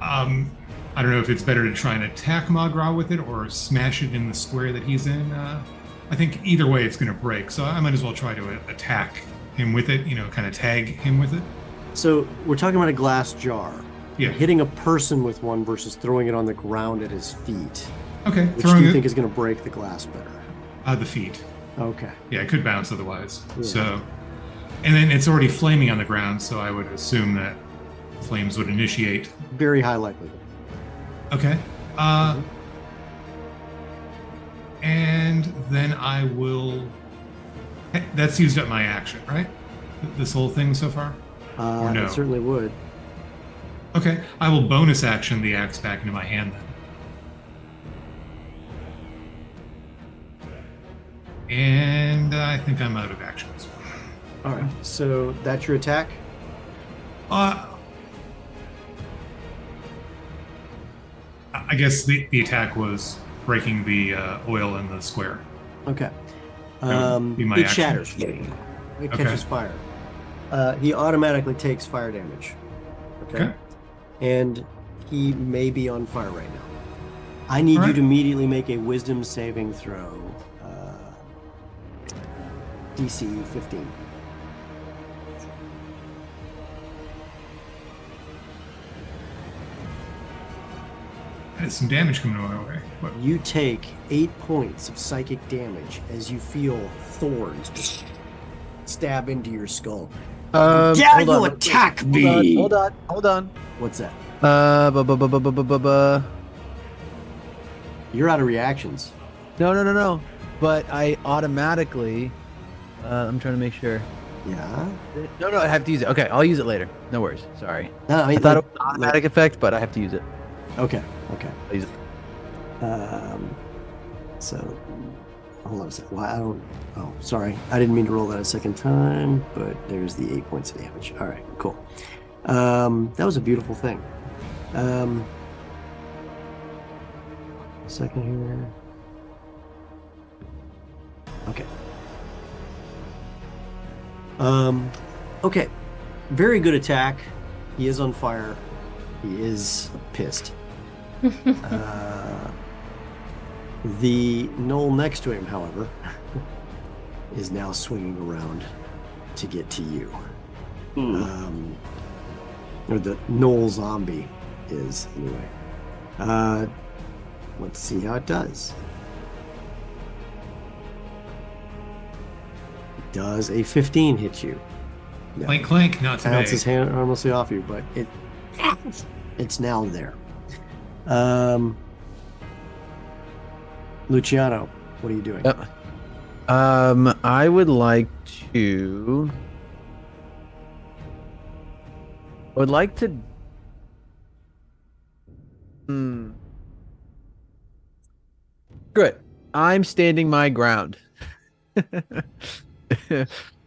I don't know if it's better to try and attack Magra with it or smash it in the square that he's in. I think either way it's going to break, so I might as well try to attack him with it, kind of tag him with it. So we're talking about a glass jar. Yeah. Hitting a person with one versus throwing it on the ground at his feet. Okay. Which do you think is going to break the glass better? The feet. Okay. Yeah, it could bounce otherwise. Yeah. So, and then it's already flaming on the ground, so I would assume that flames would initiate. Very high likelihood. Okay. And then I will... That's used up my action, right? This whole thing so far? Or no? It certainly would. Okay. I will bonus action the axe back into my hand then. And I think I'm out of actions. All right. So that's your attack? I guess the attack was breaking the oil in the square. Okay. That would be my It action. shatters. It catches fire. He automatically takes fire damage. Okay. And he may be on fire right now. I need you to immediately make a wisdom saving throw. DC 15. There's some damage coming my way. What? You take 8 points of psychic damage as you feel thorns stab into your skull. Dare hold you on, attack me? Hold on. What's that? No. You're out of reactions. But I automatically. I'm trying to make sure. Yeah. No, I have to use it. Okay, I'll use it later. No worries. Sorry. No, I thought it was an automatic effect, but I have to use it. Okay. I'll use it. So, hold on a second. Why I don't? Oh, sorry. I didn't mean to roll that a second time, but there's the 8 points of damage. All right, cool. That was a beautiful thing. Second here. Okay. Okay. Very good attack. He is on fire. He is pissed. The knoll next to him, however, is now swinging around to get to you. Or the knoll zombie is, anyway. Let's see how it does. Does a 15 hit you? Clank, clank, not today. Bounces harmlessly off you, but it's now there. Luciano, what are you doing? I would like to. I would like to. Screw it. I'm standing my ground.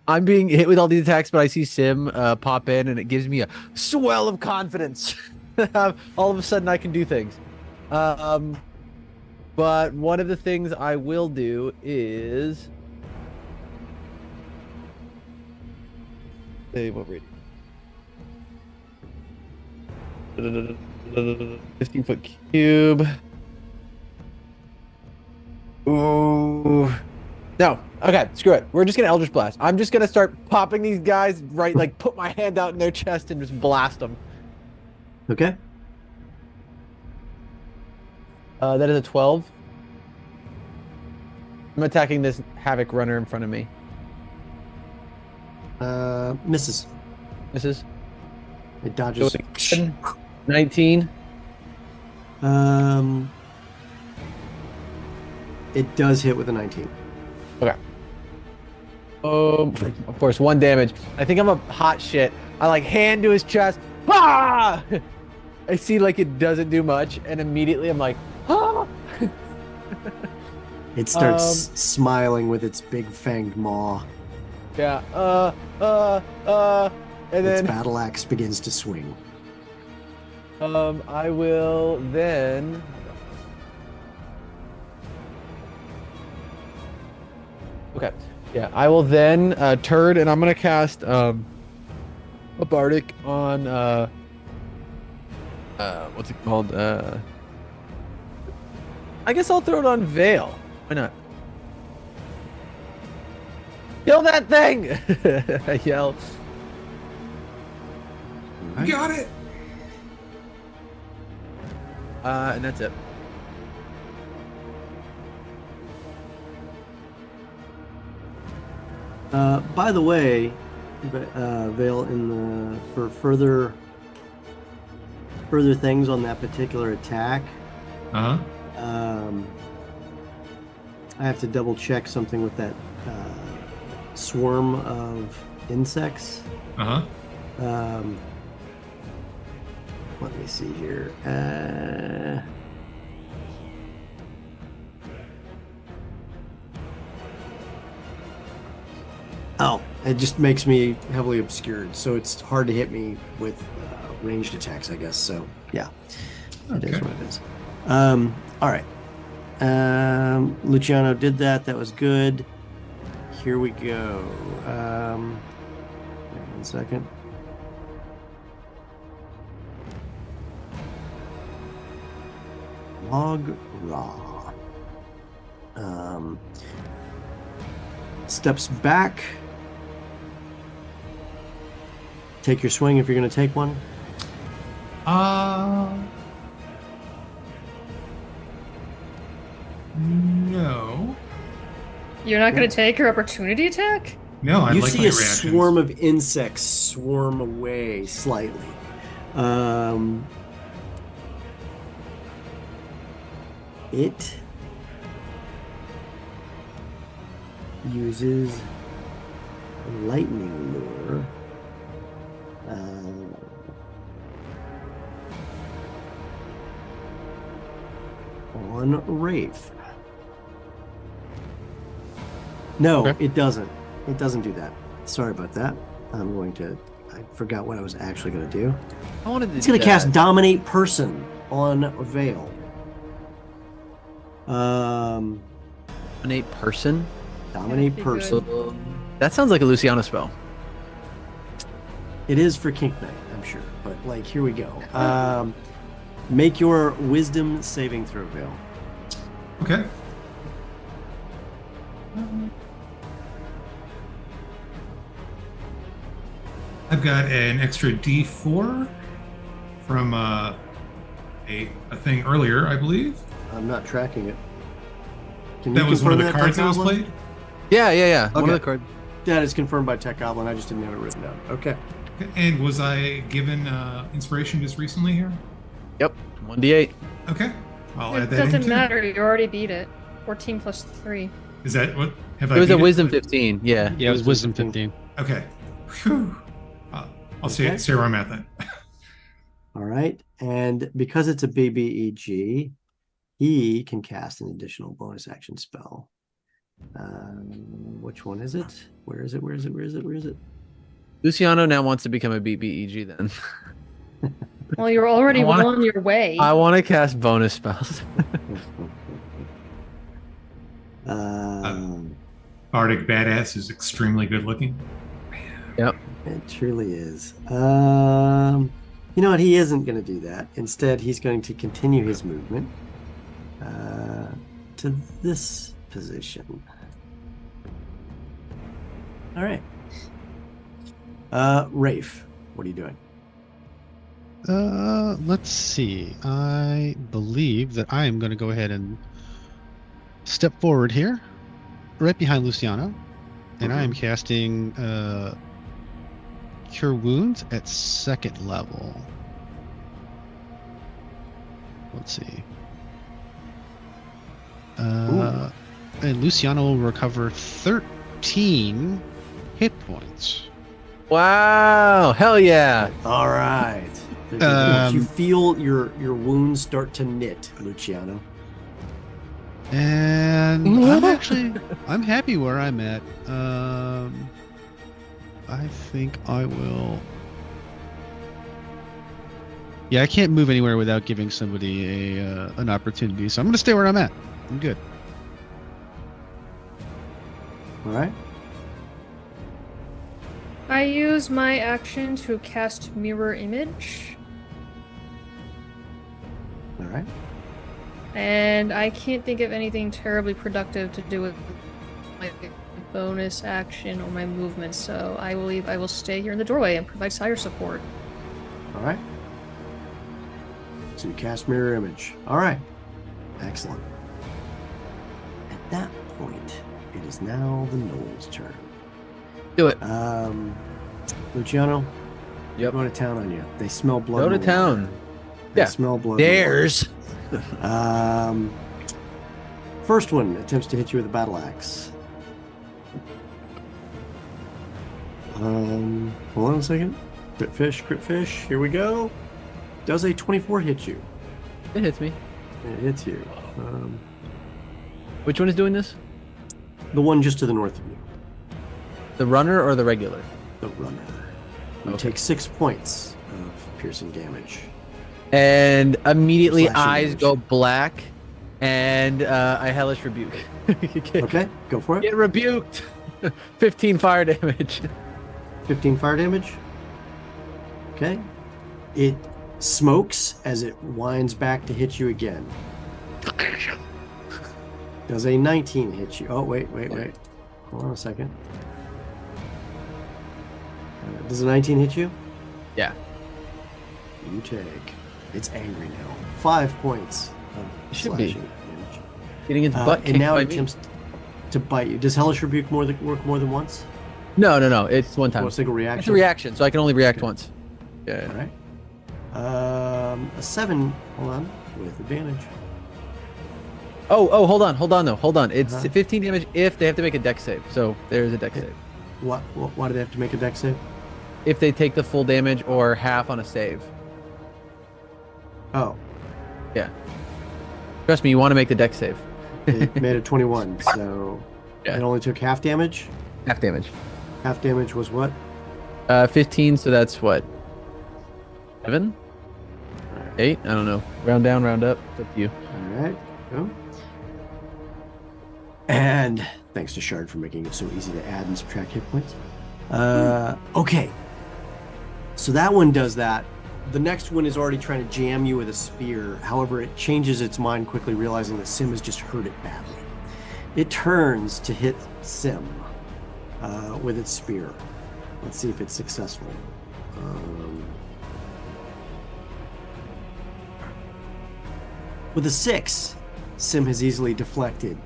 I'm being hit with all these attacks, but I see Sim pop in, and it gives me a swell of confidence. All of a sudden, I can do things. But one of the things I will do is. Hey, what read? 15-foot cube. Ooh. No. Okay, screw it. We're just gonna Eldritch Blast. I'm just gonna start popping these guys right, like put my hand out in their chest and just blast them. Okay. That is a 12. I'm attacking this Havoc runner in front of me. Misses. Misses. It dodges. 19. It does hit with a 19. Okay. Of course, 1 damage. I think I'm a hot shit. I like hand to his chest. Ah! I see like it doesn't do much, and immediately I'm like, ah! It starts smiling with its big fanged maw. Yeah. And its then battle axe begins to swing. I will then. Okay. Yeah, I will then turn, and I'm gonna cast a bardic on what's it called? I guess I'll throw it on Vale. Why not? Kill that thing! I yell. Got it. And that's it. By the way, Vale, for further things on that particular attack, I have to double check something with that swarm of insects. Let me see here. Oh, it just makes me heavily obscured, so it's hard to hit me with ranged attacks, I guess. So, yeah, it is what it is. All right. Luciano did that. That was good. Here we go. 1 second. Log Raw. Steps back. Take your swing if you're going to take one. No. You're not going to take your opportunity attack? No, I You like see my a reactions. swarm of insects swarm away slightly. It uses lightning lure. On Rafe. No, Okay. it doesn't. It doesn't do that. Sorry about that. I forgot what I was actually going to do. I wanted to. It's going to cast Dominate Person on Vale. Dominate person. Dominate That'd be Person. That sounds like a Luciano spell. It is for Kink Knight, I'm sure. But, like, here we go. Make your Wisdom saving throw, Vale. Okay. I've got an extra D4 from a thing earlier, I believe. I'm not tracking it. Can That you was one of confirm the cards that was Goblin? played. Yeah. One Okay. of the cards. That is confirmed by Tech Goblin. I just didn't have it written down. Okay. And was I given inspiration just recently here? Yep, 1d8. Okay. I'll It add that in doesn't too. matter. You already beat it. 14 plus 3. Is that what? Have It I was a beat wisdom 15. Yeah. Yeah, it was wisdom 15. Okay. Whew. I'll Okay. see where I'm at then. All right. And because it's a BBEG, he can cast an additional bonus action spell. Which one is it? Where is it? Where is it? Where is it? Where is it? Luciano now wants to become a BBEG then. Well, you're already I wanna- on your way. I want to cast bonus spells. Bardic Badass is extremely good looking. Yep. It truly is. You know what? He isn't going to do that. Instead, he's going to continue his movement to this position. All right. Rafe, what are you doing? Let's see. I believe that I am going to go ahead and step forward here, right behind Luciano, and I am casting Cure Wounds at 2nd level. Let's see. And Luciano will recover 13 hit points. Wow! Hell yeah! All right. You feel your wounds start to knit, Luciano. And I'm happy where I'm at. I think I will. Yeah, I can't move anywhere without giving somebody an opportunity, so I'm going to stay where I'm at. I'm good. All right. I use my action to cast Mirror Image, All right. and I can't think of anything terribly productive to do with my bonus action or my movement, so I will stay here in the doorway and provide sire support. All right. So you cast Mirror Image. All right. Excellent. At that point, it is now the Gnoll's turn. Do it. Luciano, they're Yep. going to town on you. They smell blood. Go to in the water. town. They Yeah. smell blood. in the water. Dares. First one attempts to hit you with a battle axe. Hold on a second. Crit fish. Here we go. Does a 24 hit you? It hits me. It hits you. Which one is doing this? The one just to the north of you. The runner or the regular? The runner. You Okay. take 6 points of piercing damage. And immediately Slashing eyes damage. go black, and I hellish rebuke. Okay, go for it. Get rebuked. 15 fire damage. 15 fire damage. Okay. It smokes as it winds back to hit you again. Does a 19 hit you? Oh, wait. Hold on a second. Does a 19 hit you? Yeah. You take. It's angry now. 5 points of Should be. slashing damage. Getting its butt kicked and now by it me. attempts to bite you. Does Hellish Rebuke work more than once? No. It's one time. Or a single reaction? It's a reaction, so I can only react Okay. once. Yeah. All right. A 7. Hold on. With advantage. Oh, hold on. It's Uh-huh. 15 damage if they have to make a dex save. So there's a dex save. Why do they have to make a dex save? If they take the full damage or half on a save. Oh, Yeah. Trust me, you want to make the dex save. it made a 21, so Yeah. it only took half damage. Half damage. Half damage was what? 15, so that's what? 7? 8? I don't know. Round down, round up. It's up to you. All right. Go. And thanks to Shard for making it so easy to add and subtract hit points. Okay. So that one does that. The next one is already trying to jam you with a spear. However, it changes its mind quickly, realizing that Sim has just hurt it badly. It turns to hit Sim with its spear. Let's see if it's successful. With a 6, Sim has easily deflected.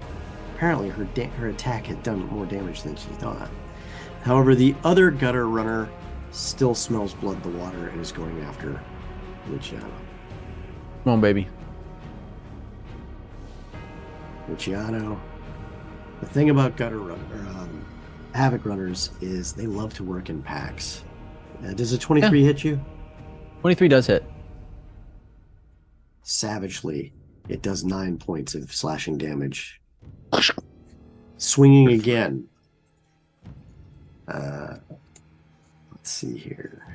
Apparently, her attack had done more damage than she thought. However, the other gutter runner still smells blood in the water and is going after Luciano. Come on, baby. Luciano. The thing about havoc runners is they love to work in packs. Does a 23 hit you? 23 does hit. Savagely, it does 9 points of slashing damage. Swinging again. Let's see here.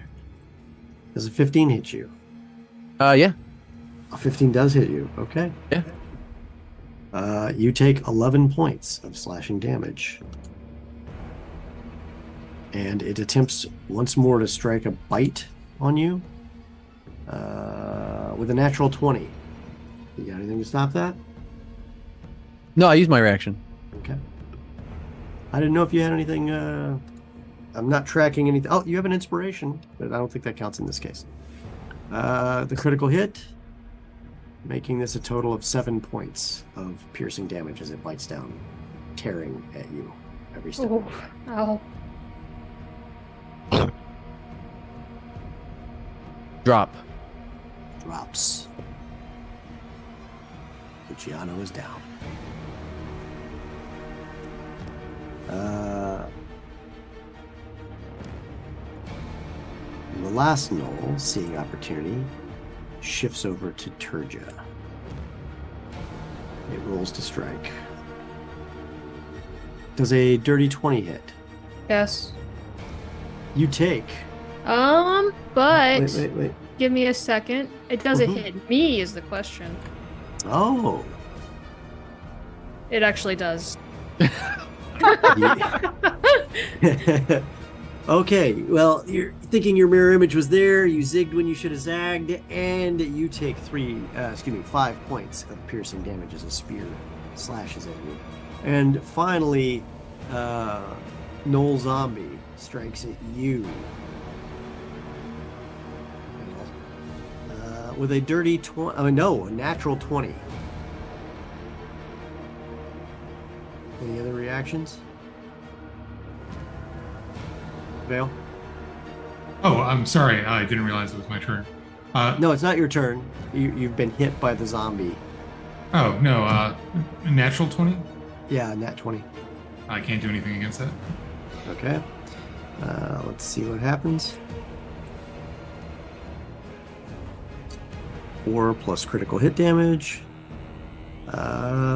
Does a 15 hit you? Yeah. A 15 does hit you. Okay. Yeah. You take 11 points of slashing damage. And it attempts once more to strike a bite on you with a natural 20. You got anything to stop that? No, I used my reaction. Okay. I didn't know if you had anything. I'm not tracking anything. Oh, you have an inspiration, but I don't think that counts in this case. The critical hit, making this a total of 7 points of piercing damage as it bites down, tearing at you every step. Oh, ow. Drop. Drops. Luciano is down. The last knoll, seeing opportunity, shifts over to Turja. It rolls to strike. Does a dirty 20 hit? Yes. You take. But Wait. give me a second. It doesn't hit me is the question. Oh. It actually does. Okay, well, you're thinking your mirror image was there, you zigged when you should have zagged, and you take 5 points of piercing damage as a spear slashes at you. And finally, Knoll Zombie strikes at you. With a dirty 20, a natural 20. Any other reactions? Vale? Oh, I'm sorry. I didn't realize it was my turn. No, it's not your turn. You've been hit by the zombie. Oh, no. Natural 20? Yeah, nat 20. I can't do anything against that. Okay. Let's see what happens. 4 plus critical hit damage.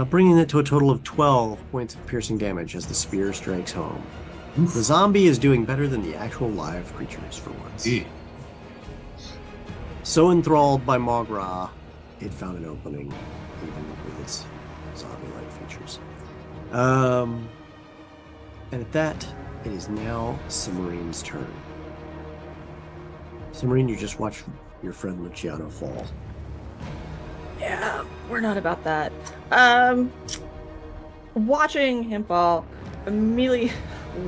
Bringing it to a total of 12 points of piercing damage as the spear strikes home. Oof. The zombie is doing better than the actual live creatures for once. Yeah. So enthralled by Mogra, it found an opening, even with its zombie-like features. And at that, it is now Cimmerine's turn. Cimmerine, you just watched your friend Luciano fall. Yeah, we're not about that. Watching him fall, immediately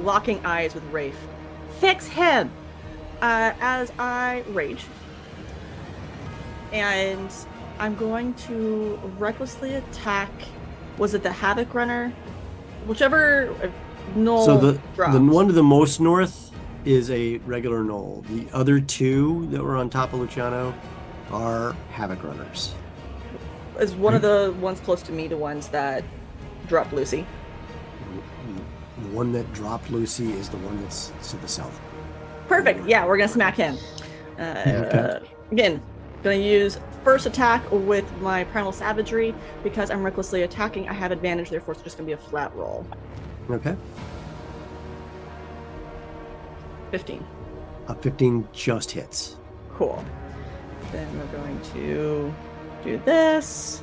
locking eyes with Rafe. Fix him! As I rage. And I'm going to recklessly attack, was it the Havoc Runner? Whichever knoll drops. The one to the most north is a regular knoll. The other two that were on top of Luciano are Havoc Runners. Is one of the ones close to me the ones that dropped Lucy? The one that dropped Lucy is the one that's to the south. Perfect. Yeah, we're gonna smack him. Okay. Again, gonna use first attack with my primal savagery because I'm recklessly attacking. I have advantage, therefore it's just gonna be a flat roll. Okay. 15. A 15 just hits. Cool. Then we're going to do this.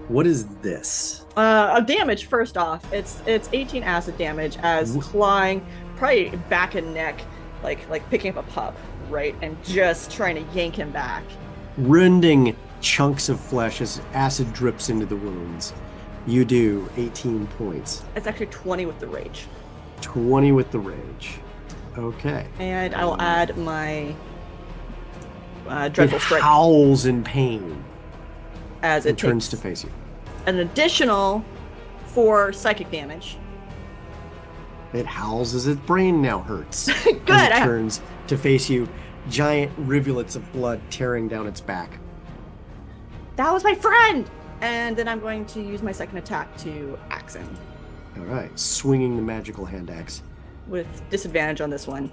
What is this? Damage first off. It's 18 acid damage as clawing, probably back and neck, like picking up a pup, right, and just trying to yank him back. Rending chunks of flesh as acid drips into the wounds. You do 18 points. It's actually 20 with the rage. 20 with the rage. Okay. And I will add my dreadful strike. It howls in pain as it turns to face you. An additional 4 psychic damage. It howls as its brain now hurts. Good. As it turns to face you, giant rivulets of blood tearing down its back. That was my friend! And then I'm going to use my second attack to axe him. All right, swinging the magical hand axe. With disadvantage on this one.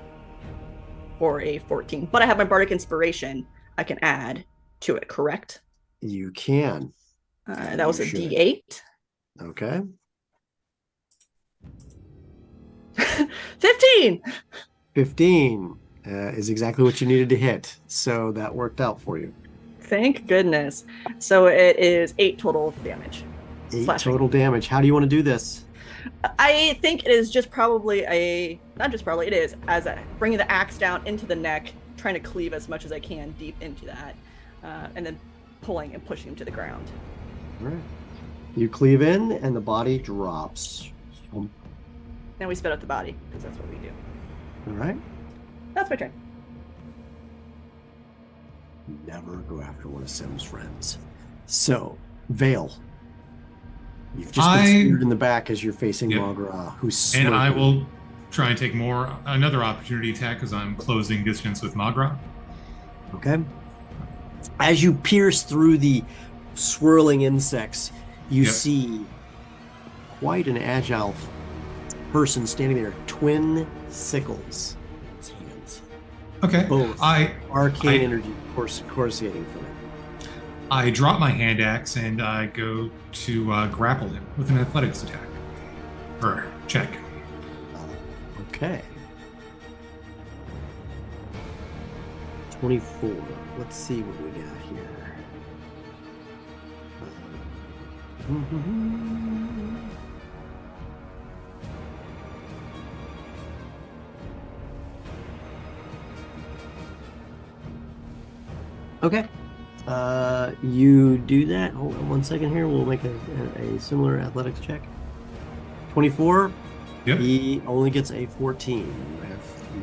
For a 14. But I have my Bardic Inspiration I can add to it, correct? You can. That was a should. D8. Okay. 15! 15 is exactly what you needed to hit. So that worked out for you. Thank goodness. So it is 8 total damage. 8 Slashing. total damage. How do you want to do this? I think it is just probably not just probably, it is, as bringing the axe down into the neck, trying to cleave as much as I can deep into that, and then pulling and pushing him to the ground. All right. You cleave in, and the body drops. All Then we spit out the body, because that's what we do. right. That's my turn. Never go after one of Sim's friends. So, Vale. You've just been speared in the back as you're facing Magra, who's smirking. And I will try and take another opportunity attack because I'm closing distance with Magra. Okay. As you pierce through the swirling insects, you see quite an agile person standing there, twin sickles in his hands. Okay. Both arcane energy coruscating from it. I drop my hand axe and I go to grapple him with an athletics attack. Or check. Okay. 24. Let's see what we got here. Okay. You do that. Hold on 1 second here. We'll make a similar athletics check. 24. Yep. He only gets a 14. You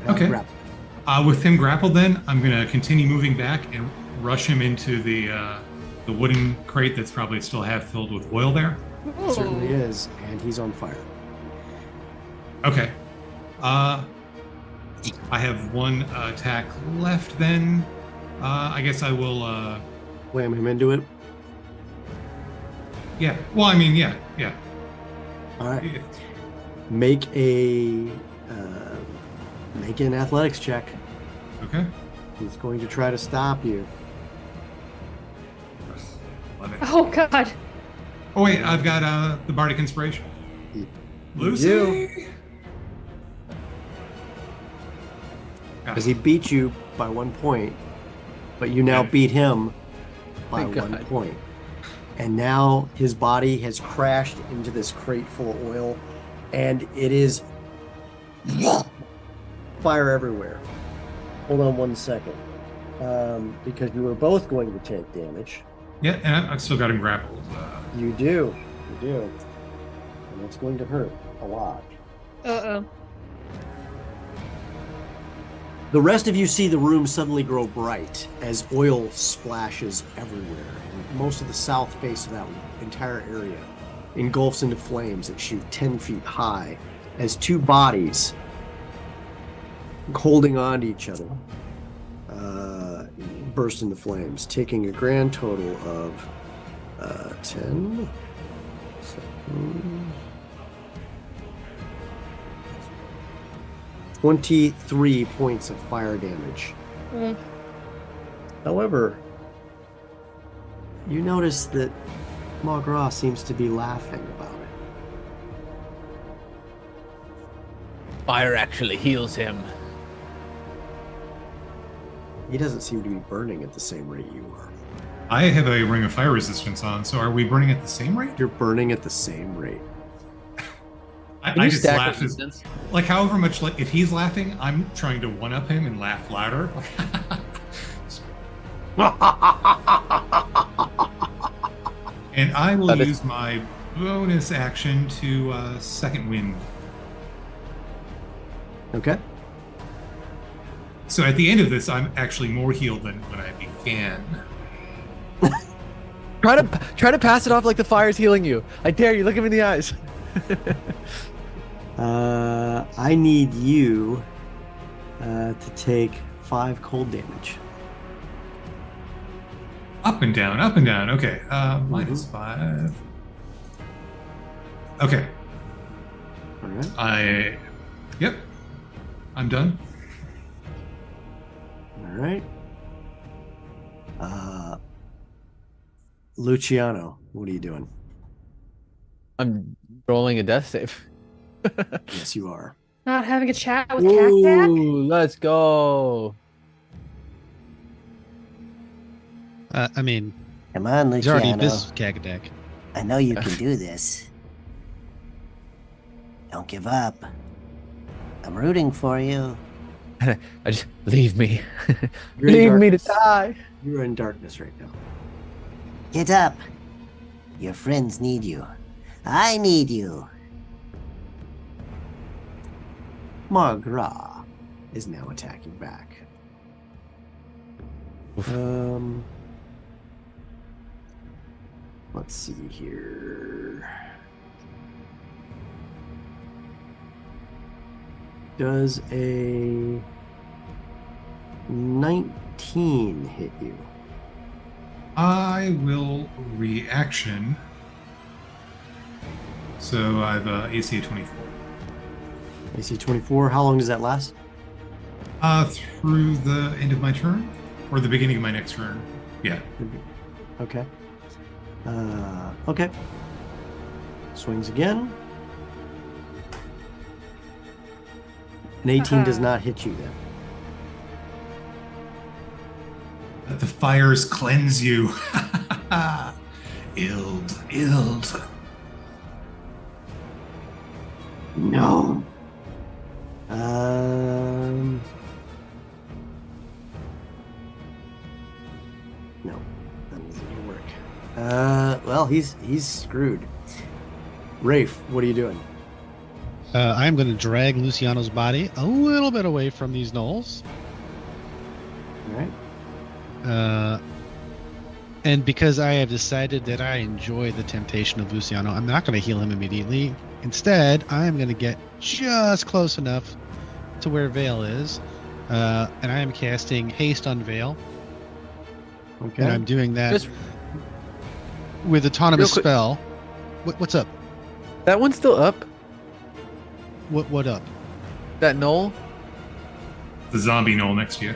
have Okay. grapple. With him grappled, then I'm going to continue moving back and rush him into the wooden crate that's probably still half filled with oil there. It certainly is, and he's on fire. Okay. I have one attack left. Then I guess I will. Wham him into it. Yeah. Well, I mean, yeah. All right. Yeah. Make an athletics check. Okay. He's going to try to stop you. 11. Oh god. Oh wait, I've got the Bardic Inspiration. Lucy. do. Because he beat you by 1 point, but you now beat him by Thank 1 God. point. And now his body has crashed into this crate full of oil, and it is fire everywhere. Hold on 1 second. Because you were both going to take damage. Yeah, and I've still got him grappled. You do. And it's going to hurt a lot. Uh-oh. The rest of you see the room suddenly grow bright as oil splashes everywhere. And most of the south face of that entire area engulfs into flames that shoot 10 feet high as two bodies holding on to each other burst into flames, taking a grand total of 10, 23 points of fire damage. However, you notice that Magra seems to be laughing about it. Fire actually heals him. He doesn't seem to be burning at the same rate you are. I have a ring of fire resistance on, so are we burning at the same rate? You're burning at the same rate. I just laugh like however much, like if he's laughing, I'm trying to one up him and laugh louder. And I will use my bonus action to second wind. Okay. So at the end of this, I'm actually more healed than when I began. Try to pass it off like the fire's healing you. I dare you. Look him in the eyes. I need you to take 5 cold damage. Up and down, up and down. Okay. -5. Okay. All right. Yep. I'm done. All right. Luciano, what are you doing? I'm rolling a death save. Yes, you are. Not having a chat with Cactac? Ooh, let's go. I mean, Come on, he's already Luciano. this Cactac. I know you can do this. Don't give up. I'm rooting for you. I just leave me. You're in leave me to darkness. die. You're in darkness right now. Get up. Your friends need you. I need you. Margra is now attacking back. Let's see here. Does a 19 hit you? I will reaction. So I have AC 24. AC 24. How long does that last? Through the end of my turn? Or the beginning of my next turn? Yeah. Okay. Okay. Swings again. An 18 does not hit you then. Let the fires cleanse you. Ild. No. No. That doesn't gonna work. Well, he's screwed. Rafe, what are you doing? I'm going to drag Luciano's body a little bit away from these gnolls. All right. And because I have decided that I enjoy the temptation of Luciano, I'm not going to heal him immediately. Instead, I'm going to get just close enough to where Vale is. And I am casting Haste on Vale. Okay. And I'm doing that Just with autonomous real quick. spell. What's up? That one's still up. What up? That knoll. The zombie knoll next to you.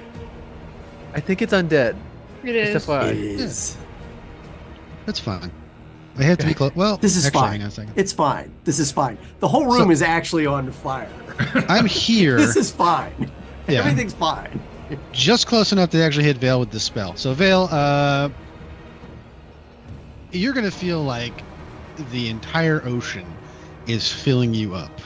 I think it's undead. It Just is. FYI. It is. That's fine. I had to be close. Well, This is actually, fine. hang on a second. It's fine. This is fine. The whole room is actually on fire. I'm here. This is fine. Yeah. Everything's fine. Just close enough to actually hit Vale with the spell. So Vale, you're gonna feel like the entire ocean is filling you up,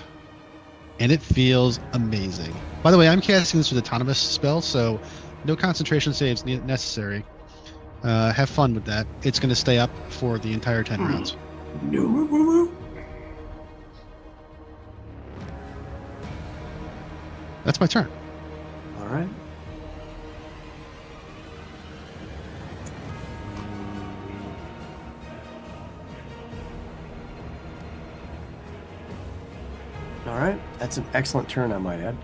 and it feels amazing. By the way, I'm casting this with autonomous spell, so no concentration saves necessary. Have fun with that. It's gonna stay up for the entire 10 rounds. No. That's my turn. All right. All right. That's an excellent turn, I might add.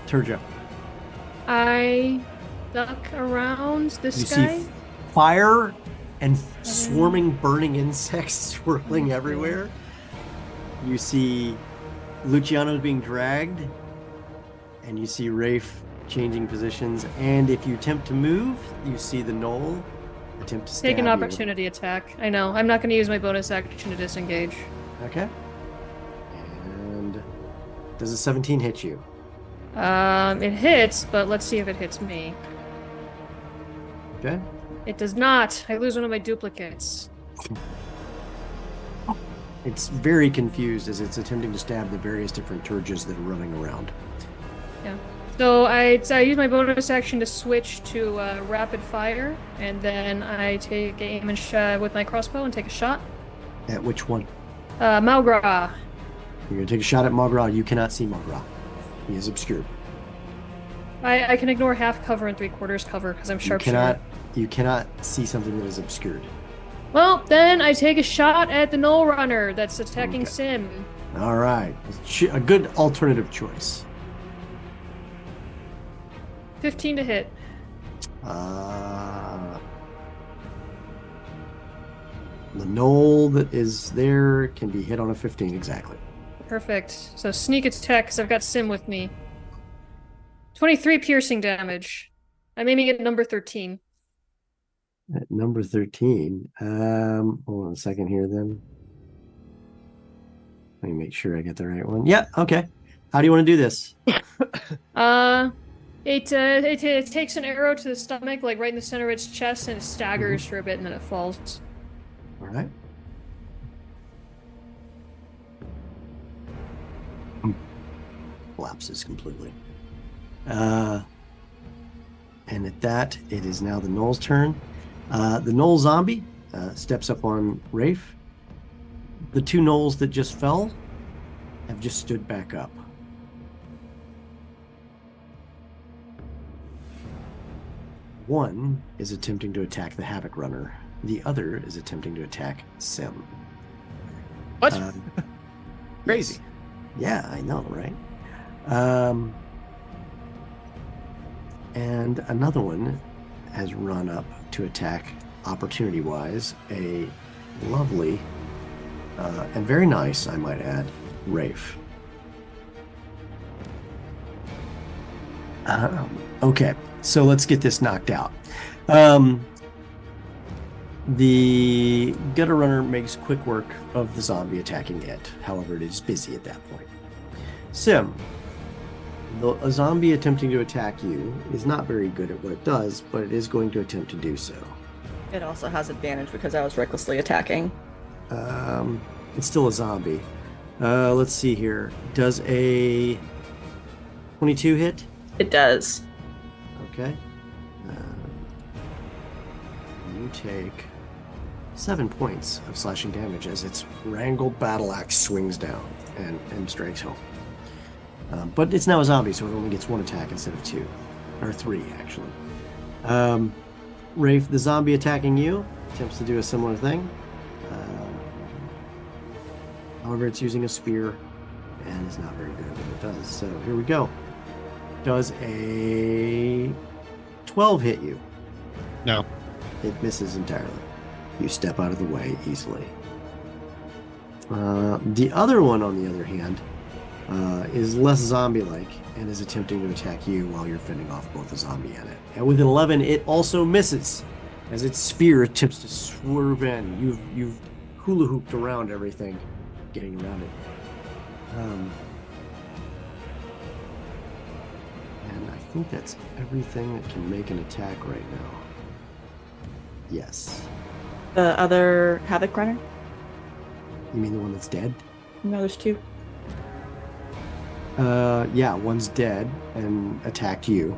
Turja. I duck around this You guy. see fire and swarming burning insects swirling everywhere. You see Luciano being dragged, and you see Rafe changing positions. And if you attempt to move, you see the knoll attempt to stab Take an you. opportunity attack. I know. I'm not going to use my bonus action to disengage. Okay. And does a 17 hit you? It hits, but let's see if it hits me. Okay. It does not. I lose one of my duplicates. It's very confused as it's attempting to stab the various different Turges that are running around. Yeah. So I use my bonus action to switch to rapid fire, and then I take aim and with my crossbow and take a shot. At which one? Malgra. You're going to take a shot at Magra. You cannot see Magra. He is obscured. I can ignore half cover and 3/4 cover because I'm sharpshooter. You cannot see something that is obscured. Well, then I take a shot at the Knoll Runner that's attacking Sim. All right. A good alternative choice. 15 to hit. The knoll that is there can be hit on a 15 exactly. Perfect. So sneak attack, because I've got Sim with me. 23 piercing damage. I'm aiming at number 13. At number 13. Hold on a second here then. Let me make sure I get the right one. Yeah, okay. How do you want to do this? It takes an arrow to the stomach, like right in the center of its chest, and it staggers for a bit, and then it falls. All right. Collapses completely. And at that, it is now the Knoll's turn. The Knoll zombie steps up on Rafe. The two Knolls that just fell have just stood back up. One is attempting to attack the Havoc Runner. The other is attempting to attack Sim. What? Crazy. Yeah, I know, right? And another one has run up to attack, opportunity-wise, a lovely and very nice, I might add, Rafe. Okay, so let's get this knocked out. The Gutter Runner makes quick work of the zombie attacking it. However, it is busy at that point. Sim, a zombie attempting to attack you is not very good at what it does, but it is going to attempt to do so. It also has advantage because I was recklessly attacking. It's still a zombie. Let's see here. Does a 22 hit? It does. Okay. You take 7 points of slashing damage as its wrangled battle axe swings down and strikes home. But it's now a zombie, so it only gets 1 attack instead of 2. Or 3, actually. Rafe, the zombie attacking you, attempts to do a similar thing. However, it's using a spear and is not very good at what it does. So here we go. Does a 12 hit you? No. It misses entirely. You step out of the way easily. The other one, on the other hand, is less zombie-like and is attempting to attack you while you're fending off both the zombie and it. And with an 11, it also misses as its spear attempts to swerve in. You've hula hooped around everything, getting around it. And I think that's everything that can make an attack right now. Yes. The other Havoc Runner? You mean the one that's dead? No, there's 2. Yeah, one's dead and attacked you.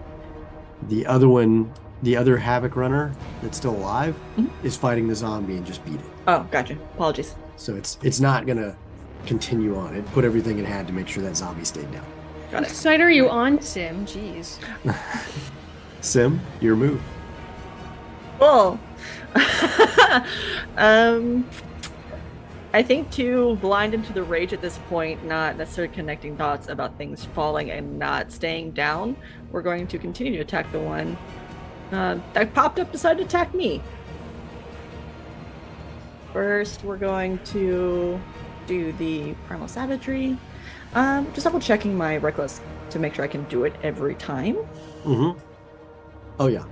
The other one, the other Havoc Runner that's still alive, is fighting the zombie and just beat it. Oh, gotcha. Apologies. So it's not gonna continue on. It put everything it had to make sure that zombie stayed down. Got What it. side are you on, Sim? Jeez. Sim, your move. Cool. I think to blind into the rage at this point, not necessarily connecting dots about things falling and not staying down, we're going to continue to attack the one that popped up, decided to attack me. First, we're going to do the Primal Savagery. Just double checking my Reckless to make sure I can do it every time. Mm-hmm. Oh, yeah.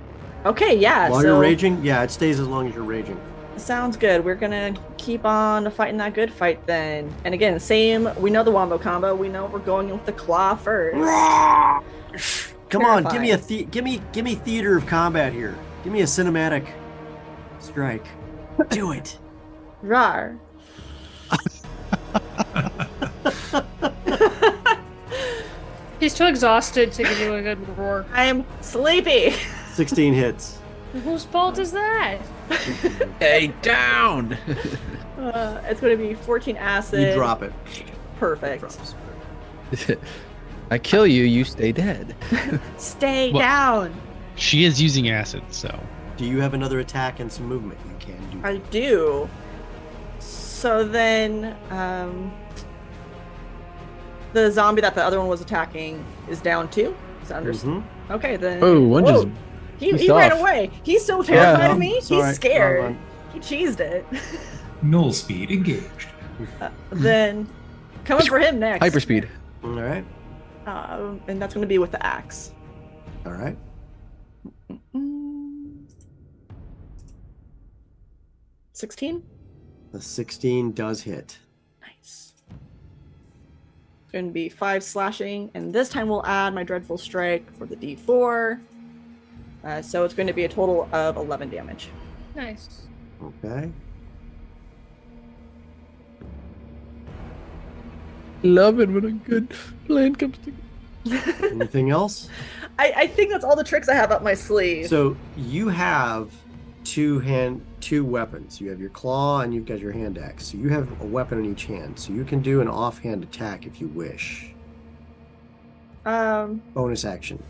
Okay, yeah. While you're raging? Yeah, it stays as long as you're raging. Sounds good. We're gonna keep on fighting that good fight then. And again, same. We know the wombo combo. We know we're going with the claw first. Come on, give me give me theater of combat here. Give me a cinematic strike. Do it. Rar. He's too exhausted to give you a good roar. I'm sleepy. 16 hits. Whose fault is that? Hey, down! It's going to be 14 acid. You drop it. Perfect. I kill you, you stay dead. Stay Well- down. She is using acid, so Do you have another attack and some movement? You can do. I do. So then, the zombie that the other one was attacking is down too. Is that understood? Okay, then. Oh, one just. He ran away. He's so terrified of me. Sorry. He's scared. He cheesed it. Null speed engaged. Then, coming for him next. Hyperspeed. All right. And that's going to be with the axe. All right. 16. The 16 does hit. Nice. It's going to be 5 slashing, and this time we'll add my dreadful strike for the D4. So it's going to be a total of 11 damage. Nice. Okay. Love it when a good plan comes together. Anything else? I think that's all the tricks I have up my sleeve. So you have two weapons. You have your claw and you've got your hand axe. So you have a weapon in each hand. So you can do an offhand attack if you wish. Bonus action.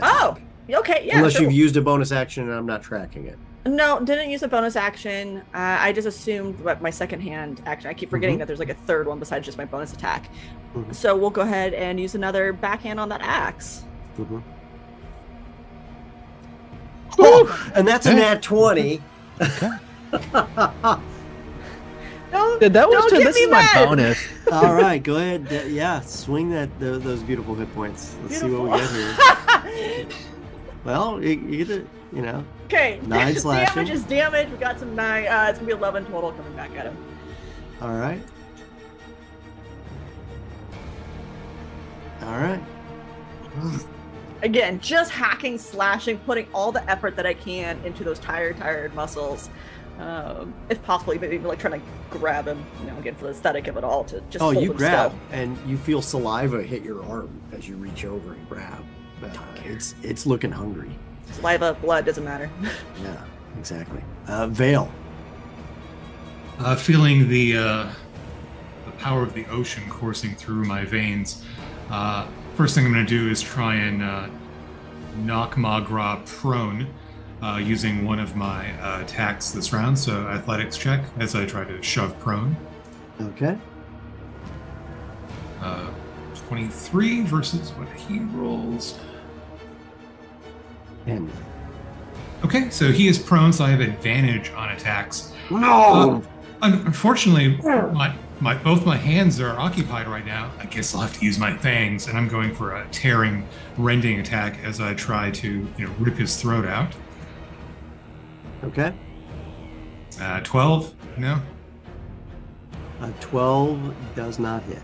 Oh, okay, yeah. Unless sure. you've used a bonus action and I'm not tracking it. No, didn't use a bonus action. I just assumed my second hand action. I keep forgetting that there's like a third one besides just my bonus attack. So we'll go ahead and use another backhand on that axe. Oh, and that's a nat 20. Okay. Don't That was get this me is my mad. bonus. All right, go ahead. Yeah, swing those beautiful hit points. Let's see what we get here. Well, you get it, you know. Okay. 9 slashing. Damage is damage. We got some 9. It's gonna be 11 total coming back at him. All right. All right. Again, just hacking, slashing, putting all the effort that I can into those tired muscles. If possible, maybe like trying to grab him, again for the aesthetic of it all, to just hold you him grab, still. and you feel saliva hit your arm as you reach over and grab. It's looking hungry. Saliva, blood, doesn't matter. Yeah, exactly. Vale. Feeling the power of the ocean coursing through my veins. First thing I'm going to do is try and knock Magra prone using one of my attacks this round. So athletics check as I try to shove prone. Okay. 23 versus what he rolls. 10. Okay, so he is prone, so I have advantage on attacks. No! Unfortunately, both my hands are occupied right now. I guess I'll have to use my fangs, and I'm going for a tearing, rending attack as I try to, rip his throat out. Okay. 12? No? 12 does not hit.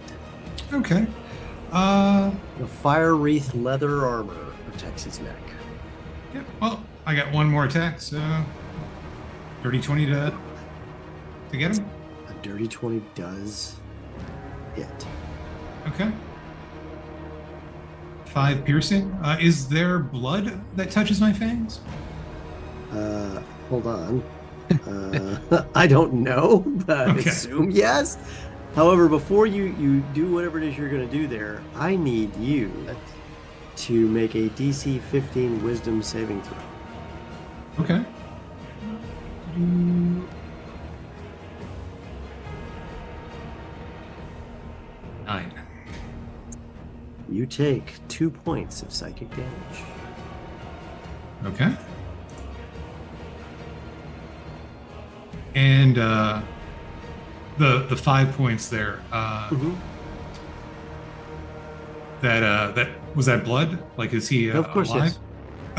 Okay. The fire wreath leather armor protects his neck. Yeah, well, I got one more attack, so dirty 20 to get him. A dirty 20 does hit. Okay. 5 piercing. Is there blood that touches my fangs? Hold on. I don't know, but I assume yes. However, before you do whatever it is you're going to do there, I need you to make a DC 15 Wisdom saving throw. Okay. 9. You take 2 points of psychic damage. Okay. And the 5 points there. That was that blood? Like, is he Of course, alive? yes.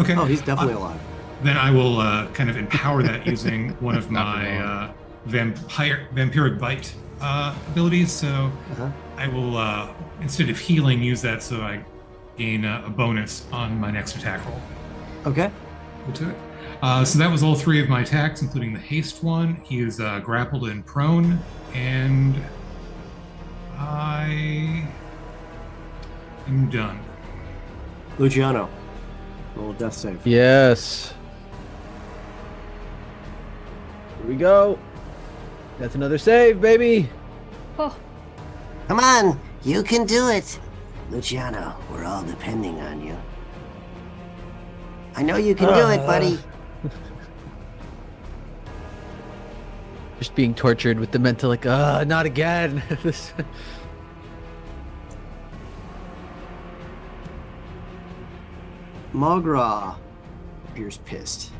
Okay. Oh, he's definitely alive. Then I will kind of empower that using one of my vampiric bite abilities. So I will, instead of healing, use that so I gain a bonus on my next attack roll. Okay. We'll do it. So that was all 3 of my attacks, including the haste one. He is grappled and prone, and I am done. Luciano, roll a death save. Yes. Here we go. That's another save, baby. Oh, Come on, you can do it. Luciano, we're all depending on you. I know you can do it, buddy. Just being tortured with the mental, like, not again. This. Magra appears pissed.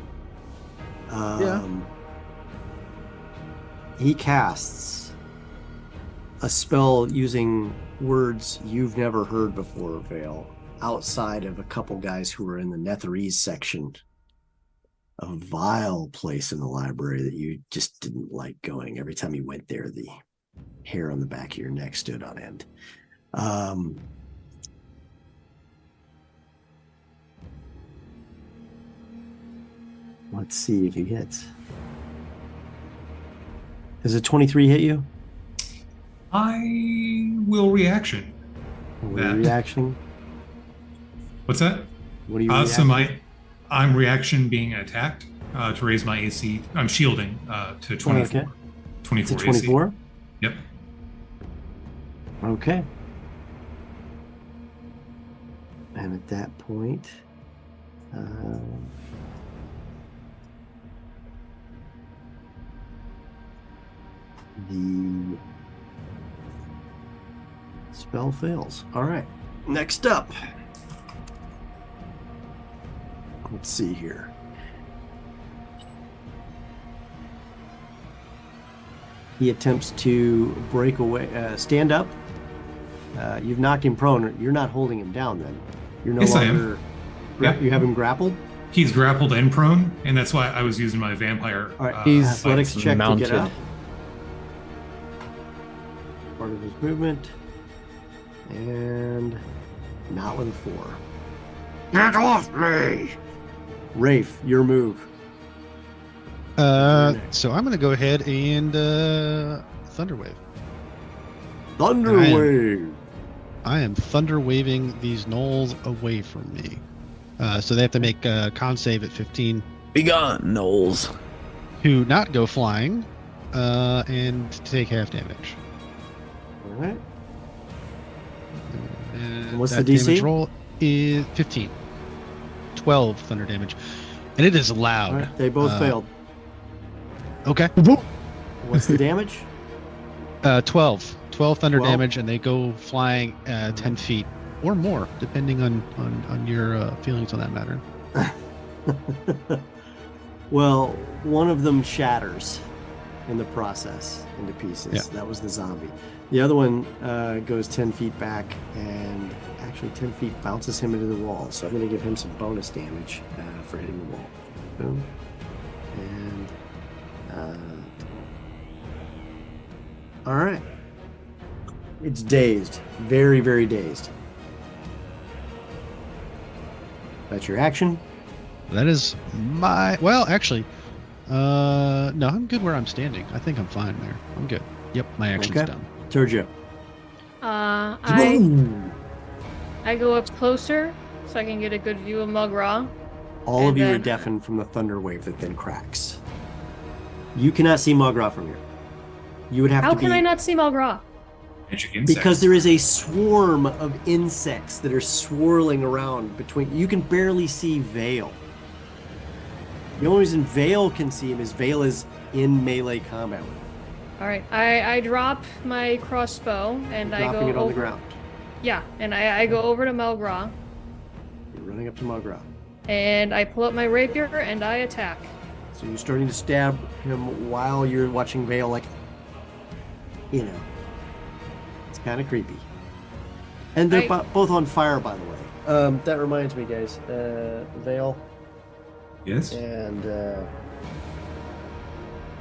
He casts a spell using words you've never heard before, Vale, outside of a couple guys who were in the Netherese section. A vile place in the library that you just didn't like going. Every time you went there, the hair on the back of your neck stood on end. Let's see if he hits. Does a 23 hit you? I will reaction. What are you reaction? What's that? What are you reaction? So I'm reaction being attacked to raise my AC. I'm shielding to 24. Okay. 24 to 24? AC. Yep. Okay. And at that point, the spell fails. All right. Next up. Let's see here. He attempts to break away, stand up. You've knocked him prone. You're not holding him down then. You're no Yes, longer. Yep. You have him grappled? He's grappled and prone, and that's why I was using my vampire. All right. He's athletics check mounted. to get up. Part of his movement. And not with a 4. Get off me! Rafe, your move. So I'm going to go ahead and Thunderwave. Thunderwave. I am thunder waving these gnolls away from me. So they have to make a con save at 15 Be gone, Knowles. to not go flying and to take half damage. All right. And What's that the DC? damage roll is 15. 12 thunder damage. And it is loud. All right. They both failed. Okay. What's the damage? 12. 12 thunder 12? damage, and they go flying 10 feet or more, depending on your feelings on that matter. Well, one of them shatters in the process into pieces. Yeah. That was the zombie. The other one goes 10 feet back and actually 10 feet bounces him into the wall. So I'm going to give him some bonus damage for hitting the wall. Boom. And all right. It's dazed. Very, very dazed. That's your action. That is my... Well, actually, no, I'm good where I'm standing. I think I'm fine there. I'm good. Yep, my action's Okay. done. Turjo. I go up closer so I can get a good view of Mugra. All of And you are then- deafened from the thunder wave that then cracks. You cannot see Mugra from here. You would have How to can be I not see Mugra? Magic insects. because there is a swarm of insects that are swirling around between. You can barely see Vale. The only reason Vale can see him is Vale is in melee combat with him. All right, I drop my crossbow and I go Dropping it on over. the ground. Yeah, and I go over to Mugra You're running up to Mugra. and I pull up my rapier and I attack. So you're starting to stab him while you're watching Vale, like, you know, it's kind of creepy. And they're both on fire, by the way. That reminds me, guys. Vale Yes. and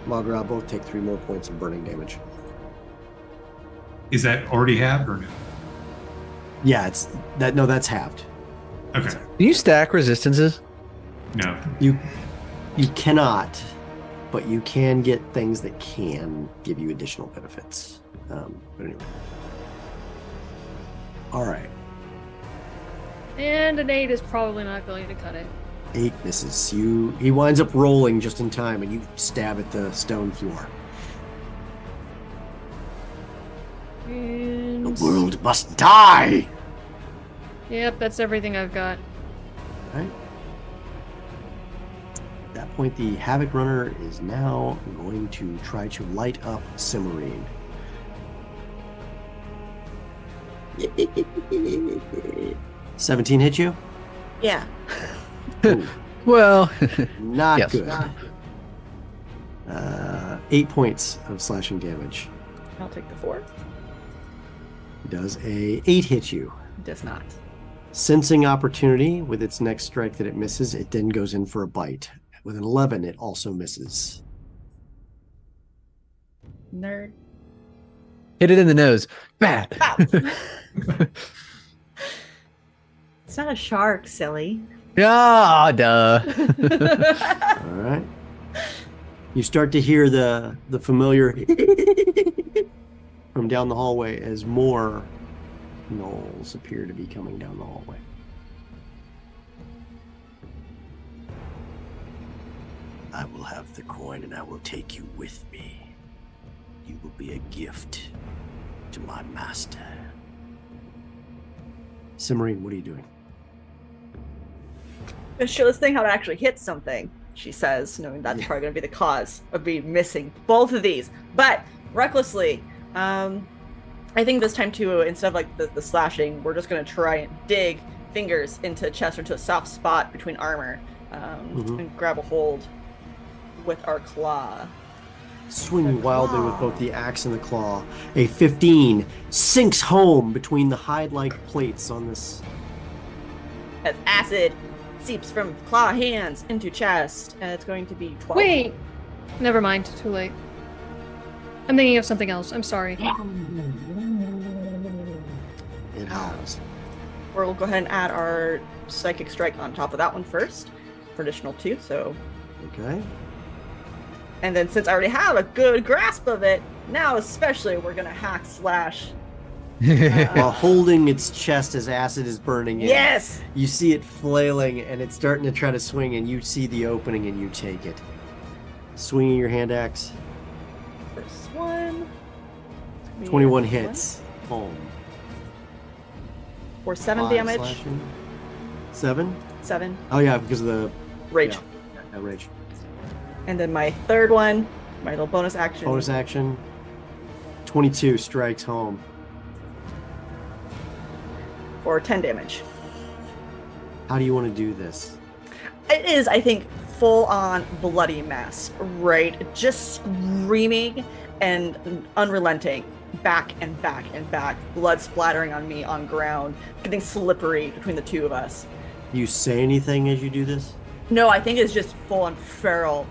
Magra both take 3 more points of burning damage. Is that already halved or no? Yeah, it's that. No, that's halved. Okay. Can you stack resistances? No. You cannot, but you can get things that can give you additional benefits. But anyway. All right. And an 8 is probably not going to cut it. 8 misses. He winds up rolling just in time, and you stab at the stone floor. And... The world must die! Yep, that's everything I've got. Right? At that point, the Havoc Runner is now going to try to light up Cimarine. 17 hit you? Yeah. Ooh, Well, not Yes. good. 8 points of slashing damage. I'll take the 4. Does a 8 hit you? Does not. Sensing opportunity with its next strike that it misses, it then goes in for a bite. With an 11, it also misses. Nerd. hit it in the nose. Bad. Ow. It's not a shark, silly. Ah, duh. All right. You start to hear the familiar from down the hallway as more gnolls appear to be coming down the hallway. I will have the coin and I will take you with me. You will be a gift to my master. Cimarine, what are you doing? Let's show this thing how to actually hit something, she says, knowing that's probably going to be the cause of me missing both of these. But recklessly, I think this time too, instead of like the slashing, we're just going to try and dig fingers into chest or into a soft spot between armor and grab a hold with our claw. Swinging wildly with both the axe and the claw, a 15 sinks home between the hide-like plates on this. As acid seeps from claw hands into chest, and it's going to be 12. Wait! Never mind. Too late. I'm thinking of something else. I'm sorry. It howls. We'll go ahead and add our psychic strike on top of that one first for additional 2. So, Okay. and then since I already have a good grasp of it, now especially we're gonna hack slash. While holding its chest as acid is burning in. Yes. You see it flailing and it's starting to try to swing, and you see the opening and you take it. Swinging your hand axe. First one. 21 hits. Home. For 7 5 damage. slashing. 7? 7 Oh yeah, because of the rage. Yeah, rage. And then my third one, my little bonus action. Bonus action. 22 strikes home. For 10 damage. How do you want to do this? It is, I think, full on bloody mess, right? Just screaming and unrelenting. Back and back and back. Blood splattering on me on ground. Getting slippery between the two of us. Do you say anything as you do this? No, I think it's just full on feral.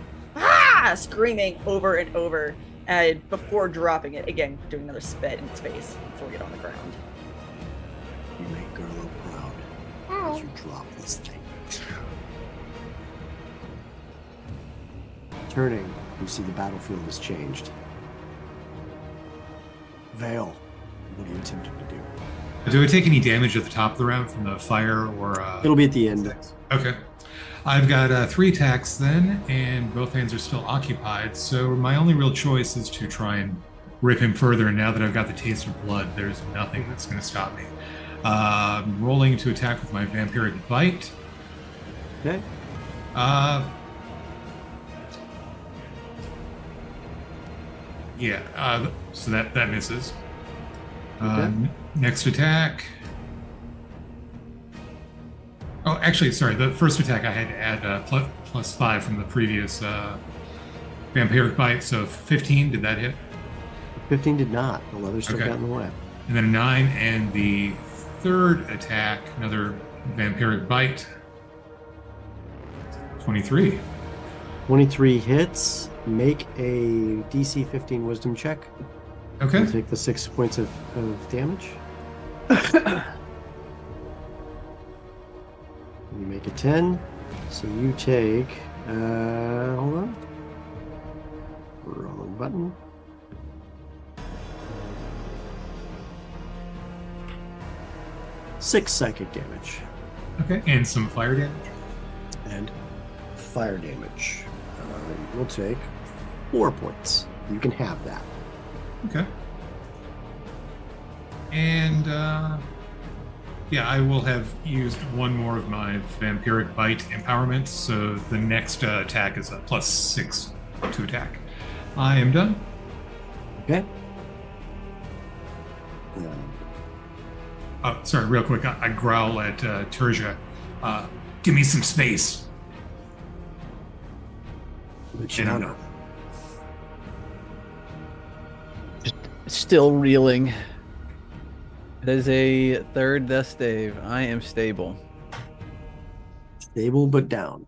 Screaming over and over. And before dropping it, again, doing another spit in its face before we get on the ground. You make Gerlo proud as you drop this thing. Turning, you see the battlefield has changed. Vale, what are you attempting to do? Do I take any damage at the top of the round from the fire or? It'll be at the end. Okay. I've got 3 attacks then, and both hands are still occupied. So my only real choice is to try and rip him further. And now that I've got the taste of blood, there's nothing that's going to stop me. Rolling to attack with my vampiric bite. Okay. Yeah. So that misses. Okay. Next attack. Oh, actually, sorry. The first attack I had to add plus 5 from the previous vampiric bite. So 15. Did that hit? 15 did not. The leather still got in the way. And then a 9, and the third attack, another vampiric bite. 23. 23 hits. Make a DC 15 wisdom check. Okay. You'll take the 6 points of damage. You make a 10. So you take... hold on. Wrong button. Six psychic damage. Okay. And some fire damage. And fire damage. You will take 4 points. You can have that. Okay. And Yeah, I will have used one more of my vampiric bite empowerment, so the next attack is a +6 to attack. I am done. Okay. Oh, sorry, real quick. I growl at Terja. Give me some space. Luciano. Still reeling. It is a third death save. I am stable. Stable but down.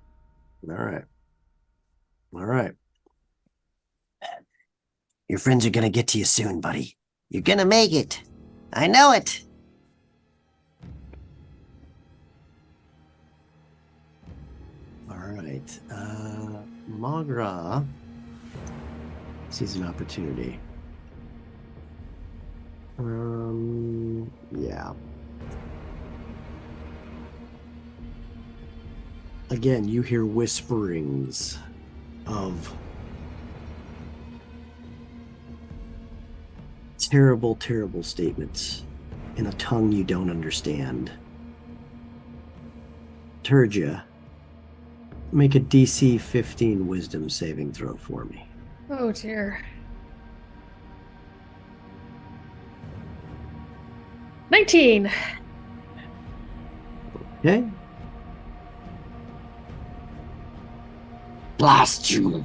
All right. All right. Your friends are gonna get to you soon, buddy. You're gonna make it. I know it. All right. Magra sees an opportunity. Yeah. Again, you hear whisperings of terrible, terrible statements in a tongue you don't understand. Turgia, make a DC 15 wisdom saving throw for me. Oh dear. 19. Okay. Blast you.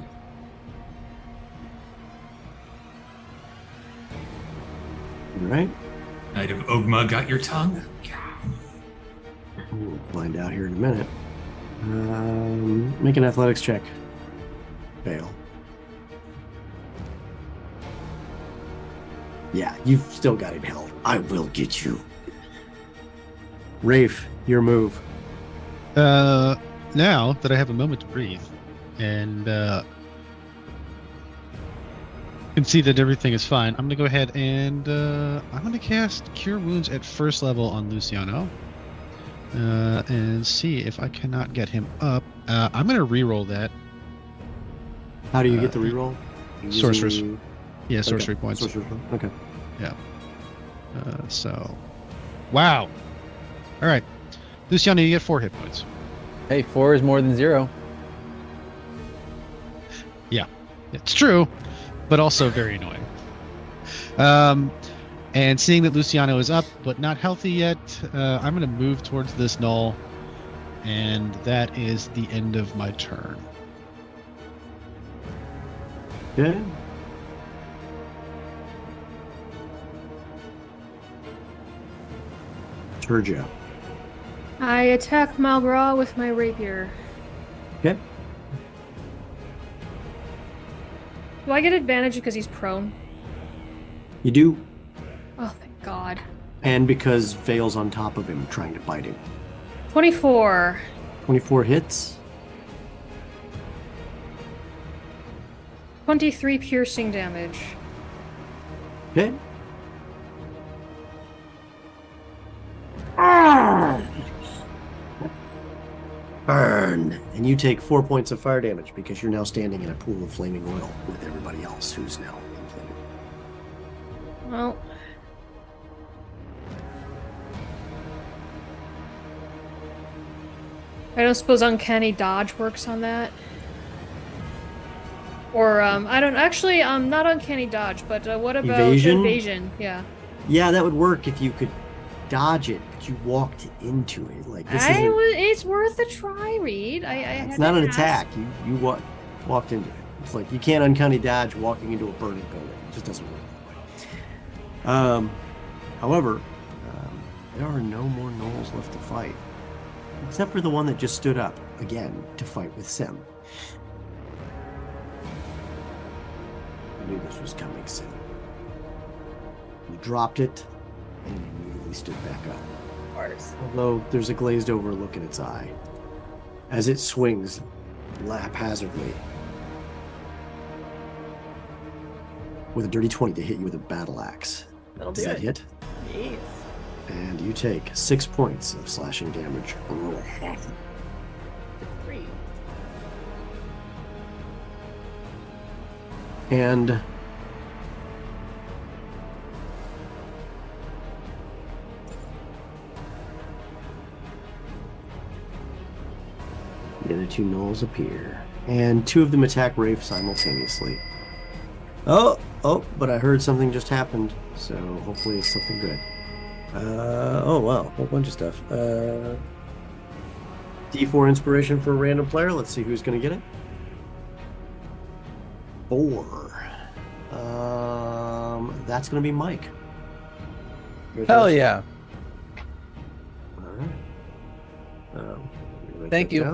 All right. Knight of Ogma got your tongue? We'll find out here in a minute. Make an athletics check. Fail. Yeah, you've still got him held. I will get you. Rafe, your move. Now that I have a moment to breathe and can see that everything is fine, I'm going to go ahead and I'm going to cast Cure Wounds at first level on Luciano and see if I cannot get him up. I'm going to re-roll that. How do you get the reroll? Sorceress. Yeah, sorcery points. Sorcery. Okay. Yeah. So, wow. All right, Luciano, you get 4 hit points. Hey, 4 is more than 0. Yeah, it's true, but also very annoying. And seeing that Luciano is up but not healthy yet, I'm going to move towards this null, and that is the end of my turn. Okay. Turgia. I attack Malgra with my rapier. Okay. Do I get advantage because he's prone? You do, Oh, thank God. and because Vale's on top of him trying to bite him. 24. 24 hits. 23 piercing damage. Okay. Burn. And you take 4 points of fire damage because you're now standing in a pool of flaming oil with everybody else who's now inflamed. Well. I don't suppose Uncanny Dodge works on that. Or, I don't actually, not Uncanny Dodge, but what about Evasion? Evasion? Yeah. Yeah, that would work if you could dodge it, but you walked into it. Like this isn't, It's worth a try, Reed. I it's had not to an ask. attack. You walked into it. It's like you can't uncanny dodge walking into a burning building. It just doesn't work that way. However, there are no more gnolls left to fight, except for the one that just stood up again to fight with Sim. I knew this was coming, Sim. You dropped it and immediately stood back up. Although there's a glazed over look in its eye as it swings haphazardly with a dirty 20 to hit you with a battle axe. That'll Does do that it. hit? Yes. And you take 6 points of slashing damage. 3. And The other two gnolls appear. And two of them attack Rafe simultaneously. Oh, but I heard something just happened. So hopefully it's something good. Oh wow, a whole bunch of stuff. D4 inspiration for a random player. Let's see who's going to get it. 4. That's going to be Mike. Hell yeah. All right. Thank you.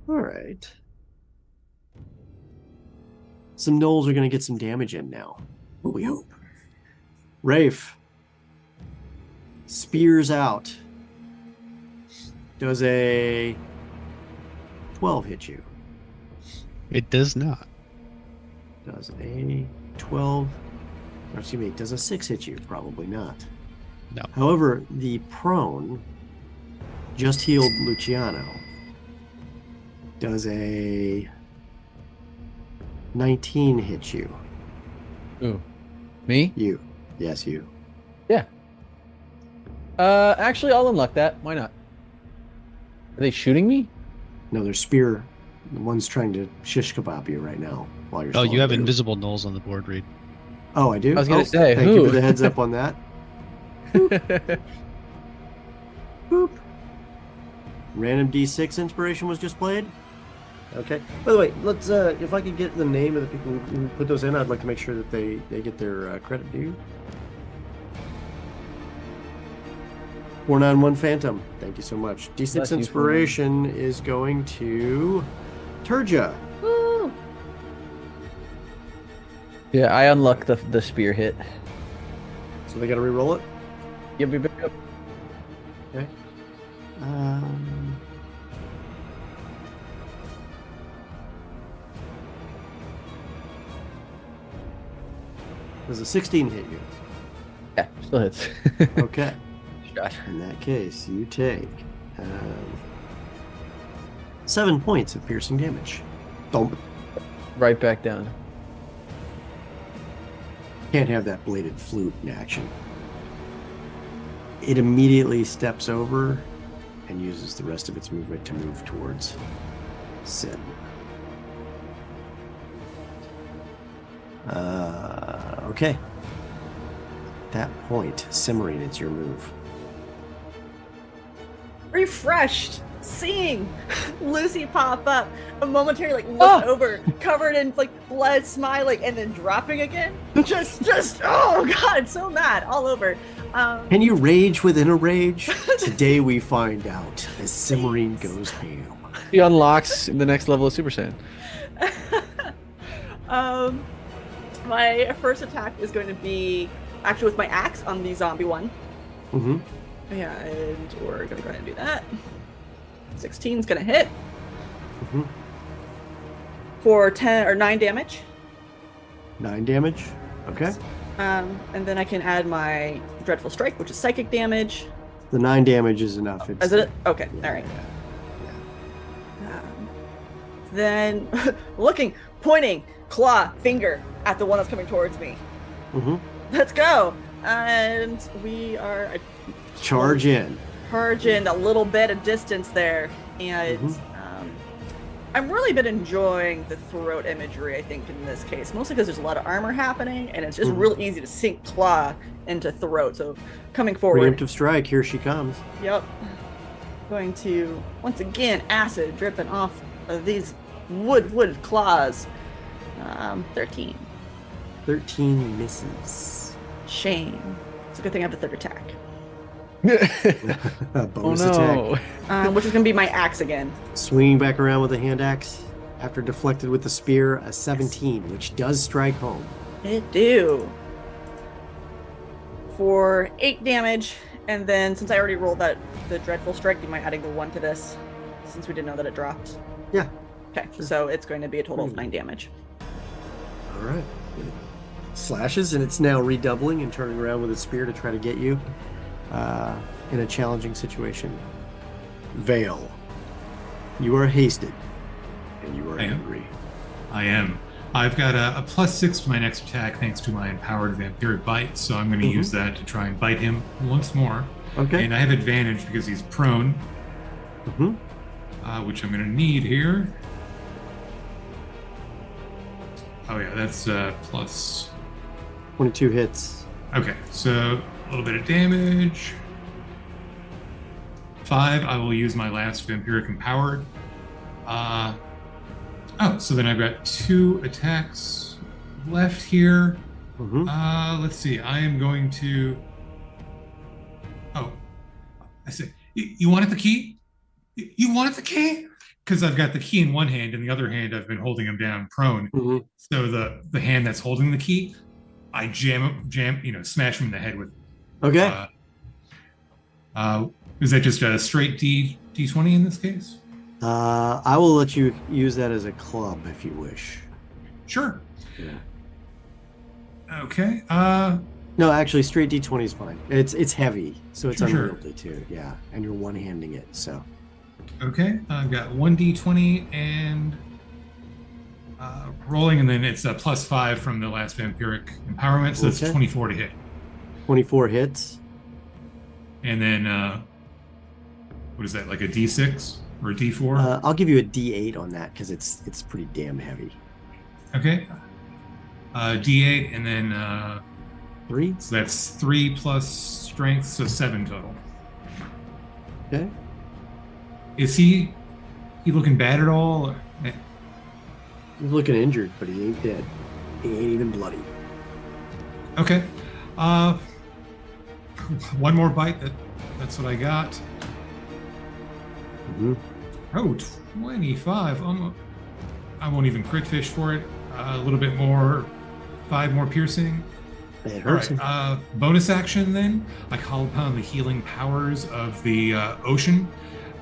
All right. Some gnolls are going to get some damage in now. We hope. Rafe spears out. Does a 12 hit you? It does not. Does a 12, or excuse me, does a 6 hit you? Probably not. No. However, the prone just healed Luciano. Does a 19 hit you? Ooh. Me? You. Yes, you. Yeah. Actually, I'll unlock that. Why not? Are they shooting me? No, they're spear. The one's trying to shish kebab you right now while you're. Oh, you have there. invisible gnolls on the board, Reed. Oh, I do. I was gonna say, thank who? you for the heads up on that. Boop. Boop. Random D6 inspiration was just played. Okay. By the way, let's if I could get the name of the people who put those in, I'd like to make sure that they get their credit due. 491 Phantom, thank you so much. D6 inspiration is going to Turja. Woo! Yeah, I unlocked the spear hit. So they got to re-roll it. Yep. Okay. Does a 16 hit you? Yeah, still hits. Okay. Shot. In that case, you take 7 points of piercing damage. Thump. Right back down. Can't have that bladed flute in action. It immediately steps over and uses the rest of its movement to move towards Sin. Okay. At that point, Cimmerian, it's your move. Refreshed, seeing Lucy pop up, a momentary look over, covered in blood, smiling, and then dropping again. Just oh god, so mad all over. Can you rage within a rage? Today we find out as Cimmerian goes ham. He unlocks the next level of Super Saiyan. My first attack is going to be actually with my axe on the zombie one. Mm-hmm. Yeah, and we're gonna go ahead and do that. 16's gonna hit. Mm-hmm. For 9 damage. 9 damage. Okay. And then I can add my Dreadful Strike, which is psychic damage. The 9 damage is enough. Is it? Okay. Yeah, All right. Yeah. Then looking, pointing, claw, finger at the one that's coming towards me. Mm-hmm. Let's go. And we are Charge in a little bit of distance there, and I'm really been enjoying the throat imagery. I think in this case, mostly because there's a lot of armor happening, and it's just real easy to sink claw into throat. So coming forward, preemptive strike. Here she comes. Yep. Going to once again acid dripping off of these wood claws. 13. 13 misses. Shame. It's a good thing I have the third attack. Bonus attack. Which is going to be my axe again. Swinging back around with a hand axe. After deflected with the spear, a 17, which does strike home. It do. For 8 damage, and then since I already rolled the Dreadful Strike, do you mind adding the 1 to this? Since we didn't know that it dropped. Yeah. Okay, so it's going to be a total of 9 damage. All right. It slashes, and it's now redoubling and turning around with its spear to try to get you in a challenging situation. Vale, you are hasted, and you are angry. I am. I've got a +6 to my next attack thanks to my empowered vampiric bite, so I'm going to use that to try and bite him once more. Okay. And I have advantage because he's prone, which I'm going to need here. Oh yeah, that's plus 22 hits. Okay, so a little bit of damage. 5, I will use my last Vampiric Empowered. So then I've got 2 attacks left here. Let's see, I am going to... Oh, I see. You wanted the key? You wanted the key? Because I've got the key in one hand, and the other hand I've been holding him down prone. So the hand that's holding the key, I smash him in the head with. Okay. Is that just a straight D20 in this case? I will let you use that as a club if you wish. Sure. Yeah. Okay. No, actually, straight D20 is fine. It's heavy, so it's Sure. unwieldy too. Yeah, and you're one-handing it, so. Okay, I've got 1d20 and rolling, and then it's a +5 from the last Vampiric Empowerment, so it's 24 to hit. 24 hits. And then, what is that, like a D6 or a D4? I'll give you a D8 on that because it's pretty damn heavy. Okay. D8, and then 3. So that's 3 plus strength, so 7 total. Okay. Is he looking bad at all? Or... He's looking injured, but he ain't dead. He ain't even bloody. Okay. One more bite. That's what I got. Oh, 25. I won't even crit fish for it. A little bit more. 5 more piercing. It hurts him. Bonus action then. I call upon the healing powers of the ocean.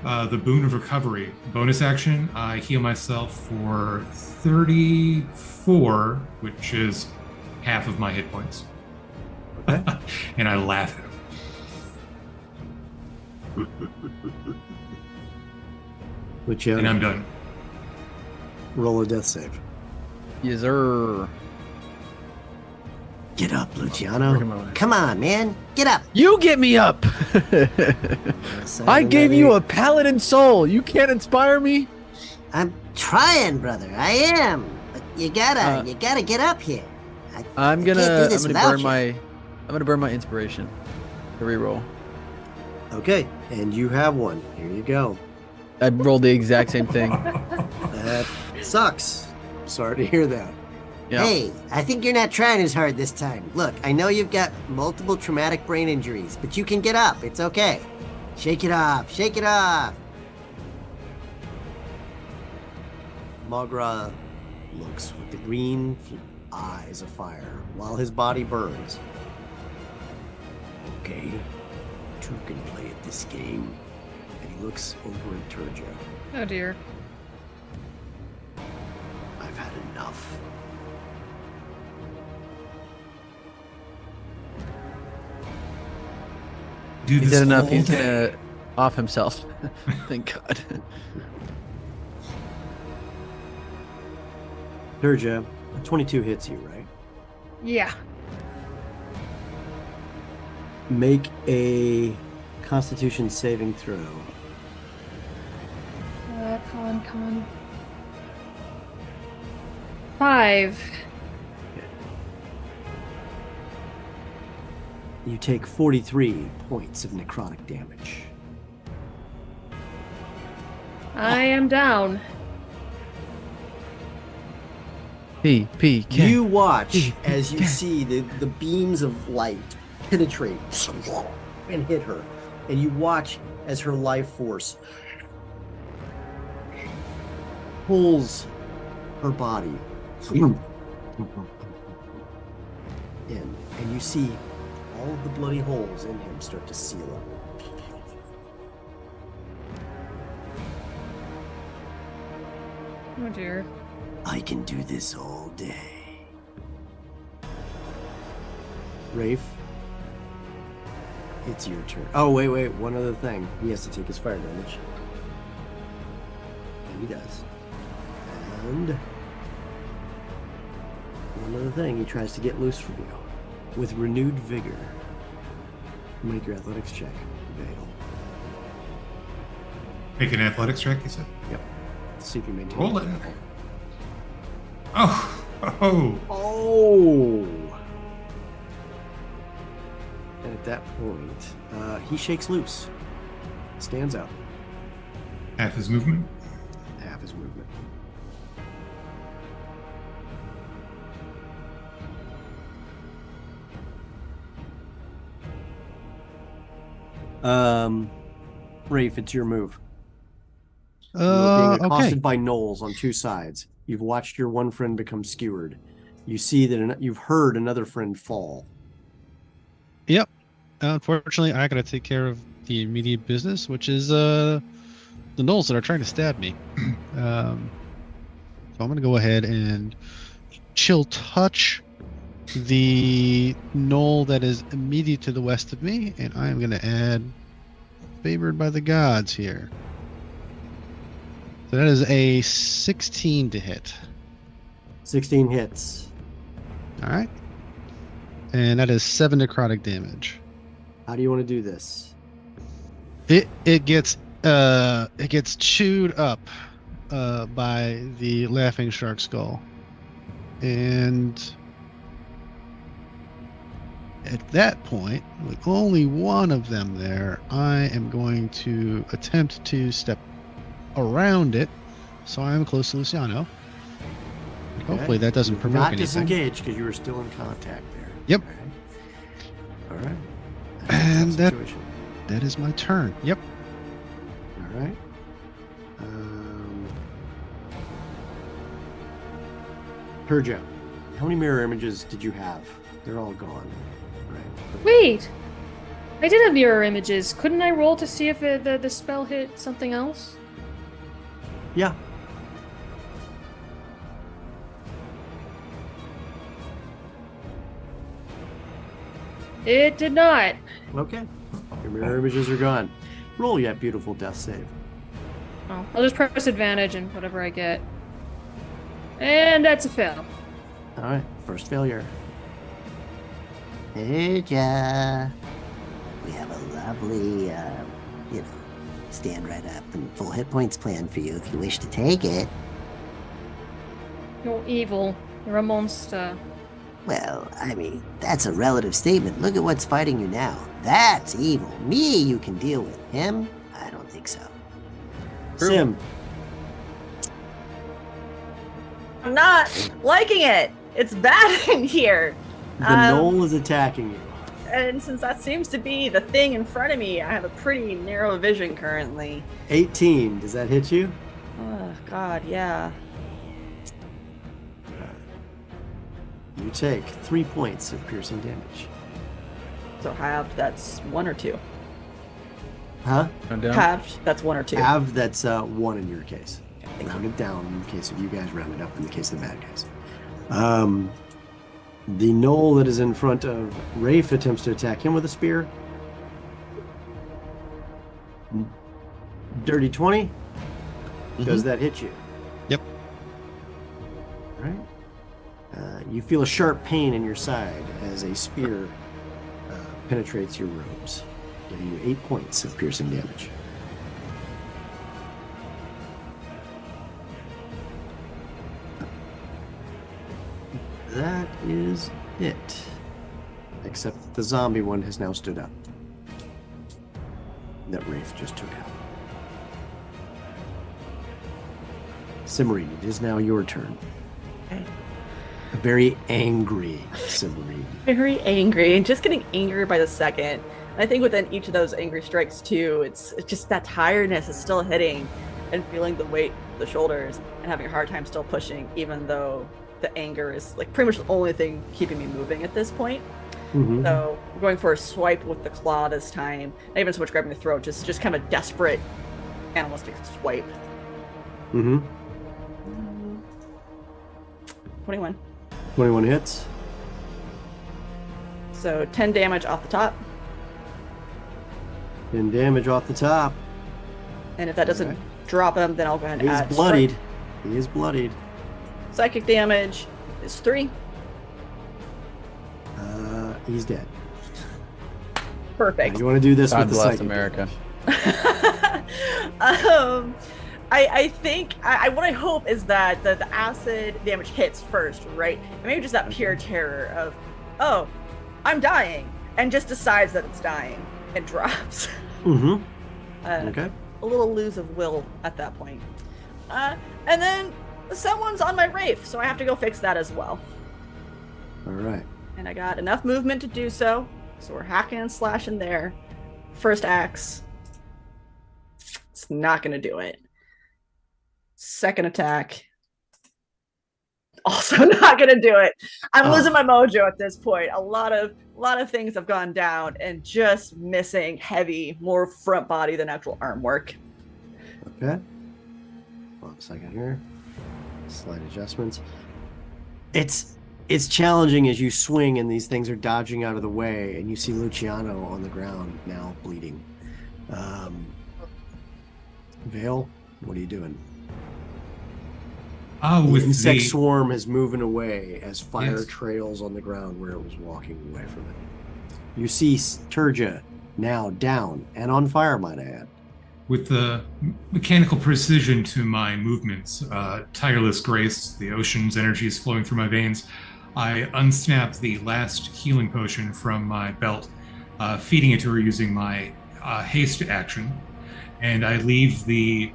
The Boon of Recovery. Bonus action, I heal myself for 34, which is half of my hit points. Okay. And I laugh at him. Luciano, And I'm done. roll a death save. Yes, sir. Get up, Luciano. Come on, man. Get up. You get me up. I gave you a paladin soul. You can't inspire me. I'm trying, brother. I am. But you gotta get up here. I'm gonna without burn my inspiration to reroll. Okay, and you have one. Here you go. I rolled the exact same thing. That sucks. Sorry to hear that. Yeah. Hey, I think you're not trying as hard this time. Look, I know you've got multiple traumatic brain injuries, but you can get up. It's okay. Shake it off. Shake it off. Magra looks with the green eyes of fire while his body burns. Okay, two can play at this game. And he looks over at Turja. Oh dear. I've had enough. Do He this did enough. all He's day. gonna off himself. Thank God. Turja, 22 hits you, right? Yeah. Make a Constitution saving throw. Come on. 5. You take 43 points of necrotic damage. I am down. PK. You watch as you see the beams of light penetrate and hit her. And you watch as her life force pulls her body in. And you see all of the bloody holes in him start to seal up. Oh dear. I can do this all day. Rafe, it's your turn. Oh, wait. One other thing. He has to take his fire damage. And he does. And one other thing. He tries to get loose from you. With renewed vigor. Make your athletics check. prevail. Make an athletics check, you said? Yep. Let's see if you maintain. Roll it. that level. Oh! Oh! And at that point, he shakes loose. Stands up. Half his movement. Half his movement. Rafe, it's your move. You're being accosted by gnolls on two sides. You've watched your one friend become skewered. You see that you've heard another friend fall. Yep. Unfortunately, I gotta take care of the immediate business, which is the gnolls that are trying to stab me. So I'm gonna go ahead and chill touch the gnoll that is immediate to the west of me, and I'm gonna add favored by the gods here. So that is a 16 to hit. 16 hits. All right. And that is 7 necrotic damage. How do you want to do this? It gets chewed up by the laughing shark skull. And at that point, with only one of them there, I am going to attempt to step around it, so I'm close to Luciano. Okay. Hopefully that doesn't provoke Not anything. disengage because you were still in contact there. Yep. All right. And That's a tough situation. that is my turn. Yep. All right. Perja, how many mirror images did you have? They're all gone. Right. Wait! I did have mirror images. Couldn't I roll to see if the spell hit something else? Yeah. It did not. Okay. Your mirror images are gone. Roll yet beautiful death save. Oh, I'll just press advantage and whatever I get. And that's a fail. All right. First failure. Perja. We have a lovely, stand right up and full hit points plan for you if you wish to take it. You're evil. You're a monster. Well, I mean, that's a relative statement. Look at what's fighting you now. That's evil. Me, you can deal with. Him, I don't think so. Sim. I'm not liking it. It's bad in here. The gnoll is attacking you. And since that seems to be the thing in front of me, I have a pretty narrow vision currently. 18. Does that hit you? Oh, God, yeah. You take 3 points of piercing damage. So halved, that's 1 or 2. Huh? Halved, that's 1 or 2. Half, that's 1 in your case. Rounded down in the case of you guys, rounded up in the case of the bad guys. The gnoll that is in front of Rafe attempts to attack him with a spear. Dirty 20. Does that hit you? Yep. All right. You feel a sharp pain in your side as a spear penetrates your robes, giving you 8 points of piercing damage. That is it. Except the zombie one has now stood up. That Rafe just took out. Cimarine, it is now your turn. Okay. A very angry Cimarine. Very angry, and just getting angrier by the second. I think within each of those angry strikes too, it's just that tiredness is still hitting, and feeling the weight of the shoulders, and having a hard time still pushing, even though the anger is like pretty much the only thing keeping me moving at this point. Mm-hmm. So I'm going for a swipe with the claw this time. Not even so much grabbing the throat, just kind of a desperate animalistic swipe. Mm-hmm. 21. 21 hits. So 10 damage off the top. 10 damage off the top. And if that doesn't drop him, then I'll go ahead and He's add bloodied. strike. He is bloodied. Psychic damage is 3. He's dead. Perfect. You want to do this God with the bless psychic America. I think what I hope is that the acid damage hits first, right? And maybe just that pure terror of, oh, I'm dying, and just decides that it's dying and drops. Mm-hmm. Okay. A little lose of will at that point. And then someone's on my Wraith, so I have to go fix that as well. All right. And I got enough movement to do so we're hacking and slashing there. First axe. It's not gonna do it. Second attack. Also not gonna do it. I'm losing my mojo at this point. A lot of things have gone down and just missing heavy, more front body than actual arm work. Okay. One second here. Slight adjustments. It's challenging as you swing and these things are dodging out of the way, and you see Luciano on the ground now bleeding. Vale, what are you doing? The insect swarm is moving away as fire trails on the ground where it was walking away from it. You see Turja now down and on fire, might I add. With the mechanical precision to my movements, tireless grace, the ocean's energy is flowing through my veins, I unsnap the last healing potion from my belt, feeding it to her using my haste action, and I leave the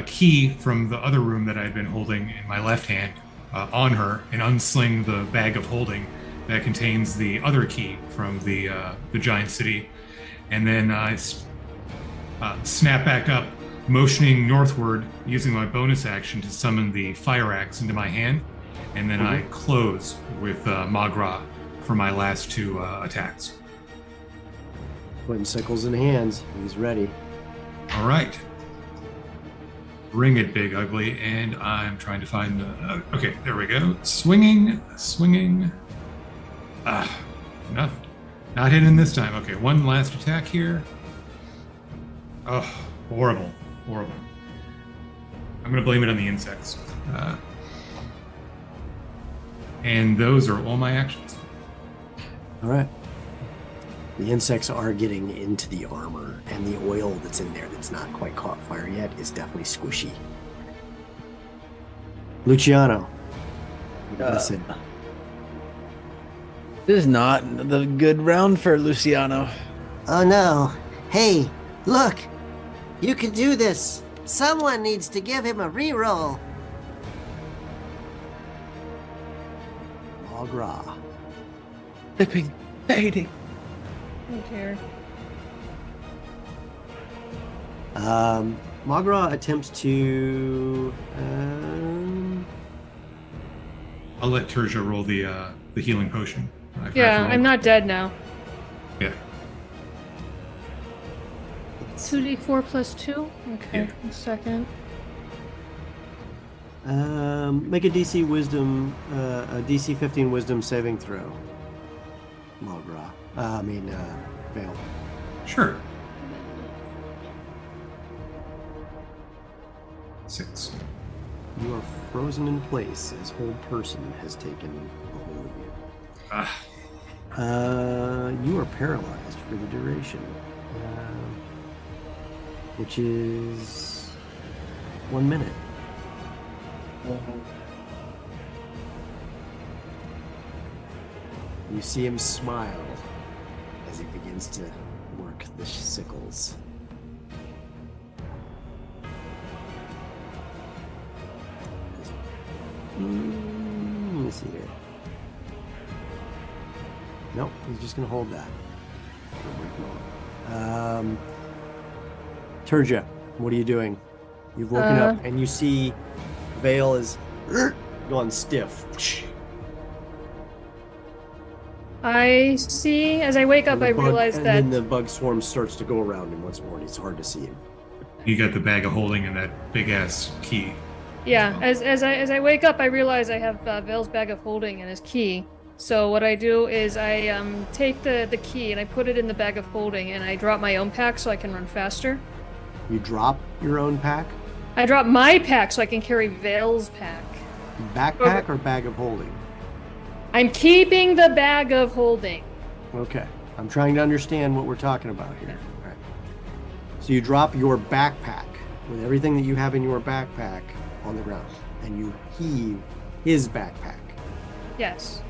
key from the other room that I'd been holding in my left hand on her and unsling the bag of holding that contains the other key from the giant city. And then I snap back up, motioning northward using my bonus action to summon the fire axe into my hand. And then I close with Magra for my last two attacks. Putting sickles in hands. He's ready. All right. Bring it, Big Ugly. And I'm trying to find the... okay, there we go. Swinging. Not hitting this time. Okay, one last attack here. Oh, horrible. I'm going to blame it on the insects. And those are all my actions. All right. The insects are getting into the armor, and the oil that's in there that's not quite caught fire yet is definitely squishy. Luciano, listen. This is not the good round for Luciano. Oh no. Hey, look. You can do this. Someone needs to give him a reroll. Magra. Flipping, fading. I don't care. Magra attempts to. I'll let Terja roll the healing potion. Yeah, I'm not dead now. Yeah. 2d4 plus 2? Okay, Yeah. a second. Make a DC wisdom, a DC 15 wisdom saving throw. Magra. Vale. Sure. 6. You are frozen in place as Hold Person has taken a hold of you. You are paralyzed for the duration, which is 1 minute. You see him smile as he begins to work the sickles. Let me see here. Nope, he's just gonna hold that. Turja, what are you doing? You've woken up and you see Vale is gone stiff. I see, as I wake up, I realize that... And then the bug swarm starts to go around him once more, and it's hard to see him. You got the bag of holding and that big-ass key. Yeah, as I wake up, I realize I have Vale's bag of holding and his key. So what I do is I take the key and I put it in the bag of holding, and I drop my own pack so I can run faster. You drop your own pack? I drop my pack so I can carry Vale's pack. Backpack or bag of holding? I'm keeping the bag of holding. Okay. I'm trying to understand what we're talking about here. All right. So you drop your backpack with everything that you have in your backpack on the ground, and you heave his backpack Yes.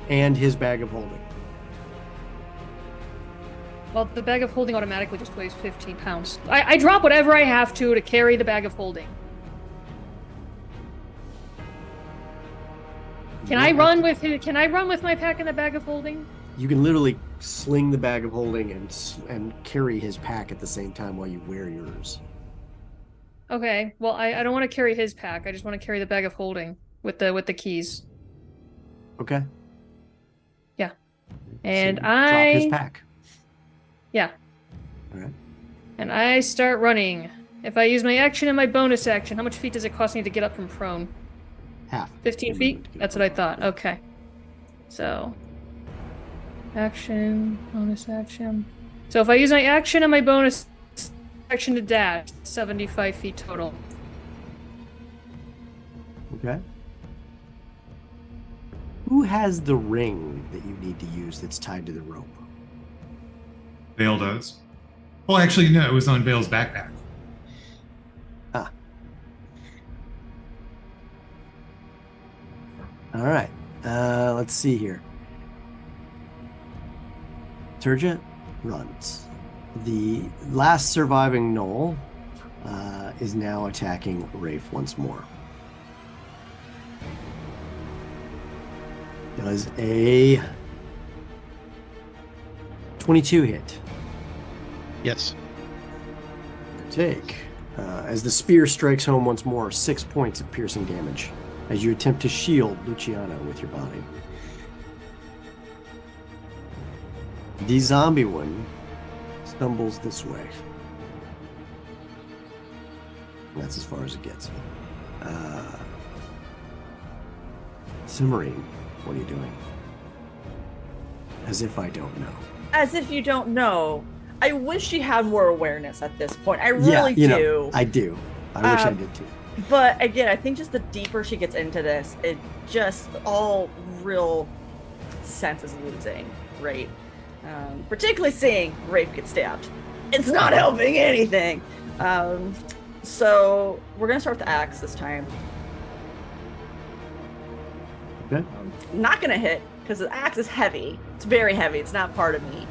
and his bag of holding. Well, the bag of holding automatically just weighs 15 pounds. I drop whatever I have to carry the bag of holding. Can I run with my pack in the bag of holding? You can literally sling the bag of holding and carry his pack at the same time while you wear yours. Okay. Well, I don't want to carry his pack. I just want to carry the bag of holding with the keys. Okay. Yeah. And so drop his pack. Yeah. All right. And I start running. If I use my action and my bonus action, how much feet does it cost me to get up from prone? Half. 15 feet? That's what I thought. Okay. So, action, bonus action. So if I use my action and my bonus action to dash, 75 feet total. Okay. Who has the ring that you need to use that's tied to the rope? Vale does. Well, actually, no, it was on Vale's backpack. Ah. All right. Let's see here. Turja runs. The last surviving Knoll is now attacking Rafe once more. Does a 22 hit. Yes. Take, as the spear strikes home once more, 6 points of piercing damage as you attempt to shield Luciano with your body. The zombie one stumbles this way. And that's as far as it gets. Cimarine, what are you doing? As if I don't know. As if you don't know. I wish she had more awareness at this point. I really do. Know, I do. I wish I did too. But again, I think just the deeper she gets into this, it just all real sense is losing, right? Particularly seeing Rafe get stabbed. It's not helping anything. So we're gonna start with the axe this time. Okay. Not gonna hit because the axe is heavy. It's very heavy. It's not part of me.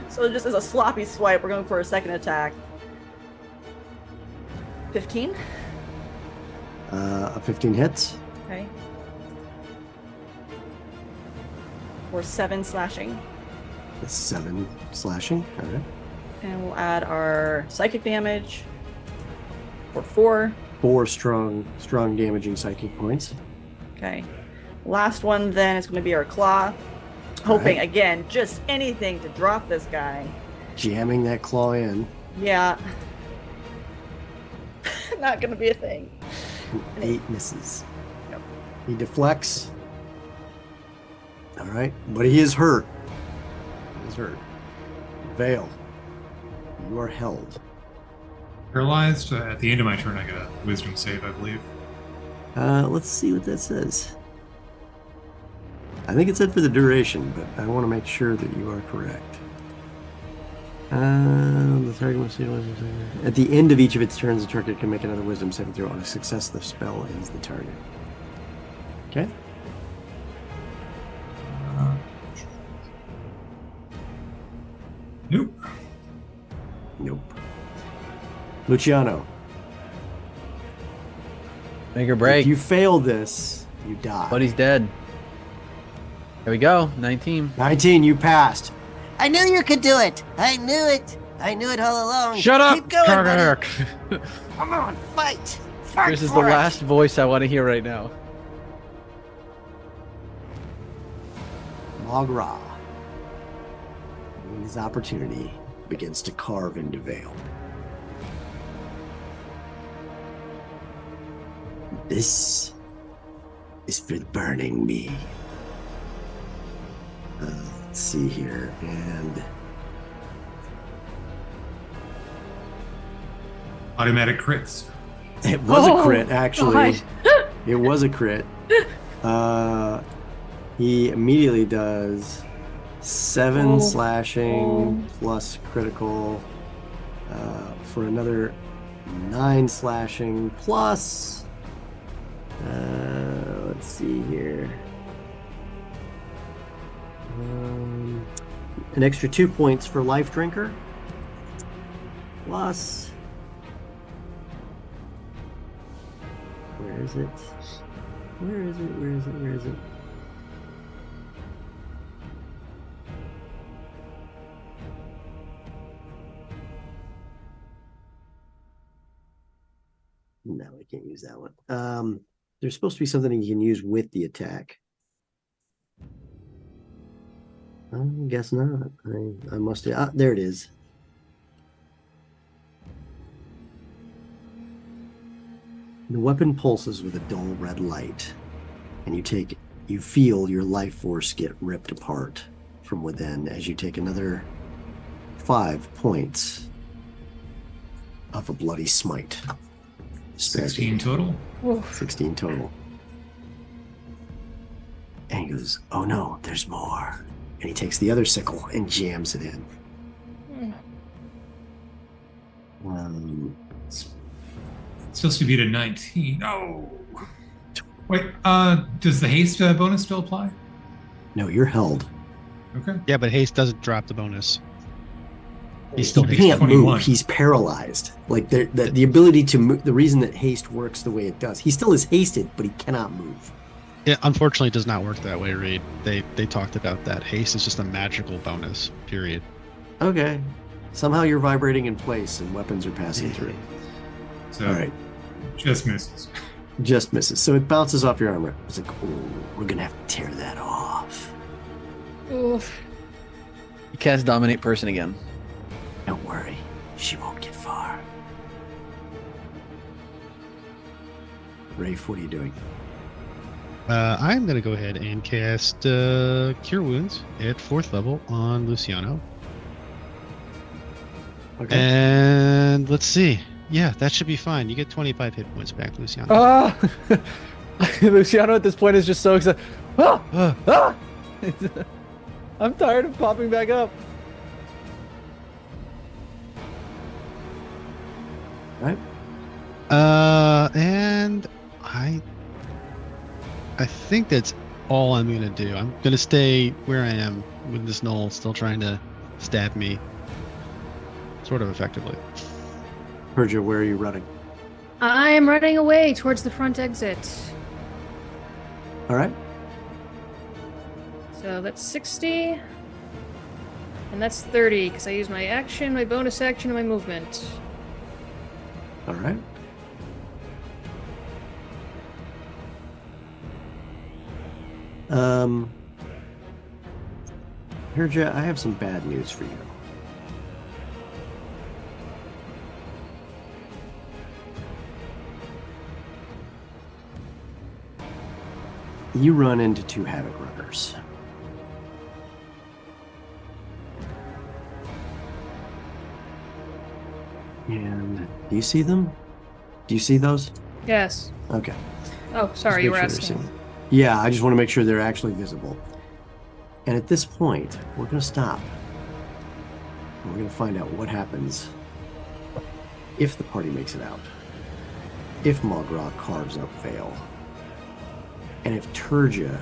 So just as a sloppy swipe, we're going for a second attack. 15. A 15 hits. Okay. Or 7 slashing. That's 7 slashing. All right. And we'll add our psychic damage for 4. 4 strong damaging psychic points. Okay. Last one then is going to be our claw. Hoping, again, just anything to drop this guy. Jamming that claw in. Yeah. Not going to be a thing. 8 misses. Yep. He deflects. All right. But he is hurt. He's hurt. Vale, you are held. Paralyzed. At the end of my turn, I get a wisdom save, I believe. Let's see what that says. I think it said for the duration, but I want to make sure that you are correct. The target must see at the end of each of its turns, the target can make another wisdom saving throw. On a success, the spell ends the target. Okay. Nope. Nope. Luciano. Make or break. If you fail this, you die. Buddy's dead. There we go. 19. 19, you passed. I knew you could do it. I knew it. I knew it all along. Shut up, Keep going, Kirk. buddy. Come on, fight. Fight This is the for it. last voice I want to hear right now. Mogra, when his opportunity begins to carve into Vale. This is for burning me. Let's see here, and Automatic crits. it was a crit, Oh, actually. God. It was a crit. He immediately does 7 slashing plus critical for another 9 slashing plus. Let's see here. An extra 2 points for Life Drinker. Plus. Where is it? Where is it? Where is it? Where is it? No, I can't use that one. There's supposed to be something you can use with the attack. I guess not. I must have. There it is. The weapon pulses with a dull red light, and you feel your life force get ripped apart from within as you take another 5 points of a bloody smite. 16 total. 16 total. And he goes, "Oh no, there's more." And he takes the other sickle and jams it in. It's supposed to be to 19. Oh. Wait, does the haste bonus still apply? No, you're held. Okay. Yeah, but haste doesn't drop the bonus. He's He still can't 21. move. He's paralyzed. Like the ability to move. The reason that haste works the way it does, he still is hasted, but he cannot move. Yeah, unfortunately, it does not work that way, Reed. They talked about that. Haste is just a magical bonus, period. Okay. Somehow you're vibrating in place and weapons are passing through. So, All right. just misses. Just misses. So it bounces off your armor. It's like, oh, we're going to have to tear that off. Oof. You cast Dominate Person again. Don't worry. She won't get far. Rafe, what are you doing? I'm going to go ahead and cast Cure Wounds at 4th level on Luciano. Okay. And let's see. Yeah, that should be fine. You get 25 hit points back, Luciano. Ah! Luciano at this point is just so excited. I'm tired of popping back up. Right. And I think that's all I'm gonna do. I'm gonna stay where I am with this gnoll still trying to stab me, sort of effectively. Persia, where are you running? I am running away towards the front exit. All right. So that's 60. And that's 30, because I use my action, my bonus action, and my movement. All right. Persia, I have some bad news for you. You run into 2 Havoc Runners. And do you see them? Do you see those? Yes. Okay. Oh, sorry, you were Just make sure asking. they're seen. Yeah, I just want to make sure they're actually visible. And at this point, we're going to stop. And we're going to find out what happens if the party makes it out. If Mogra carves up Vale. And if Turgia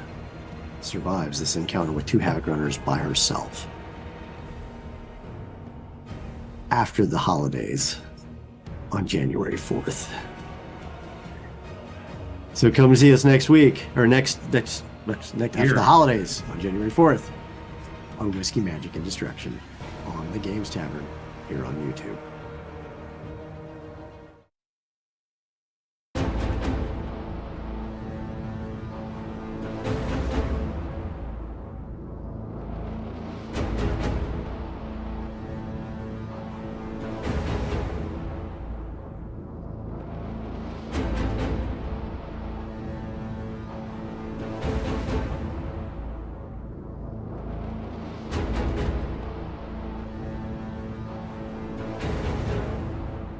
survives this encounter with 2 Havoc Runners by herself. After the holidays on January 4th. So come see us next week, or next after the holidays on January 4th on Whiskey, Magic, and Destruction on the Games Tavern here on YouTube.